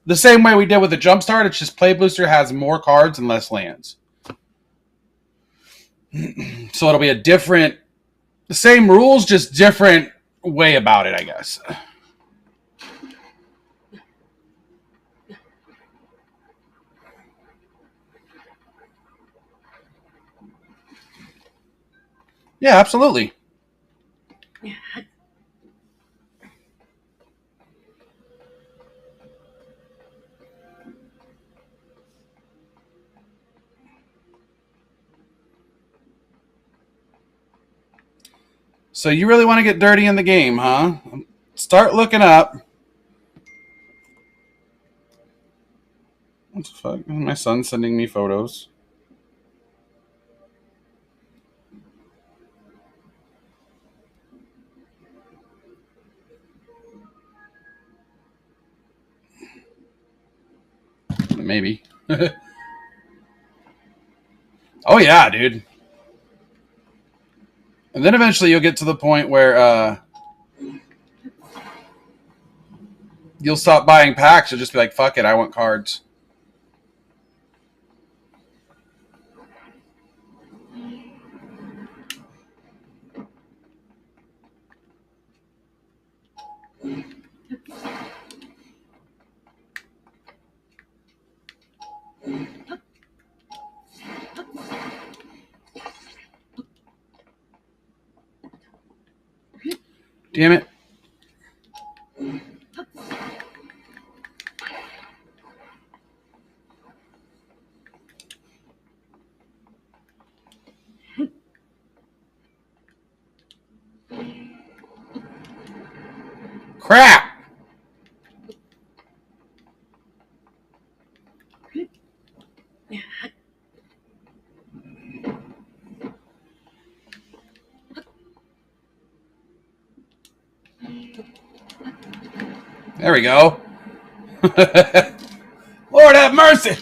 The same way we did with the Jumpstart, it's just Play Booster has more cards and less lands. So it'll be a different, the same rules, just different way about it, I guess. Yeah, absolutely. So you really want to get dirty in the game, huh? Start looking up. What the fuck? My son's sending me photos. Maybe. Oh, yeah, dude. And then eventually you'll get to the point where you'll stop buying packs. You'll just be like, fuck it, I want cards. Damn it. Crap! There we go. Lord have mercy!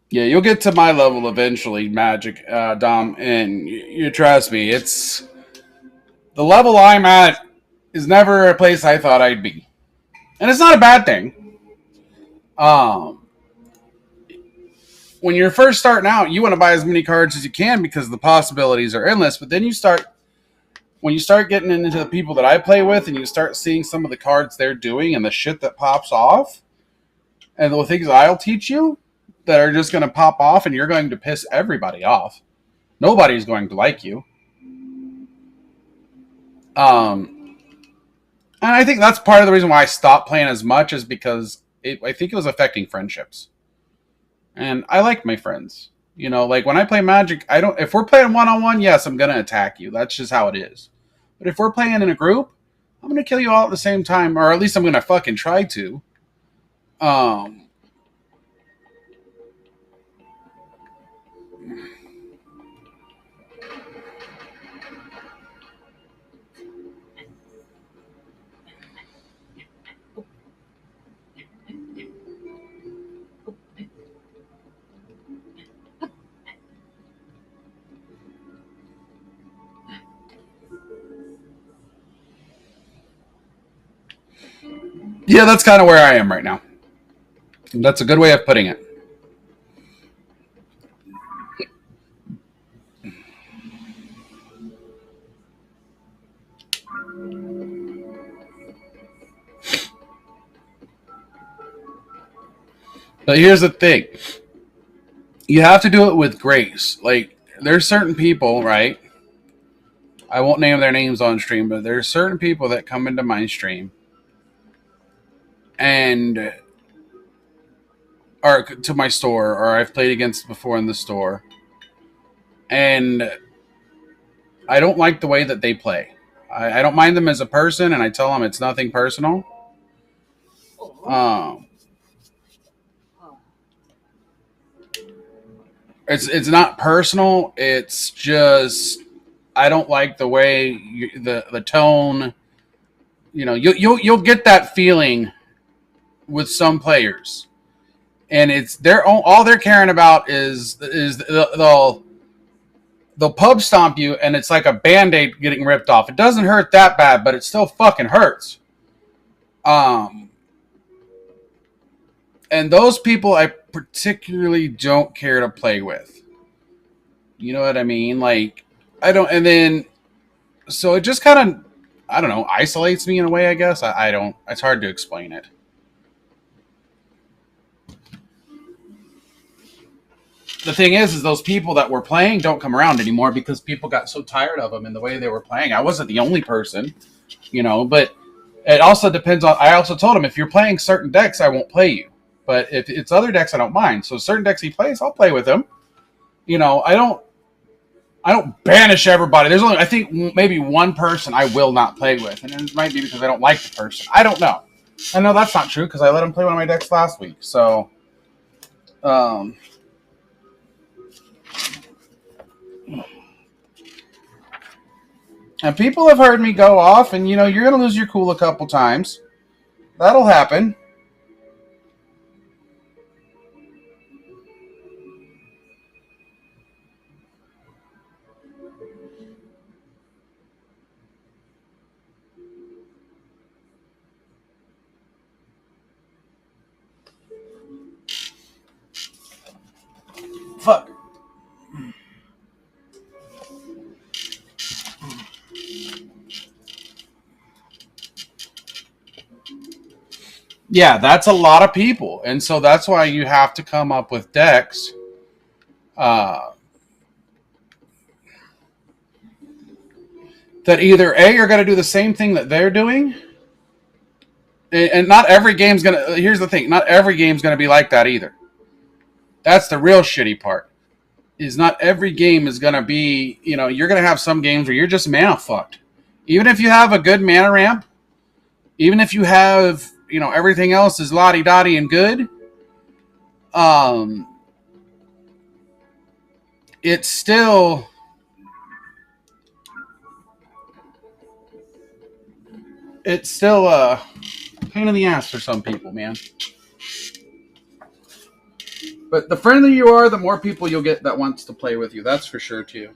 Yeah, you'll get to my level eventually, Magic, Dom, and you trust me, it's the level I'm at is never a place I thought I'd be, and it's not a bad thing. Um, when you're first starting out, you want to buy as many cards as you can because the possibilities are endless. But then when you start getting into the people that I play with, and you start seeing some of the cards they're doing and the shit that pops off, and the things I'll teach you that are just going to pop off, and you're going to piss everybody off. Nobody's going to like you. Um, and I think that's part of the reason why I stopped playing as much is because I think it was affecting friendships. And I like my friends. You know, like when I play Magic, I don't. If we're playing one on one, yes, I'm gonna attack you. That's just how it is. But if we're playing in a group, I'm gonna kill you all at the same time, or at least I'm gonna fucking try to. Um, yeah, that's kind of where I am right now. That's a good way of putting it. But here's the thing: you have to do it with grace. Like there's certain people, right? I won't name their names on stream, but there's certain people that come into my stream and or to my store, or I've played against before in the store, and I don't like the way that they play. I don't mind them as a person, and I tell them it's nothing personal. Um, it's not personal. It's just I don't like the way the tone. You know, you'll get that feeling with some players, and it's they're all they're caring about is they'll pub stomp you, and it's like a band-aid getting ripped off. It doesn't hurt that bad, but it still fucking hurts. Um, and those people I particularly don't care to play with. You know what I mean? Like I don't, and then so it just kind of I don't know isolates me in a way. I guess I don't. It's hard to explain it. The thing is those people that were playing don't come around anymore because people got so tired of them and the way they were playing. I wasn't the only person, you know, but it also depends on. I also told him if you're playing certain decks, I won't play you, but if it's other decks, I don't mind. So certain decks he plays, I'll play with him. You know, I don't banish everybody. There's only I think maybe one person I will not play with, and it might be because I don't like the person. I don't know. I know that's not true because I let him play one of my decks last week. So, um, and people have heard me go off, and you know you're gonna lose your cool a couple times. That'll happen. Fuck. Yeah, that's a lot of people. And so that's why you have to come up with decks uh, that either A, are going to do the same thing that they're doing. And not every game's going to, here's the thing, not every game's going to be like that either. That's the real shitty part. Is not every game is going to be, you're going to have some games where you're just mana fucked. Even if you have a good mana ramp, even if you have, everything else is lottie-dottie and good, it's still a pain in the ass for some people, man. But the friendlier you are, the more people you'll get that wants to play with you. That's for sure, too.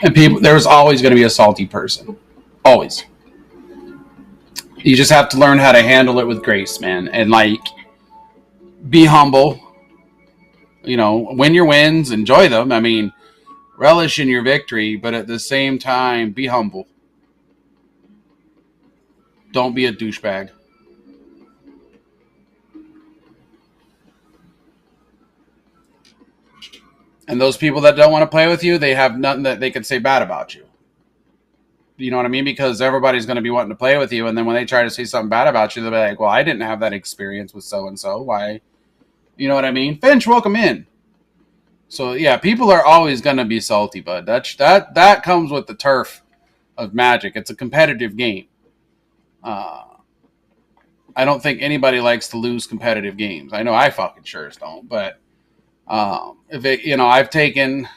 And there's always going to be a salty person. Always. You just have to learn how to handle it with grace, man. And, be humble. Win your wins, enjoy them. I mean, relish in your victory, but at the same time, be humble. Don't be a douchebag. And those people that don't want to play with you, they have nothing that they can say bad about you. You know what I mean? Because everybody's going to be wanting to play with you. And then when they try to say something bad about you, they'll be like, well, I didn't have that experience with so-and-so. Why? You know what I mean? Finch, welcome in. So, yeah, people are always going to be salty, bud. That comes with the turf of Magic. It's a competitive game. I don't think anybody likes to lose competitive games. I know I fucking sure don't. But I've taken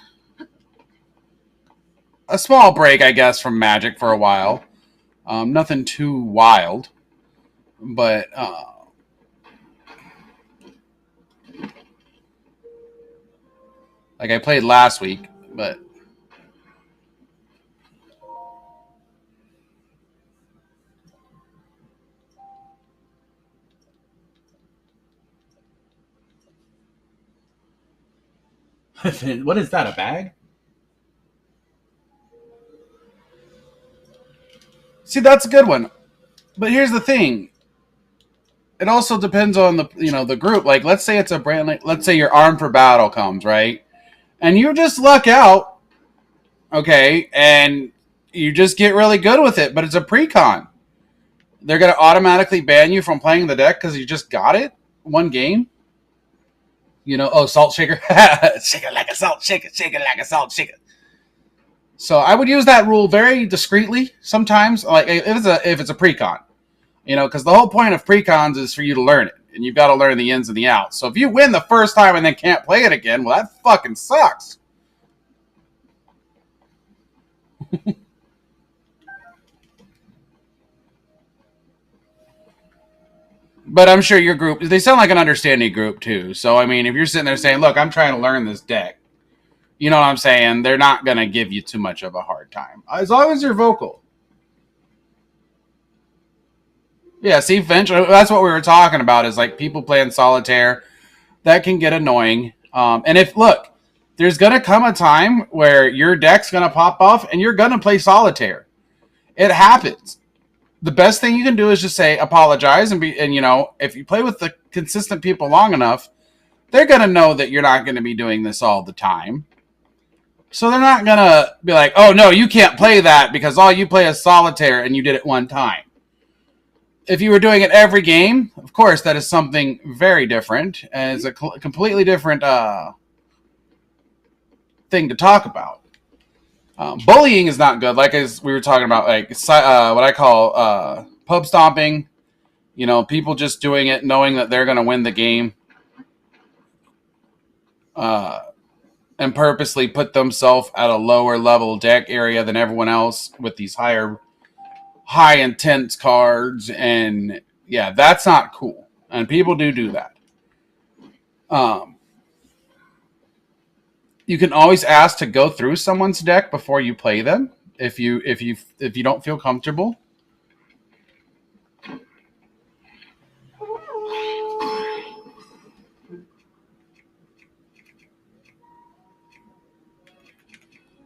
a small break, I guess, from Magic for a while. Nothing too wild, but I played last week, but what is that, a bag? See, that's a good one. But here's the thing. It also depends on the group. Like, let's say it's a brand, let's say your Armed for Battle comes, right? And you just luck out, okay, and you just get really good with it, but it's a pre-con. They're going to automatically ban you from playing the deck because you just got it one game. Salt shaker. Shake it like a salt shaker. Shake it like a salt shaker. So I would use that rule very discreetly sometimes, like if it's a pre-con. Because the whole point of pre-cons is for you to learn it, and you've got to learn the ins and the outs. So if you win the first time and then can't play it again, well, that fucking sucks. But I'm sure your group, they sound like an understanding group too. So, I mean, if you're sitting there saying, look, I'm trying to learn this deck, you know what I'm saying? They're not going to give you too much of a hard time. As long as you're vocal. Yeah, see, Finch, that's what we were talking about is like people playing solitaire. That can get annoying. And there's going to come a time where your deck's going to pop off and you're going to play solitaire. It happens. The best thing you can do is just say apologize and if you play with the consistent people long enough, they're going to know that you're not going to be doing this all the time. So they're not going to be like, oh, no, you can't play that because all you play is solitaire and you did it one time. If you were doing it every game, of course, that is something very different. And it's a completely different thing to talk about. Bullying is not good. Like as we were talking about, like what I call pub stomping. You know, people just doing it knowing that they're going to win the game. And purposely put themselves at a lower level deck area than everyone else with these high intense cards. And yeah, that's not cool. And people do that. You can always ask to go through someone's deck before you play them if you don't feel comfortable.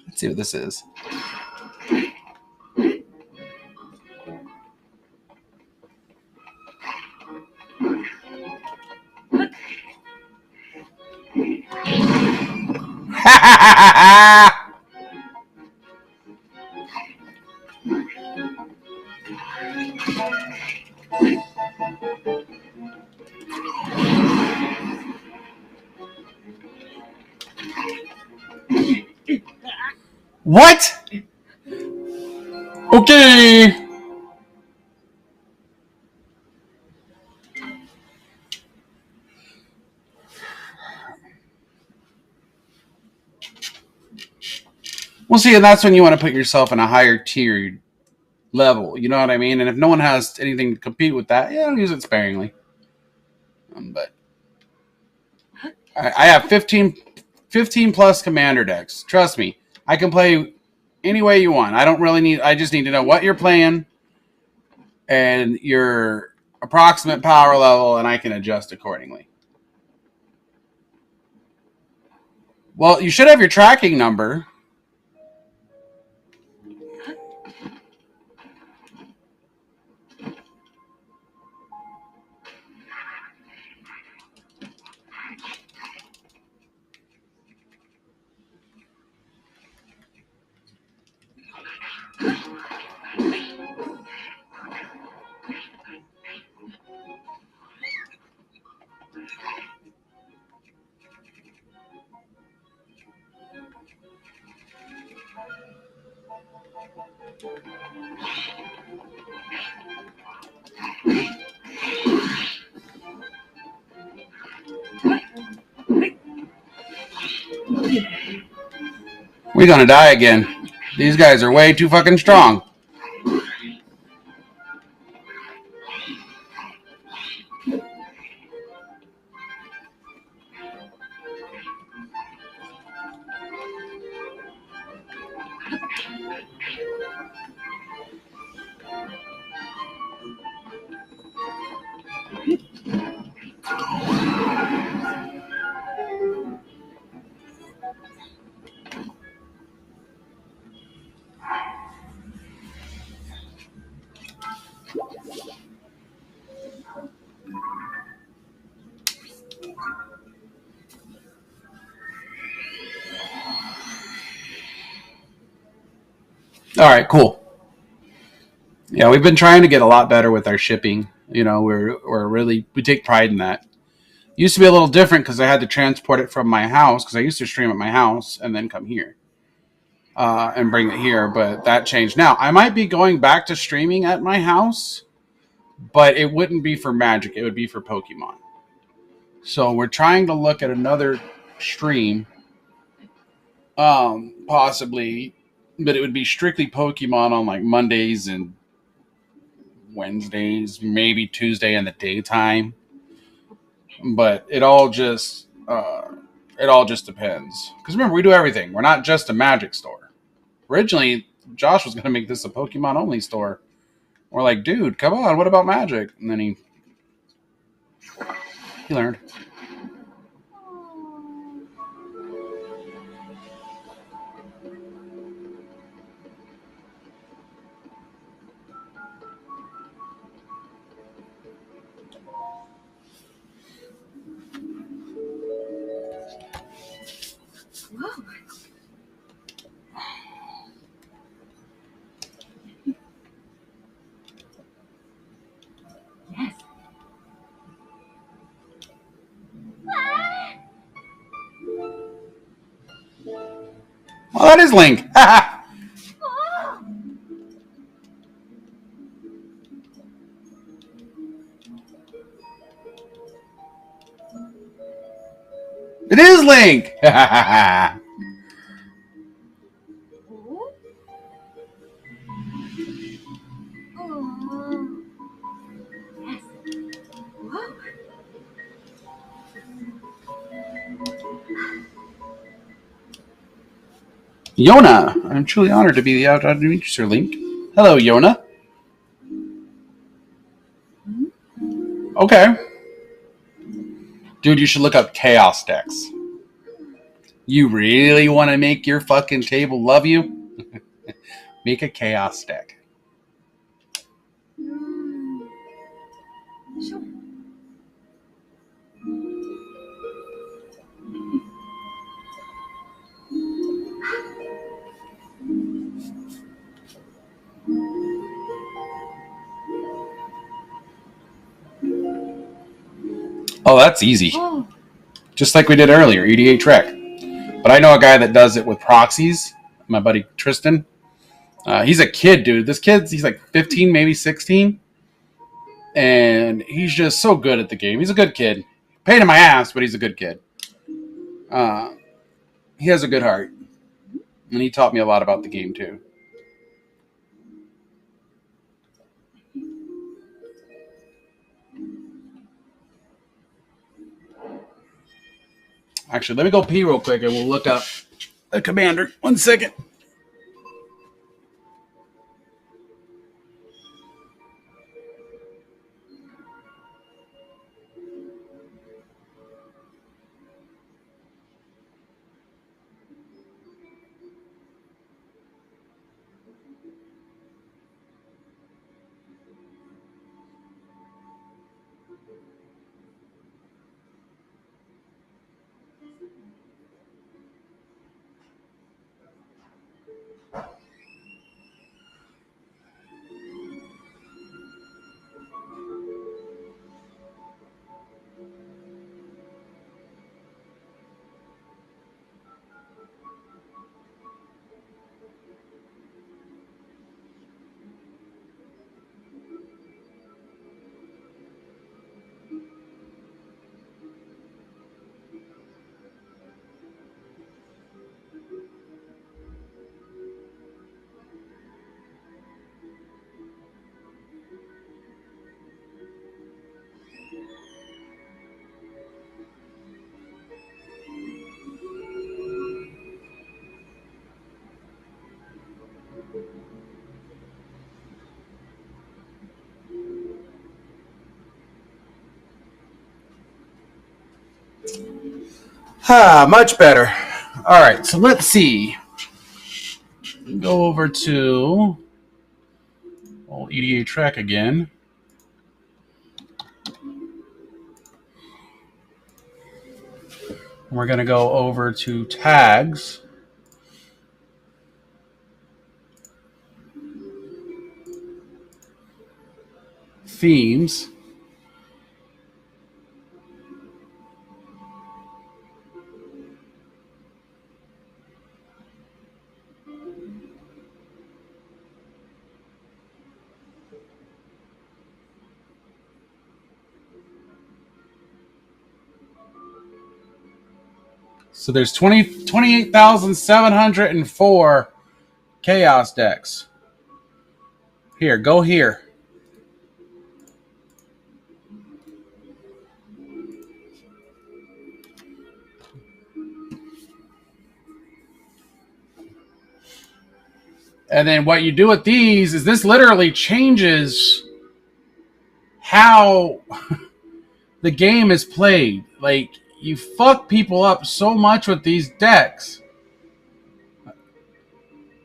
Let's see what this is. What? Okay. Well, see, and that's when you want to put yourself in a higher tiered level. You know what I mean? And if no one has anything to compete with that, yeah, use it sparingly. But I have 15 plus commander decks. Trust me, I can play any way you want. I just need to know what you're playing and your approximate power level, and I can adjust accordingly. Well, you should have your tracking number. We're gonna die again. These guys are way too fucking strong. All right, cool. Yeah, we've been trying to get a lot better with our shipping. You know, we take pride in that. Used to be a little different because I had to transport it from my house because I used to stream at my house and then come here and bring it here. But that changed now. I might be going back to streaming at my house, but it wouldn't be for Magic. It would be for Pokemon. So we're trying to look at another stream, possibly, but it would be strictly Pokemon on like Mondays and Wednesdays, maybe Tuesday in the daytime. But it all just depends. Because remember, we do everything. We're not just a Magic store. Originally, Josh was going to make this a Pokemon only store. We're like, dude, come on, what about Magic? And then he learned. Well, that is Link. It is Link. Yona, I'm truly honored to be the outdog to meet you, Sir Link. Hello, Yona. Okay. Dude, you should look up chaos decks. You really want to make your fucking table love you? Make a chaos deck. Sure. Oh, that's easy. Oh. Just like we did earlier, EDA Trek. But I know a guy that does it with proxies. My buddy Tristan. He's a kid, dude. He's like 15, maybe 16. And he's just so good at the game. He's a good kid. Pain in my ass, but he's a good kid. He has a good heart. And he taught me a lot about the game, too. Actually, let me go pee real quick and we'll look up the commander. 1 second. Much better. All right, so let's see. Go over to old EDA Trek again. We're going to go over to tags. Themes. So there's 28,704 chaos decks. Here, go here. And then what you do with these is this literally changes how the game is played. Like, you fuck people up so much with these decks.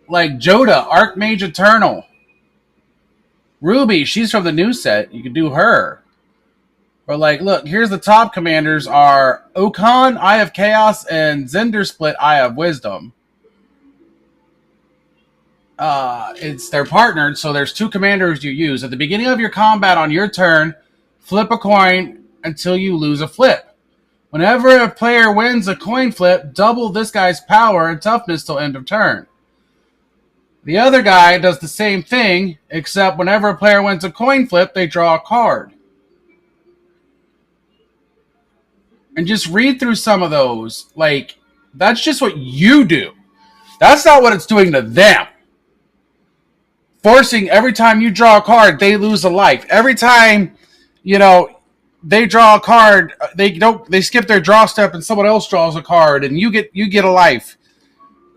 Like Joda, Archmage Eternal. Ruby, she's from the new set. You can do her. Or like, look, here's the top commanders are Okan, Eye of Chaos, and Zender Split, Eye of Wisdom. They're partnered, so there's two commanders you use. At the beginning of your combat on your turn, flip a coin until you lose a flip. Whenever a player wins a coin flip, double this guy's power and toughness till end of turn. The other guy does the same thing, except whenever a player wins a coin flip, they draw a card. And just read through some of those. Like, that's just what you do. That's not what it's doing to them. Forcing every time you draw a card, they lose a life. Every time, they draw a card, they skip their draw step and someone else draws a card and you get a life.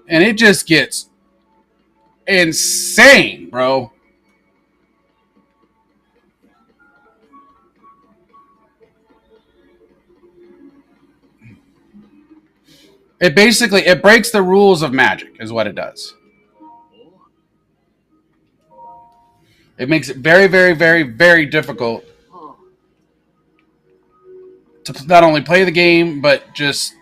And it just gets insane, bro. It breaks the rules of Magic is what it does. It makes it very, very, very, very difficult to not only play the game, but just,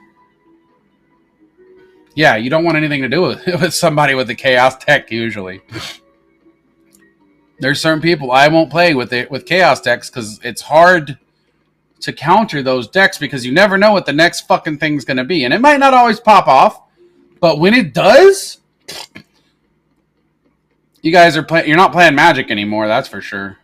yeah, you don't want anything to do with somebody with a chaos deck usually. There's certain people I won't play with chaos decks because it's hard to counter those decks because you never know what the next fucking thing's going to be. And it might not always pop off, but when it does, you're not playing Magic anymore, that's for sure.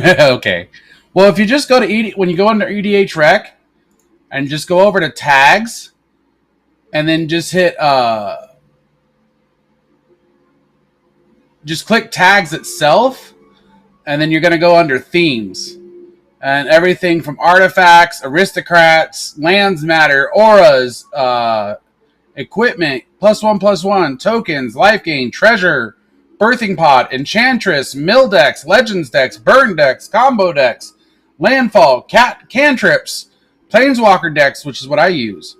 Okay. Well, if you just go to when you go under EDH Rec and just go over to tags and then just hit just click tags itself and then you're going to go under themes. And everything from artifacts, aristocrats, lands matter, auras, equipment, +1/+1, tokens, life gain, treasure, birthing pod, enchantress, mill decks, legends decks, burn decks, combo decks, landfall, cantrips, planeswalker decks, which is what I use,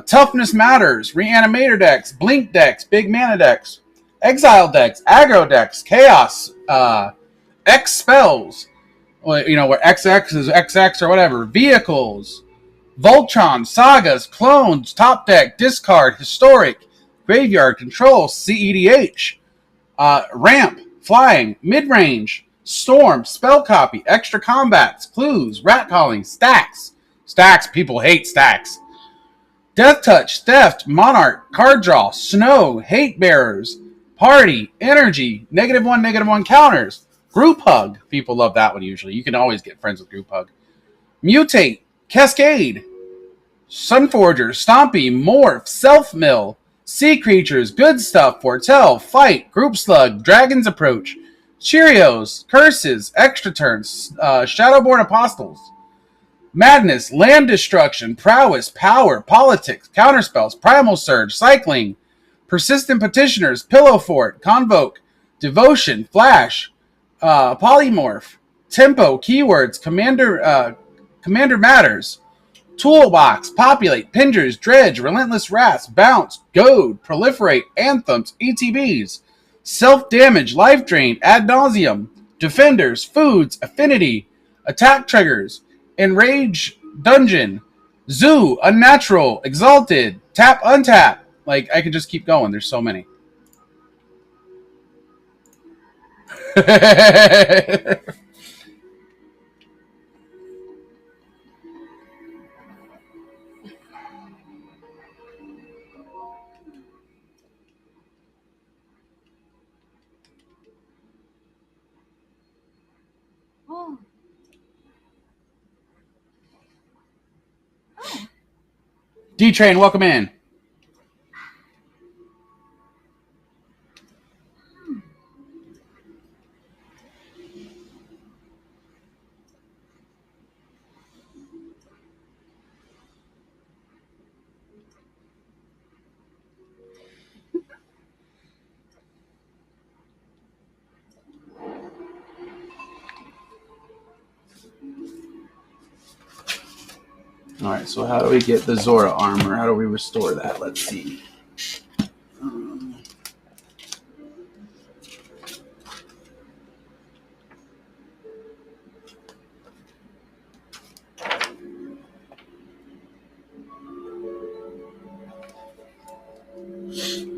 toughness matters, reanimator decks, blink decks, big mana decks, exile decks, aggro decks, chaos, X spells, where XX is XX or whatever, vehicles, Voltron, Sagas, Clones, Top Deck, Discard, Historic, Graveyard, Control, CEDH, Ramp, Flying, Midrange, Storm, Spell Copy, Extra Combats, Clues, Rat Calling, Stacks. Stacks, people hate stacks. Death Touch, Theft, Monarch, Card Draw, Snow, Hate Bearers, Party, Energy, -1/-1 counters, Group Hug. People love that one usually. You can always get friends with Group Hug. Mutate, Cascade, Sunforger, Stompy, Morph, Self-Mill, Sea Creatures, Good Stuff, Foretell, Fight, Group Slug, Dragon's Approach, Cheerios, Curses, Extra Turns, Shadowborn Apostles, Madness, Land Destruction, Prowess, Power, Politics, Counterspells, Primal Surge, Cycling, Persistent Petitioners, Pillow Fort, Convoke, Devotion, Flash, Polymorph, Tempo, Keywords, Commander Matters, Toolbox, Populate, Pingers, Dredge, Relentless Wrath, Bounce, Goad, Proliferate, Anthems, ETBs, Self-Damage, Life Drain, Ad Nauseum, Defenders, Foods, Affinity, Attack Triggers, Enrage, Dungeon, Zoo, Unnatural, Exalted, Tap, Untap. Like, I could just keep going. There's so many. D-Train, welcome in. All right, so how do we get the Zora armor? How do we restore that? Let's see.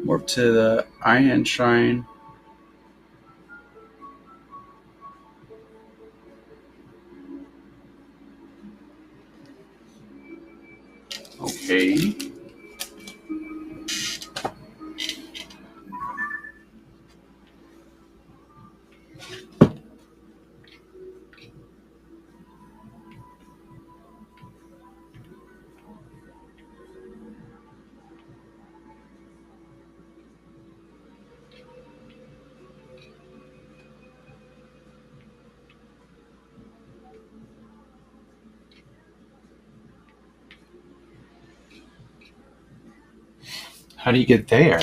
Warp to the Iron Shrine. Okay. How do you get there?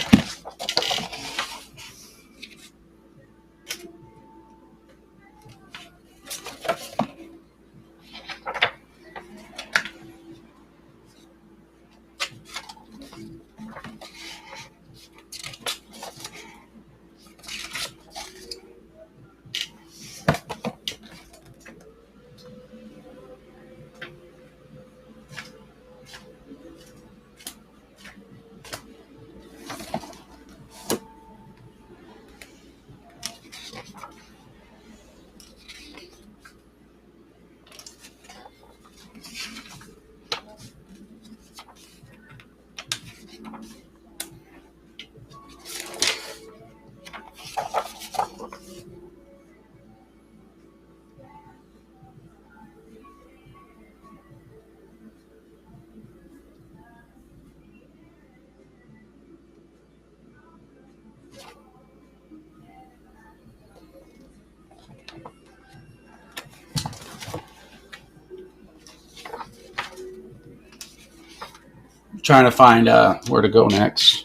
I'm trying to find where to go next.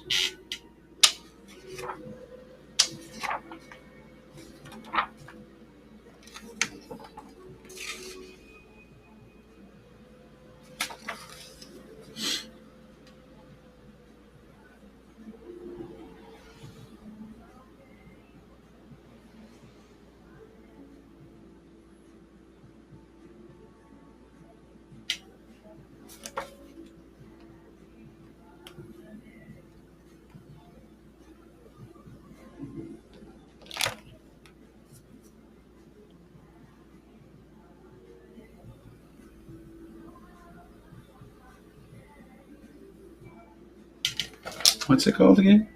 What's it called again?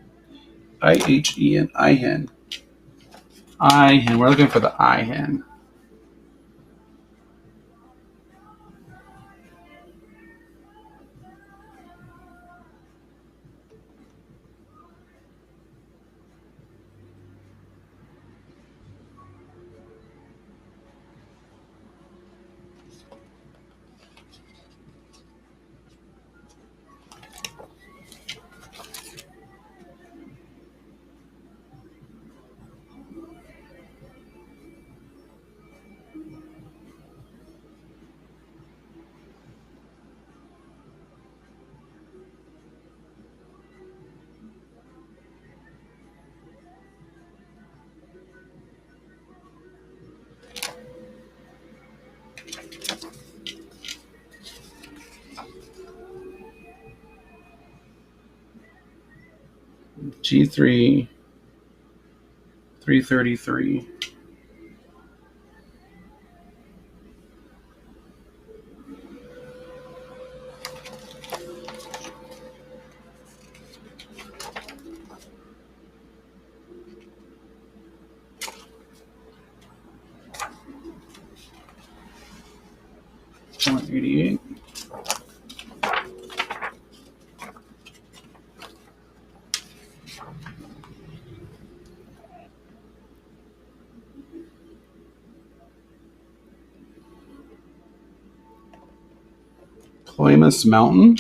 IHEN. IHEN. IHEN. We're looking for the IHEN. G3 333. .88. Clamus Mountain.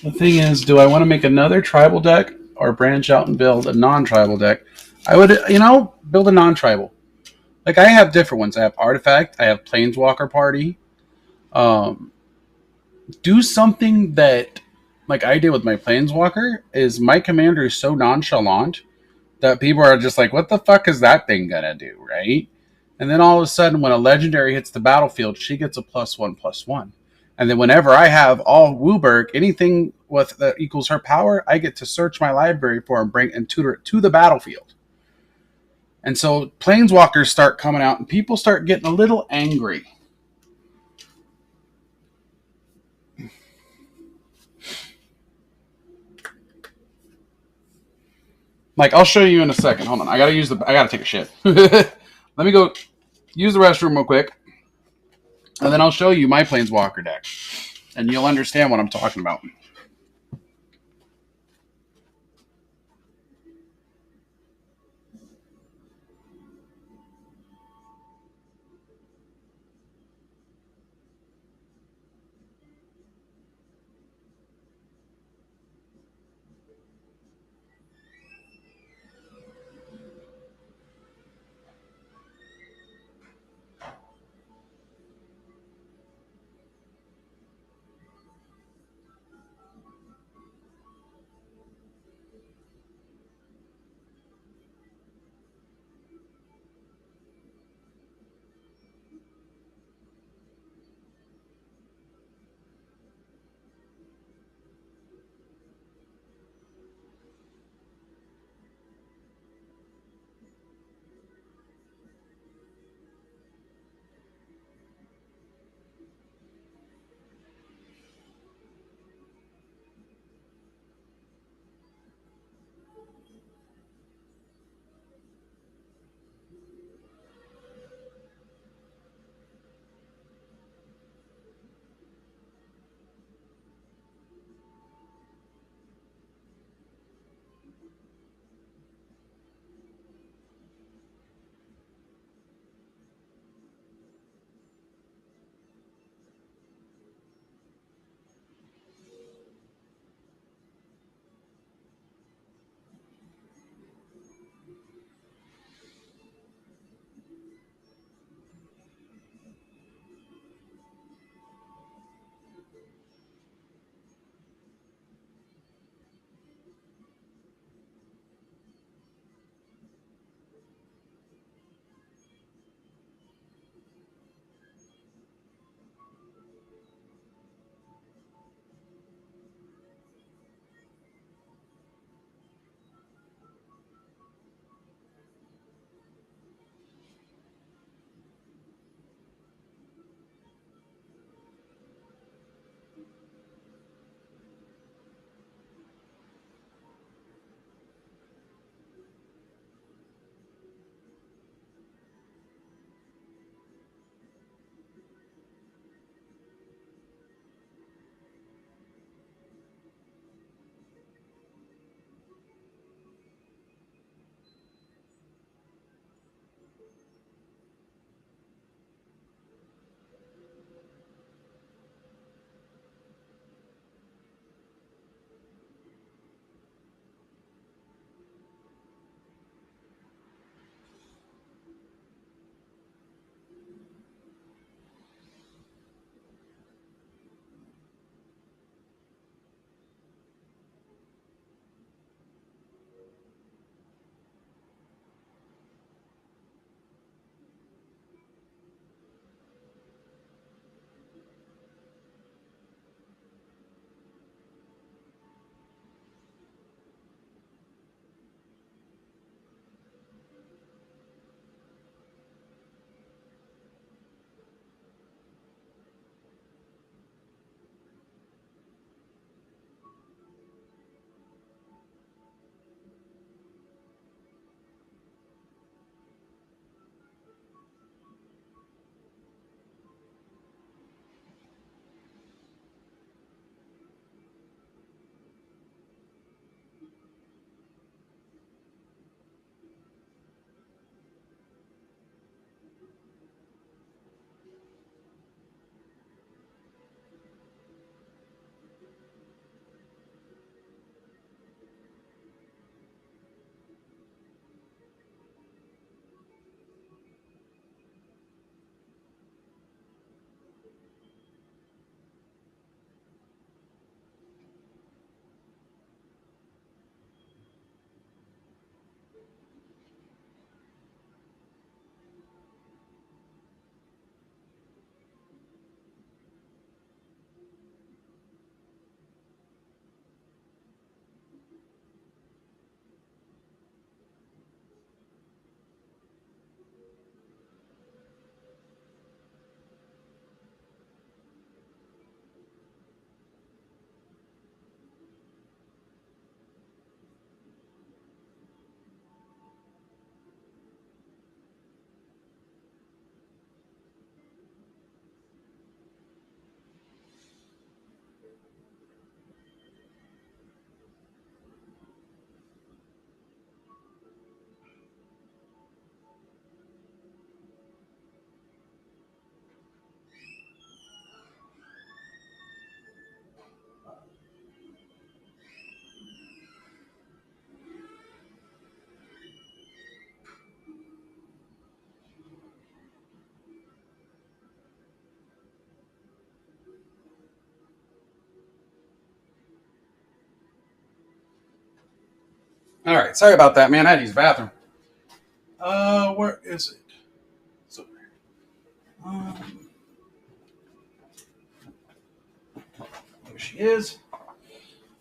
The thing is, do I want to make another tribal deck or branch out and build a non-tribal deck? I would, build a non-tribal. Like I have different ones. I have Artifact. I have Planeswalker Party. Um, do something that, like I did with my Planeswalker, is my commander is so nonchalant that people are just like, what the fuck is that thing gonna do, right? And then all of a sudden, when a legendary hits the battlefield, she gets a +1/+1. And then whenever I have all Wooburg, anything with that equals her power, I get to search my library for and bring and tutor it to the battlefield. And so planeswalkers start coming out, and people start getting a little angry. Like I'll show you in a second. Hold on, I gotta take a shit. Let me go use the restroom real quick, and then I'll show you my planeswalker deck, and you'll understand what I'm talking about. All right, sorry about that, man. I had to use the bathroom. Where is it? It's over here. There she is.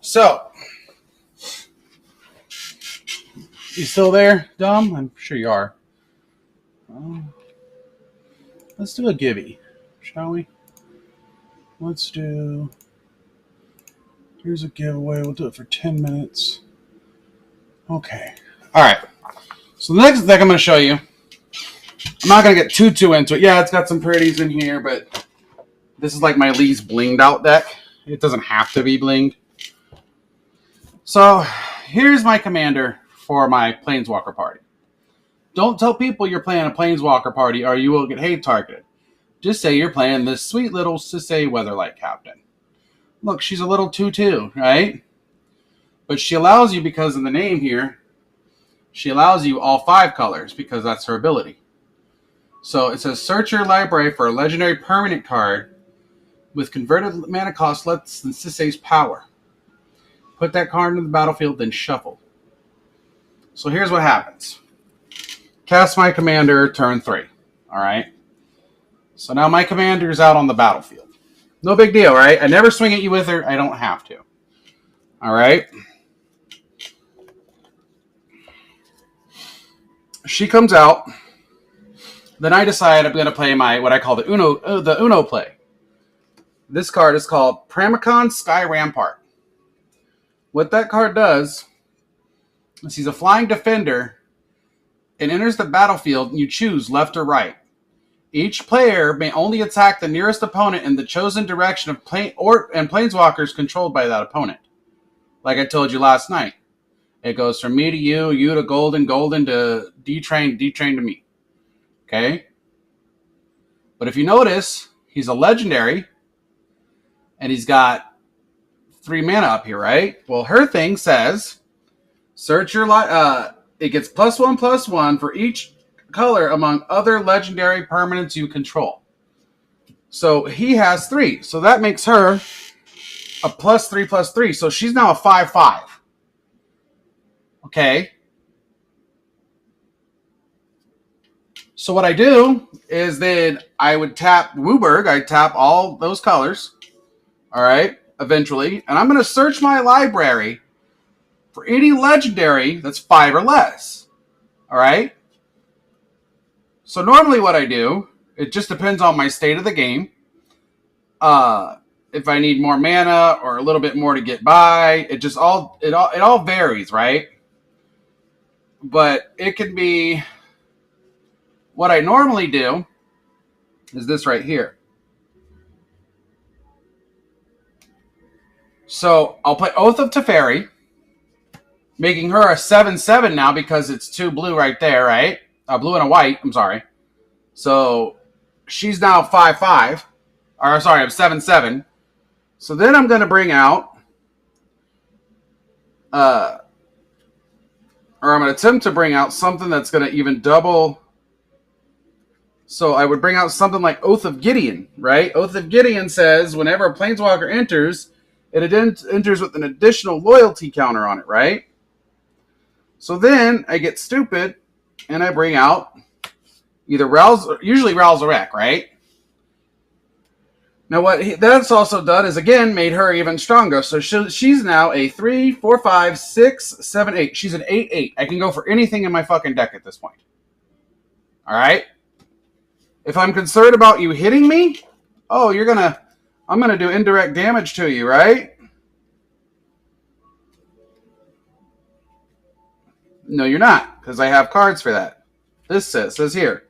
So, you still there, Dom? I'm sure you are. Let's do a gibby, shall we? Let's do. Here's a giveaway. We'll do it for 10 minutes. Okay. All right. So the next deck I'm going to show you, I'm not going to get too into it. Yeah, it's got some pretties in here, but this is like my least blinged out deck. It doesn't have to be blinged. So here's my commander for my Planeswalker party. Don't tell people you're playing a Planeswalker party or you will get hate targeted. Just say you're playing this sweet little Sisay Weatherlight Captain. Look, she's a little 2/2, right? But she allows you, because of the name here, she allows you all 5 colors because that's her ability. So it says search your library for a legendary permanent card with converted mana cost less than Sisay's power. Put that card into the battlefield, then shuffle. So here's what happens. Cast my commander turn 3. Alright? So now my commander is out on the battlefield. No big deal, right? I never swing at you with her. I don't have to. Alright? She comes out. Then I decide I'm going to play my, what I call the Uno play. This card is called Pramicon Sky Rampart. What that card does is he's a flying defender and enters the battlefield, and you choose left or right. Each player may only attack the nearest opponent in the chosen direction of planeswalkers controlled by that opponent. Like I told you last night. It goes from me to you, you to Golden, Golden to D-Train, D-Train to me. Okay? But if you notice, he's a legendary, and he's got 3 mana up here, right? Well, her thing says, search your it gets +1/+1 for each color among other legendary permanents you control. So he has 3. So that makes her a +3/+3. So she's now a 5/5. Okay. So what I do is then I would tap Wooburg. I tap all those colors. All right. Eventually. And I'm going to search my library for any legendary that's 5 or less. All right. So normally what I do, it just depends on my state of the game. If I need more mana or a little bit more to get by, it all varies, right? But it can be, what I normally do is this right here. So I'll play Oath of Teferi, making her a 7/7 now because it's 2 blue right there, right? Blue and a white, I'm sorry. So she's now 5/5. Or sorry, I'm 7/7. So then I'm going to bring out, or I'm going to attempt to bring out something that's going to even double. So I would bring out something like Oath of Gideon, right? Oath of Gideon says whenever a planeswalker enters, it enters with an additional loyalty counter on it, right? So then I get stupid and I bring out either usually Ralzarek, right? Now what that's also done is, again, made her even stronger. So she's now a 3, 4, 5, 6, 7, 8. She's an 8/8. I can go for anything in my fucking deck at this point. All right? If I'm concerned about you hitting me, oh, I'm going to do indirect damage to you, right? No, you're not, because I have cards for that. This says here,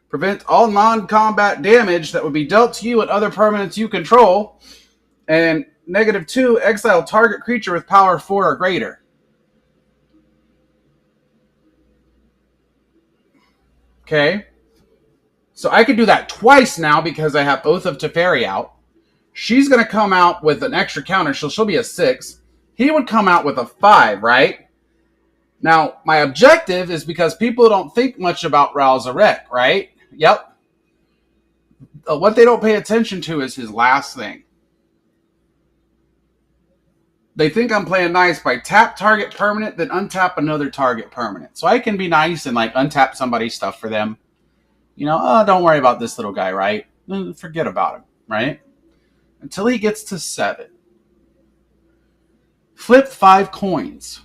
prevent all non-combat damage that would be dealt to you and other permanents you control. And -2, exile target creature with power 4 or greater. Okay. So I could do that twice now because I have Oath of Teferi out. She's going to come out with an extra counter. She'll be a 6. He would come out with a 5, right? Now, my objective is, because people don't think much about Ralzarek, right? Yep. What they don't pay attention to is his last thing. they think I'm playing nice by tap target permanent, then untap another target permanent. So I can be nice and like untap somebody's stuff for them. You know, oh, don't worry about this little guy, right? Forget about him, right? Until he gets to 7. Flip 5 coins.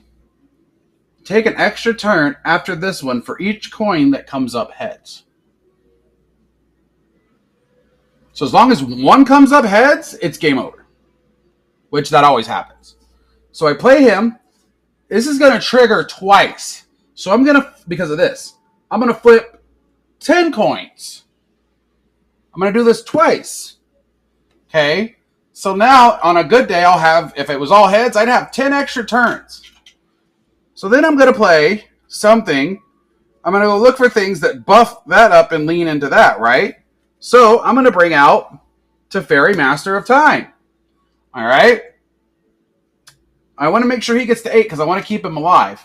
Take an extra turn after this one for each coin that comes up heads. So as long as one comes up heads, it's game over. Which that always happens. So I play him. This is going to trigger twice. So I'm going to, because of this, I'm going to flip 10 coins. I'm going to do this twice. Okay. So now on a good day, I'll have, if it was all heads, I'd have 10 extra turns. So then I'm going to play something. I'm going to go look for things that buff that up and lean into that, right? So I'm going to bring out Teferi, Master of Time. All right. I want to make sure he gets to 8 because I want to keep him alive.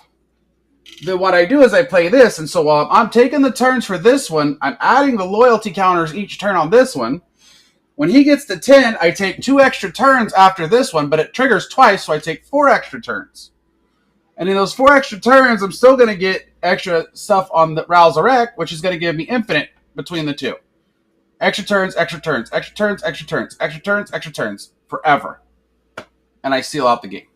Then what I do is I play this, and so while I'm taking the turns for this one, I'm adding the loyalty counters each turn on this one. When he gets to 10, I take 2 extra turns after this one, but it triggers twice, so I take 4 extra turns. And in those 4 extra turns, I'm still going to get extra stuff on the Ralzarek, which is going to give me infinite between the two. Extra turns, extra turns, extra turns, extra turns, extra turns, extra turns, forever. And I seal out the game.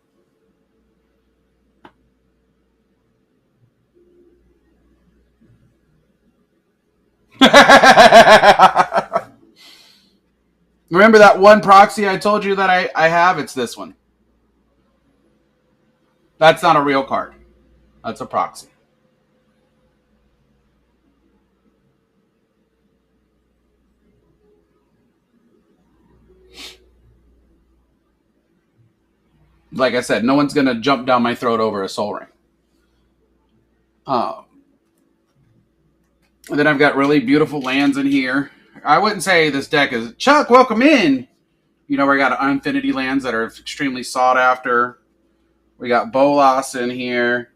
Remember that one proxy I told you that I have? It's this one. That's not a real card. That's a proxy. Like I said, no one's going to jump down my throat over a Soul Ring. And then I've got really beautiful lands in here. I wouldn't say this deck is, Chuck, welcome in. You know, we got Infinity lands that are extremely sought after. We got Bolas in here.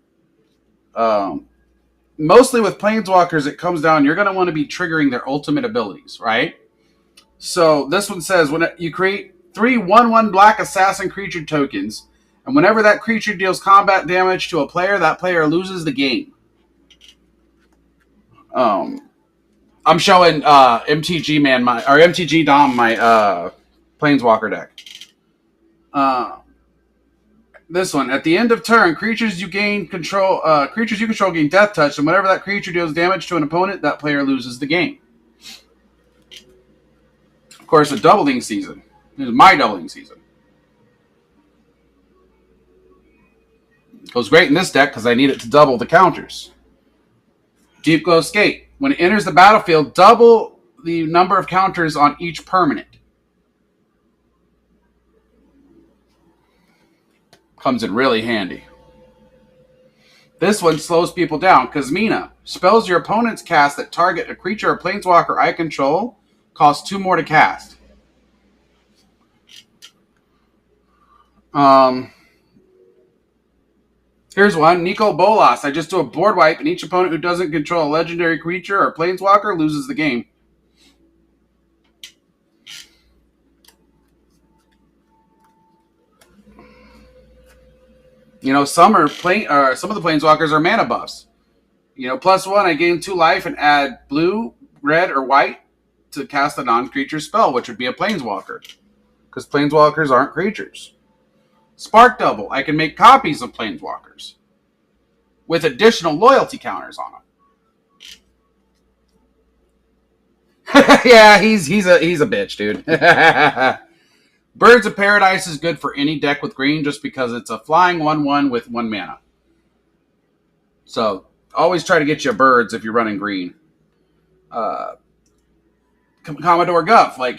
Mostly with Planeswalkers, it comes down, you're going to want to be triggering their ultimate abilities, right? So this one says, when you create 3 1/1 black assassin creature tokens, and whenever that creature deals combat damage to a player, that player loses the game. I'm showing MTG Man MTG Dom my Planeswalker deck. This one, at the end of turn, creatures you control gain death touch, and whenever that creature deals damage to an opponent, that player loses the game. Of course, a doubling season. This is my doubling season. It goes great in this deck because I need it to double the counters. Deep Glow Skate. When it enters the battlefield, double the number of counters on each permanent. Comes in really handy. This one slows people down. Kazmina. Spells your opponent's cast that target a creature or planeswalker I control cost 2 more to cast. Here's one. Nico Bolas. I just do a board wipe, and each opponent who doesn't control a legendary creature or planeswalker loses the game. You know, some of the planeswalkers are mana buffs. You know, +1, I gain 2 life and add blue, red, or white to cast a non-creature spell, which would be a planeswalker. Because planeswalkers aren't creatures. Spark Double. I can make copies of planeswalkers with additional loyalty counters on them. Yeah, he's a bitch, dude. Birds of Paradise is good for any deck with green just because it's a flying 1/1 with 1 mana. So always try to get you birds if you're running green. Commodore Guff, I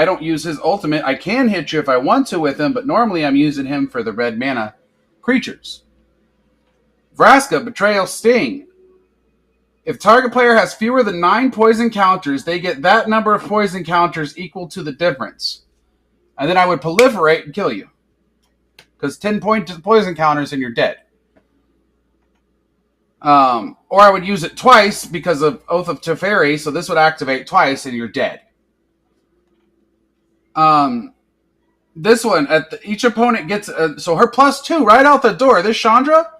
don't use his ultimate. I can hit you if I want to with him, but normally I'm using him for the red mana creatures. Vraska, Betrayal Sting. If target player has fewer than 9 poison counters, they get that number of poison counters equal to the difference. And then I would proliferate and kill you. Because 10 poison counters and you're dead. Or I would use it twice because of Oath of Teferi, so this would activate twice and you're dead. This one, each opponent gets, so her +2 right out the door. This Chandra,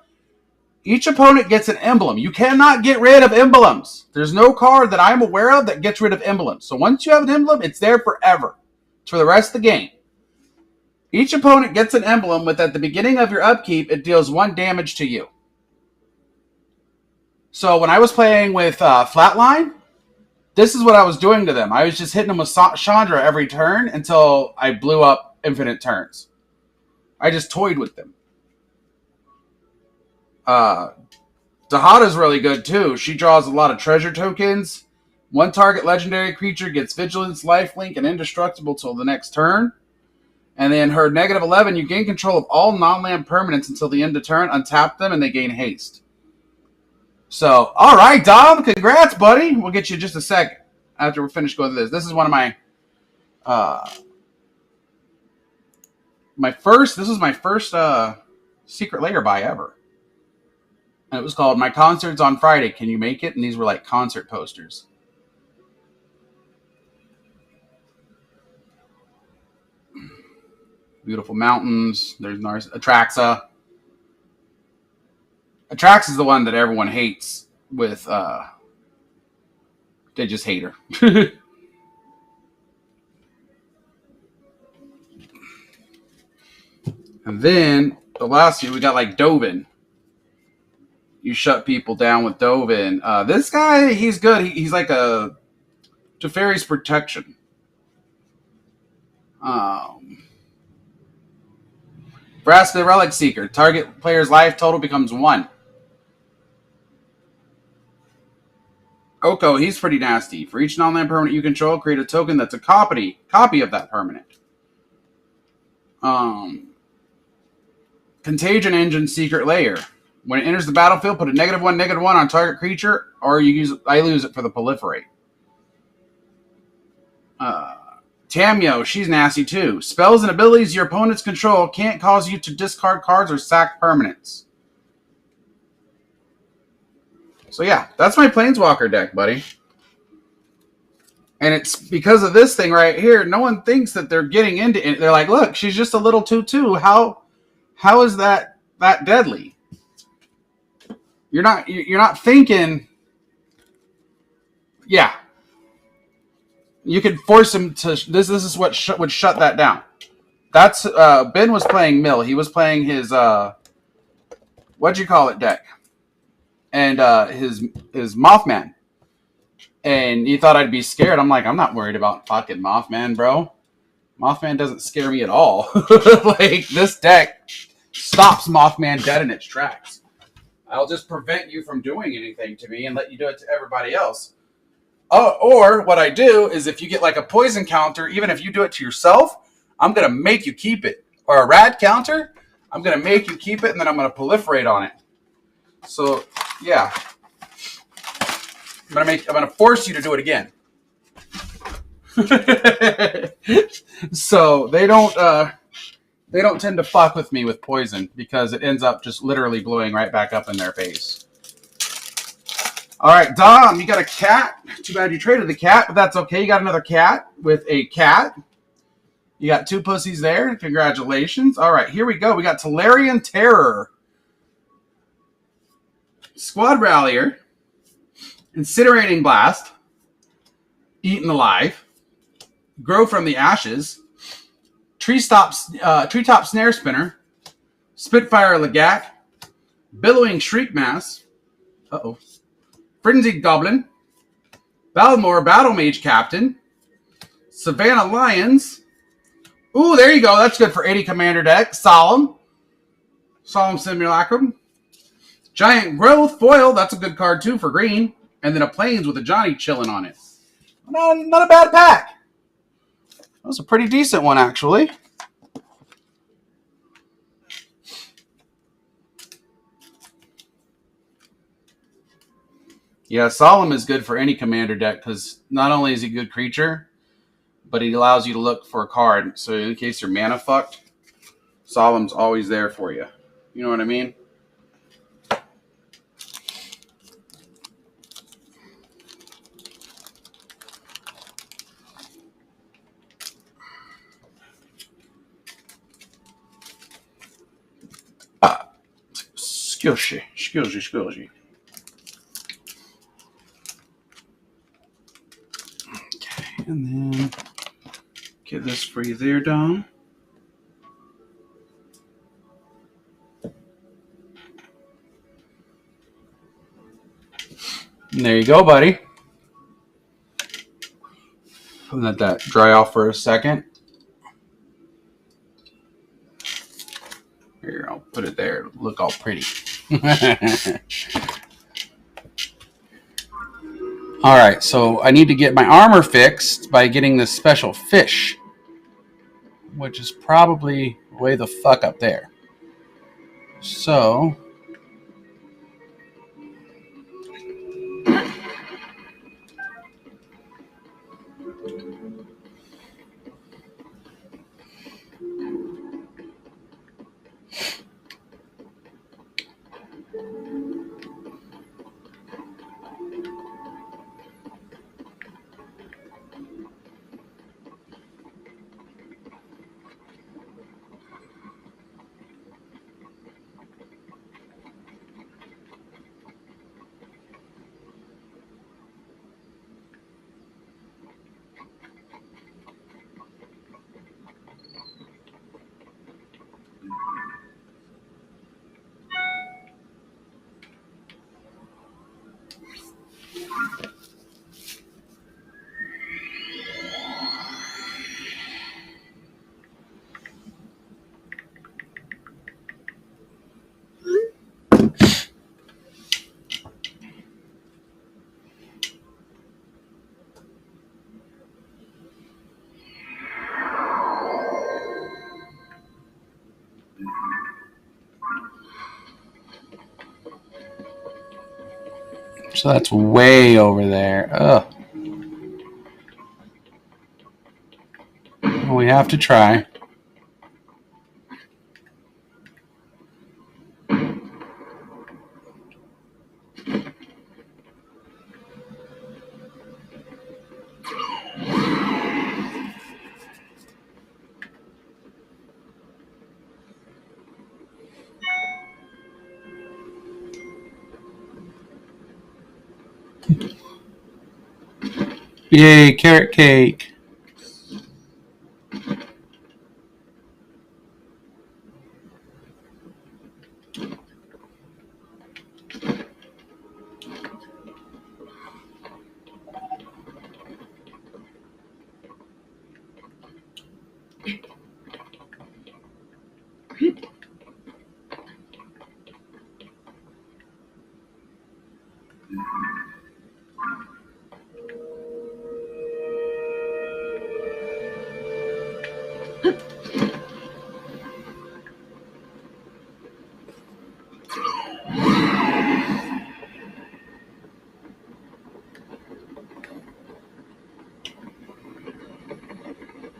each opponent gets an emblem. You cannot get rid of emblems. There's no card that I'm aware of that gets rid of emblems. So once you have an emblem, it's there forever. It's for the rest of the game. Each opponent gets an emblem with, at the beginning of your upkeep, it deals 1 damage to you. So when I was playing with Flatline, this is what I was doing to them. I was just hitting them with Chandra every turn until I blew up infinite turns. I just toyed with them. Dahada's really good too. She draws a lot of treasure tokens. 1 target legendary creature gets Vigilance, Lifelink, and Indestructible till the next turn. And then her -11, you gain control of all non-land permanents until the end of turn. Untap them, and they gain haste. So, all right, Dom, congrats, buddy. We'll get you in just a sec after we're finished going through this. This is one of my this was my first secret layer buy ever. And it was called My Concert's on Friday. Can you make it? And these were like concert posters. Beautiful mountains. There's Atraxa. Atraxa is the one that everyone hates with, they just hate her. And then the last year we got like Dovin. You shut people down with Dovin. This guy, he's good. He's like a Teferi's protection. Brass the Relic Seeker. Target player's life total becomes 1. Oko, he's pretty nasty. For each non-land permanent you control, create a token that's a copy of that permanent. Contagion Engine Secret Layer. When it enters the battlefield, put a -1/-1 on target creature, or I lose it for the proliferate. Tamio, she's nasty too. Spells and abilities your opponents control can't cause you to discard cards or sack permanents. So yeah, that's my Planeswalker deck, buddy. And it's because of this thing right here. No one thinks that they're getting into it. They're like, look, she's just a little 2/2. How is that deadly? You're not thinking. Yeah. You could force him to. This is what would shut that down. That's Ben was playing Mill. He was playing his what'd you call it deck, and his Mothman. And he thought I'd be scared. I'm like, I'm not worried about fucking Mothman, bro. Mothman doesn't scare me at all. Like, this deck stops Mothman dead in its tracks. I'll just prevent you from doing anything to me and let you do it to everybody else. Or what I do is if you get like a poison counter, even if you do it to yourself, I'm going to make you keep it. Or a rad counter, I'm going to make you keep it, and then I'm going to proliferate on it. So, yeah. I'm going to force you to do it again. So they don't tend to fuck with me with poison because it ends up just literally blowing right back up in their face. All right, Dom, you got a cat. Too bad you traded the cat, but that's okay. You got another cat with a cat. You got 2 pussies there. Congratulations. All right, here we go. We got Tolarian Terror. Squad Rallier. Incinerating Blast. Eaten Alive. Grow from the Ashes. Treetop Snare Spinner. Spitfire Legak. Billowing Shriek Mass. Uh-oh. Frenzied Goblin. Balmor Battle Mage Captain. Savannah Lions. Ooh, there you go. That's good for 80 commander deck. Solemn Simulacrum. Giant Growth Foil. That's a good card too for green. And then a Plains with a Johnny chilling on it. Not a bad pack. That was a pretty decent one, actually. Yeah, Solemn is good for any commander deck because not only is he a good creature, but he allows you to look for a card. So in case you're mana fucked, Solemn's always there for you. You know what I mean? Excuse you. Okay, and then get this for you there, Dom. And there you go, buddy. Let that dry off for a second. Here, I'll put it there. It'll look all pretty. All right, so I need to get my armor fixed by getting this special fish, which is probably way the fuck up there. So, that's way over there. Ugh. Well, we have to try. Yay, carrot cake.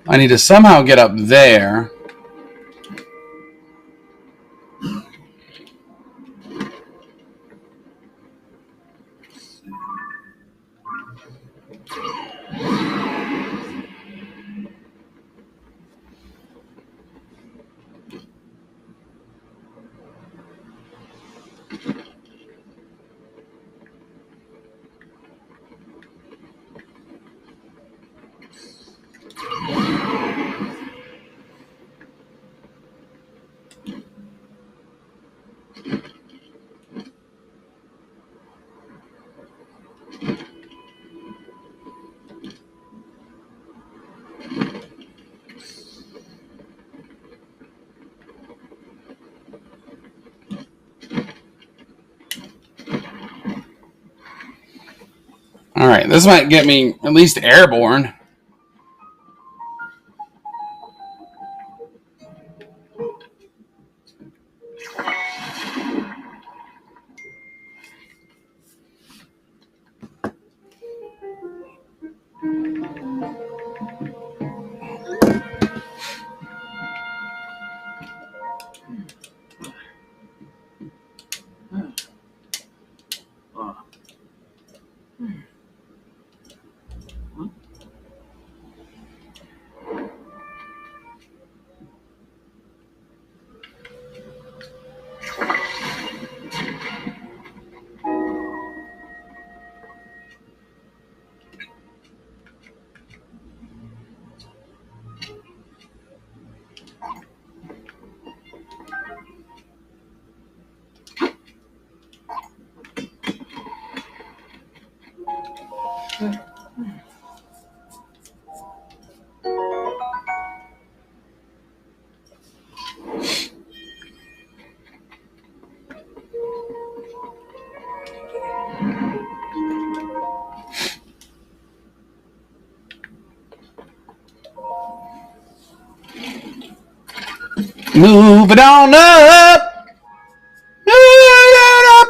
I need to somehow get up there. All right, this might get me at least airborne. Moving on up. Moving on up.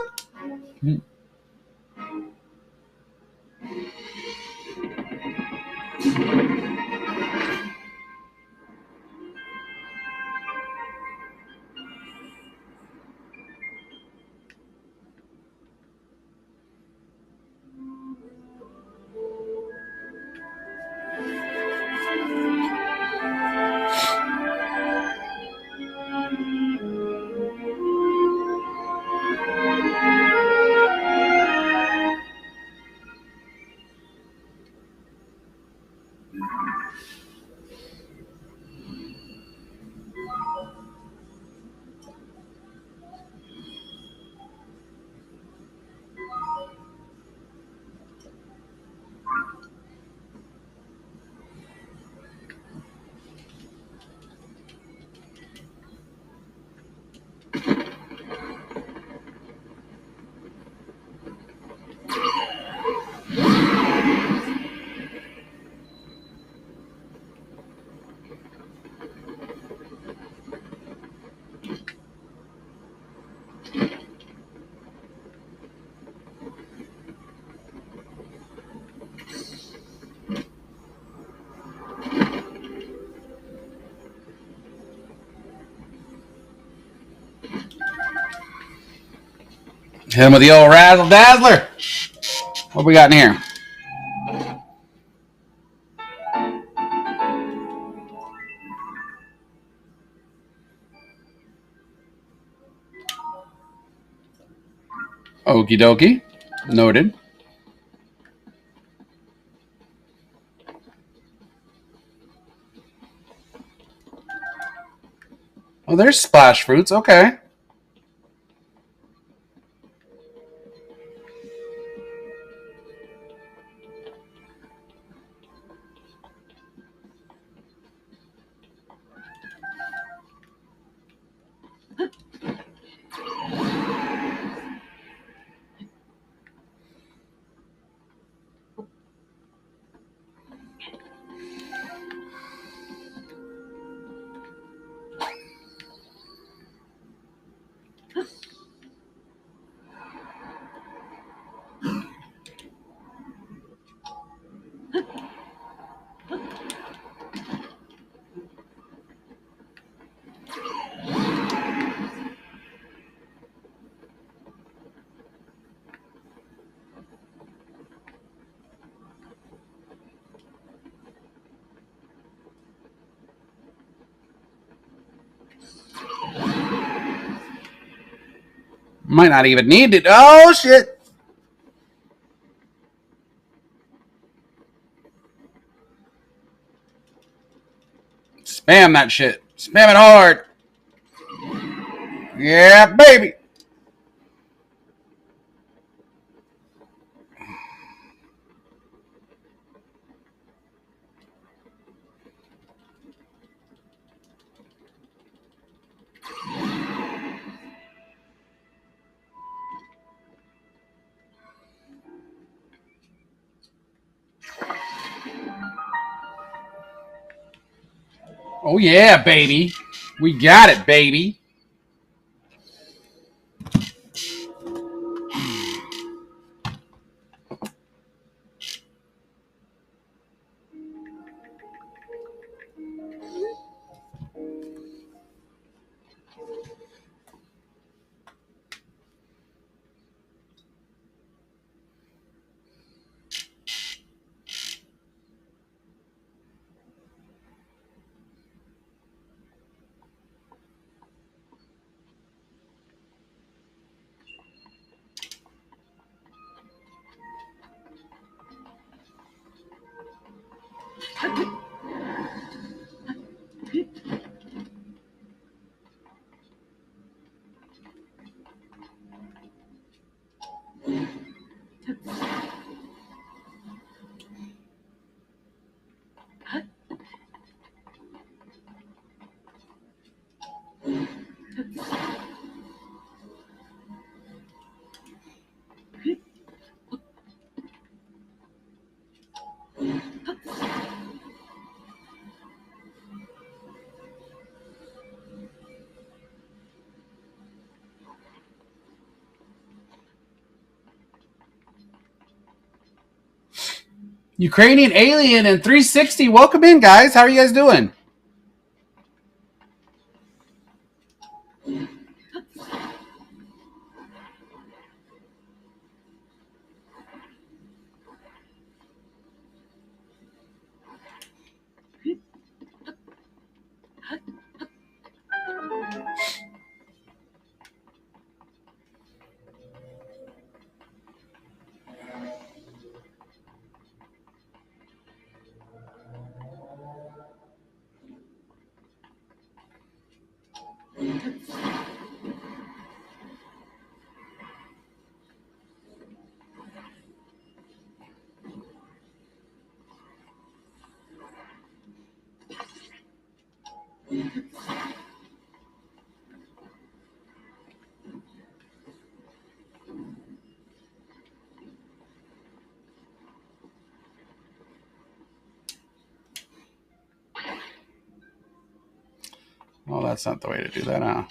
Hit him with the old razzle dazzler. What we got in here? Okie dokie. Noted. Oh, there's splash fruits. Okay. Might not even need it. Oh, shit. Spam that shit. Spam it hard. Yeah, baby. Oh, yeah, baby. We got it, baby. Ukrainian Alien and 360. Welcome in, guys. How are you guys doing? Oh, that's not the way to do that, huh?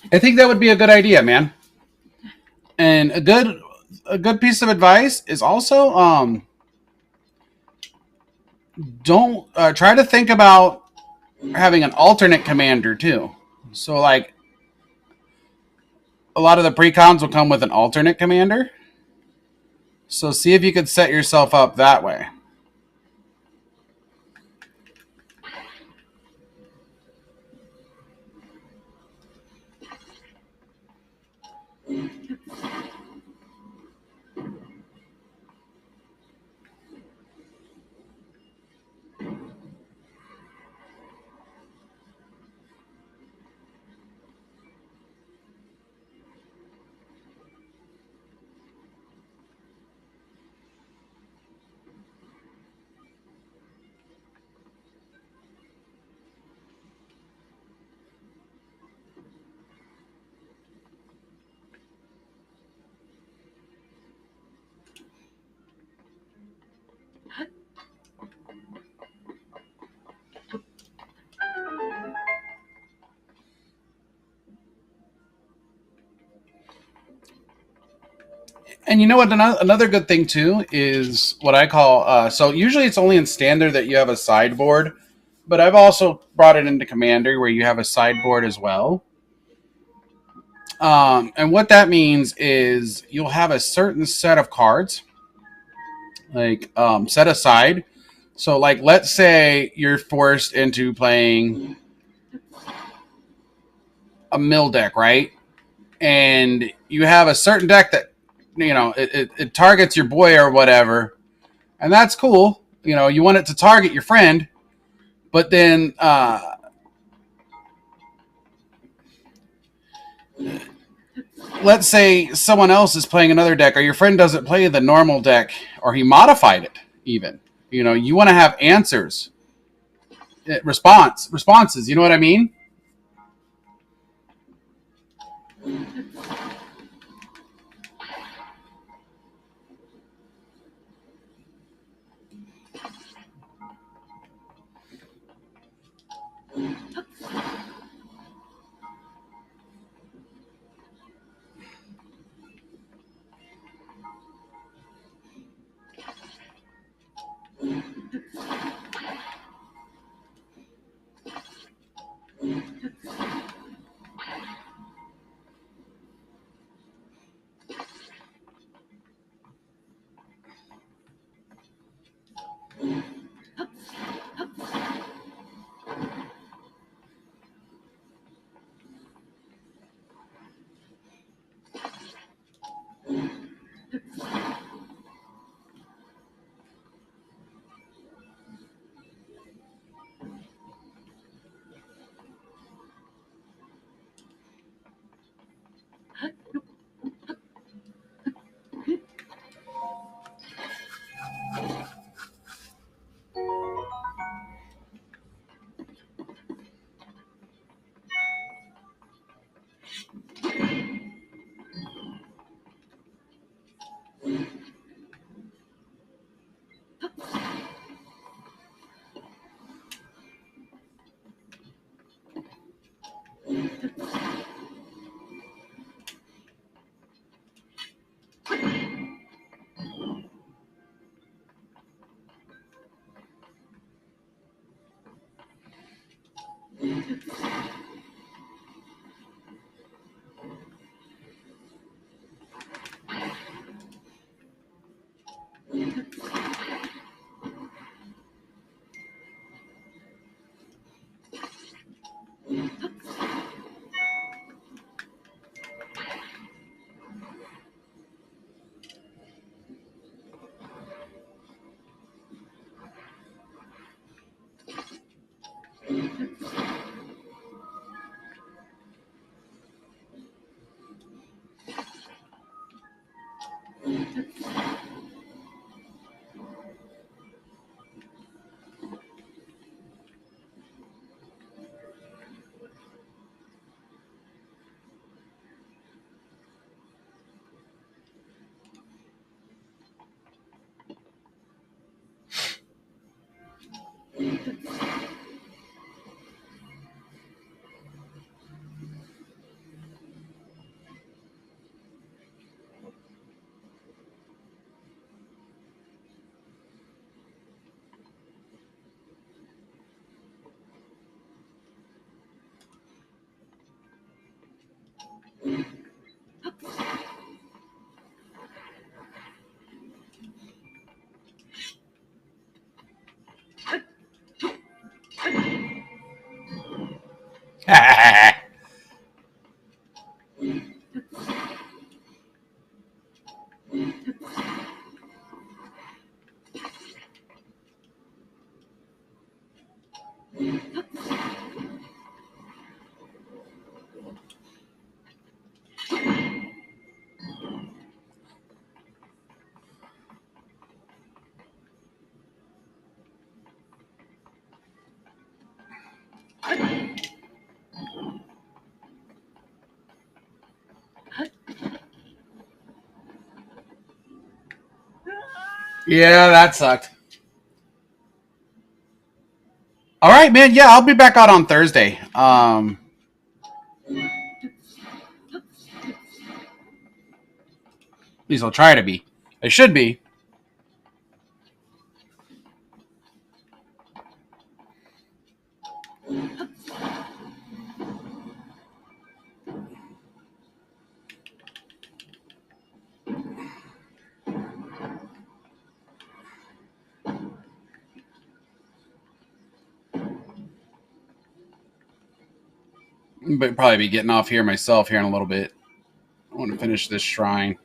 I think that would be a good idea, man. And a good piece of advice is also don't try to think about having an alternate commander too. So like a lot of the precons will come with an alternate commander. So see if you could set yourself up that way. And you know what? Another good thing too is what I call. So usually it's only in standard that you have a sideboard, but I've also brought it into commander where you have a sideboard as well. And what that means is you'll have a certain set of cards, like set aside. So, like, let's say you're forced into playing a mill deck, right? And you have a certain deck that it targets your boy or whatever, and that's cool. You want it to target your friend, but then let's say someone else is playing another deck, or your friend doesn't play the normal deck, or he modified it. Even you want to have answers, responses. You know what I mean? Yeah, that sucked. All right, man. Yeah, I'll be back out on Thursday. At least I'll try to be. I should be. But probably be getting off here myself here in a little bit. I want to finish this shrine.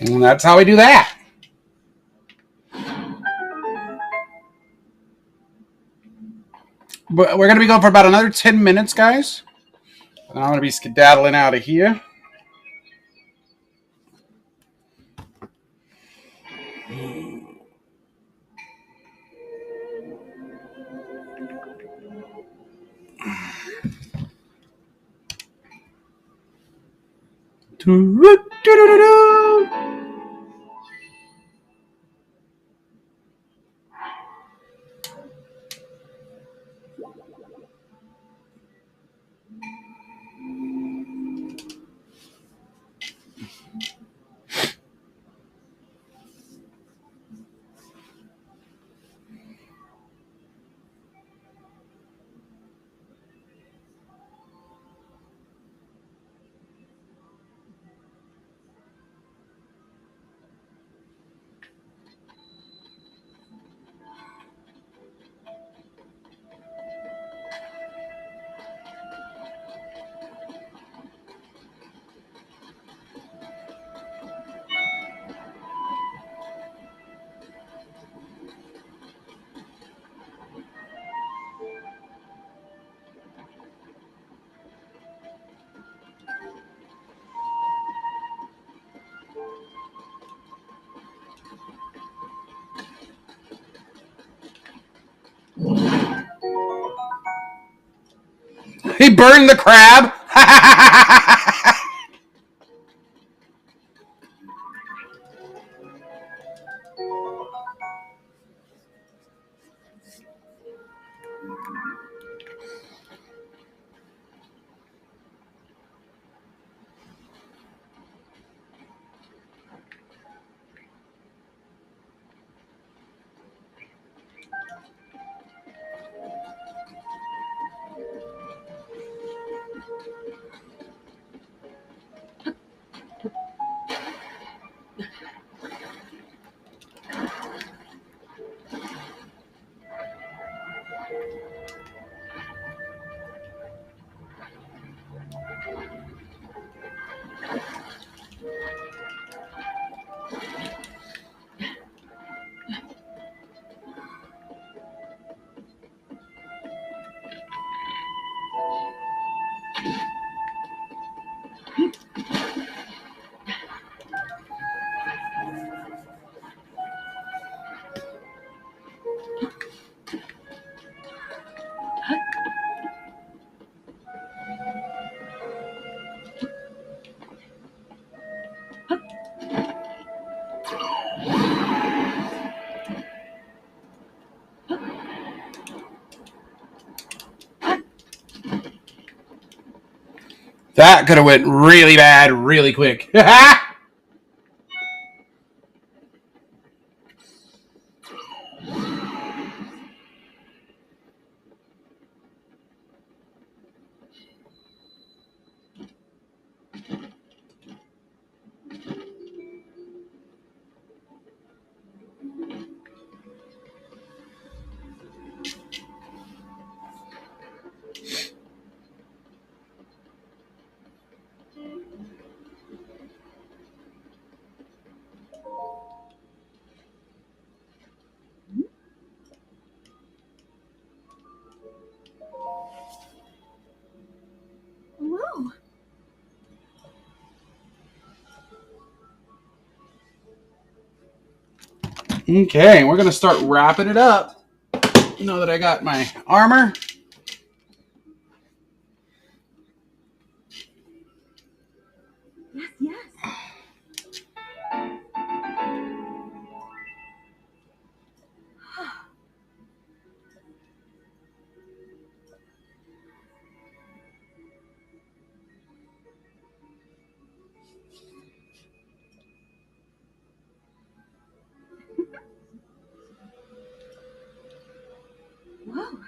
And that's how we do that. But we're going to be going for about another 10 minutes, guys. And I'm going to be skedaddling out of here. He burned the crab. That could have went really bad really quick. Whoa. Okay, we're gonna start wrapping it up. Now that I got my armor. Yes, yes. Whoa.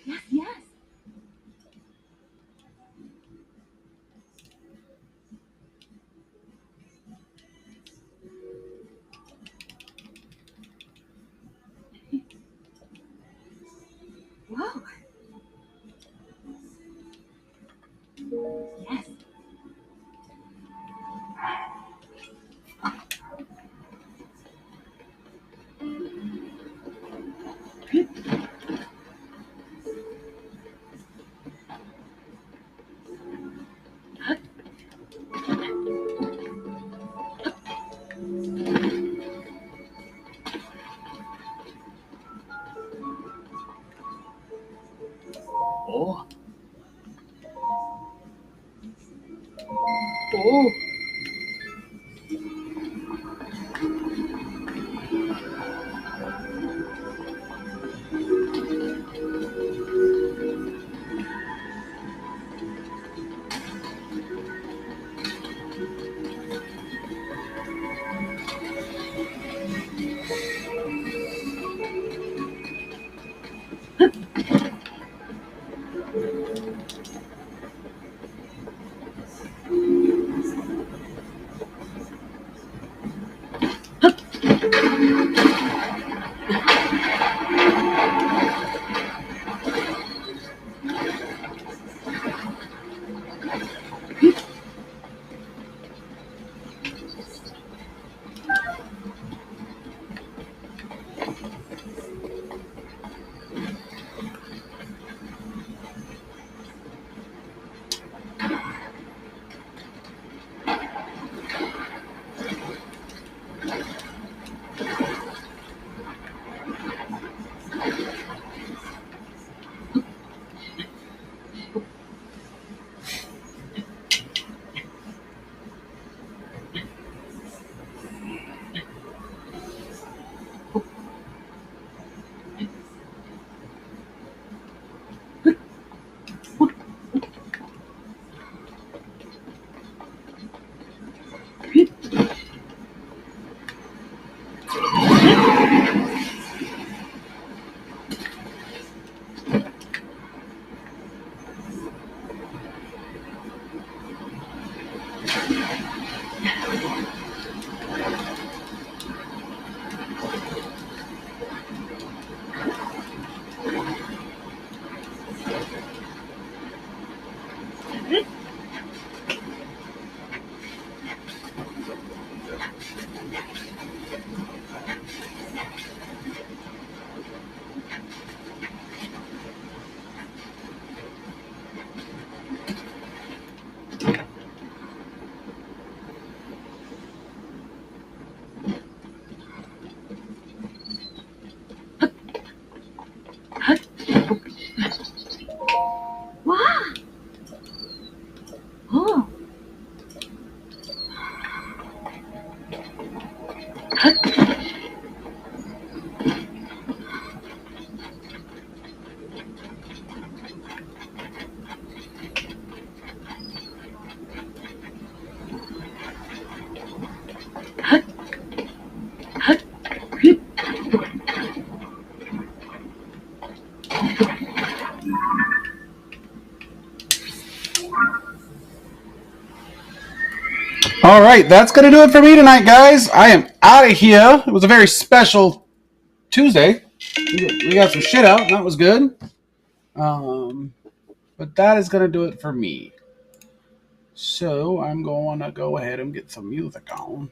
Yes, yes. Whoa. Yes. Oh. Oh. All right, that's going to do it for me tonight, guys. I am out of here. It was a very special Tuesday. We got some shit out, and that was good. But that is going to do it for me. So I'm going to go ahead and get some music on.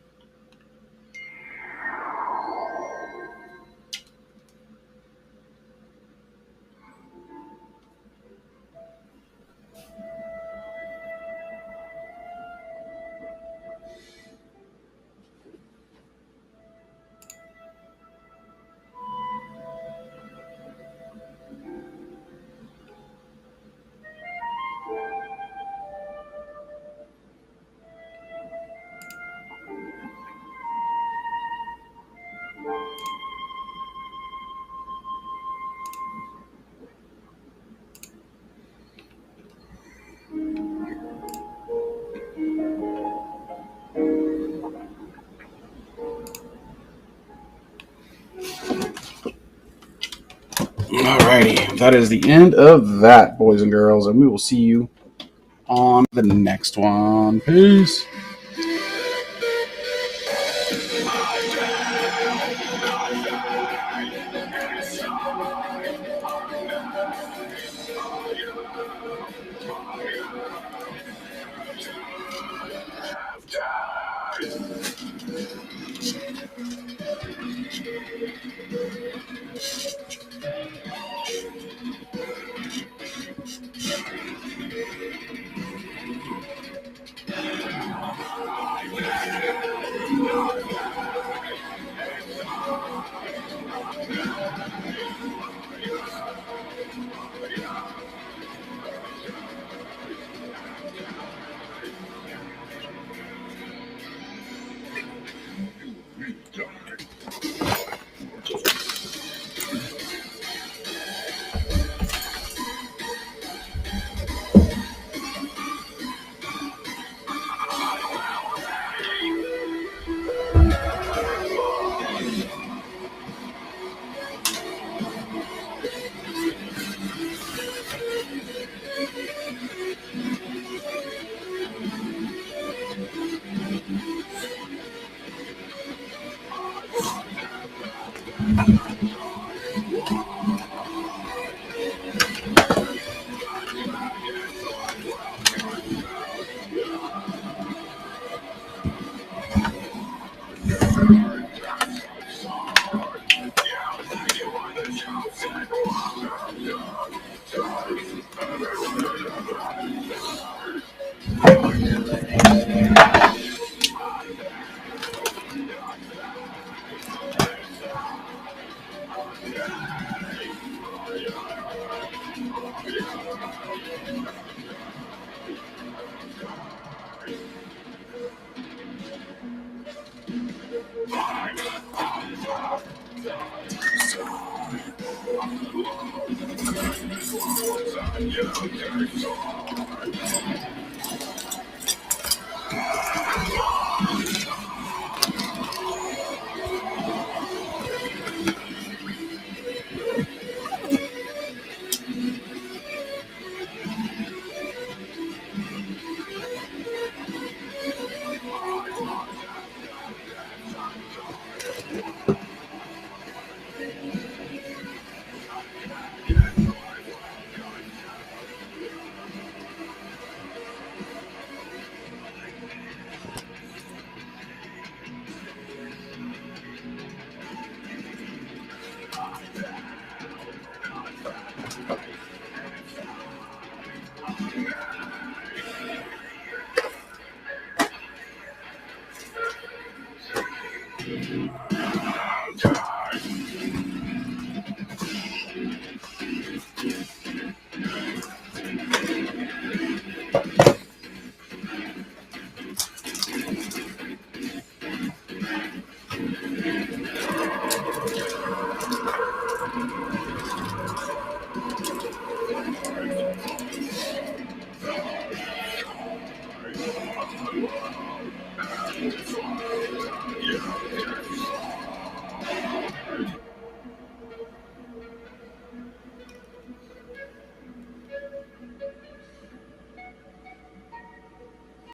Alrighty, that is the end of that, boys and girls, and we will see you on the next one. Peace.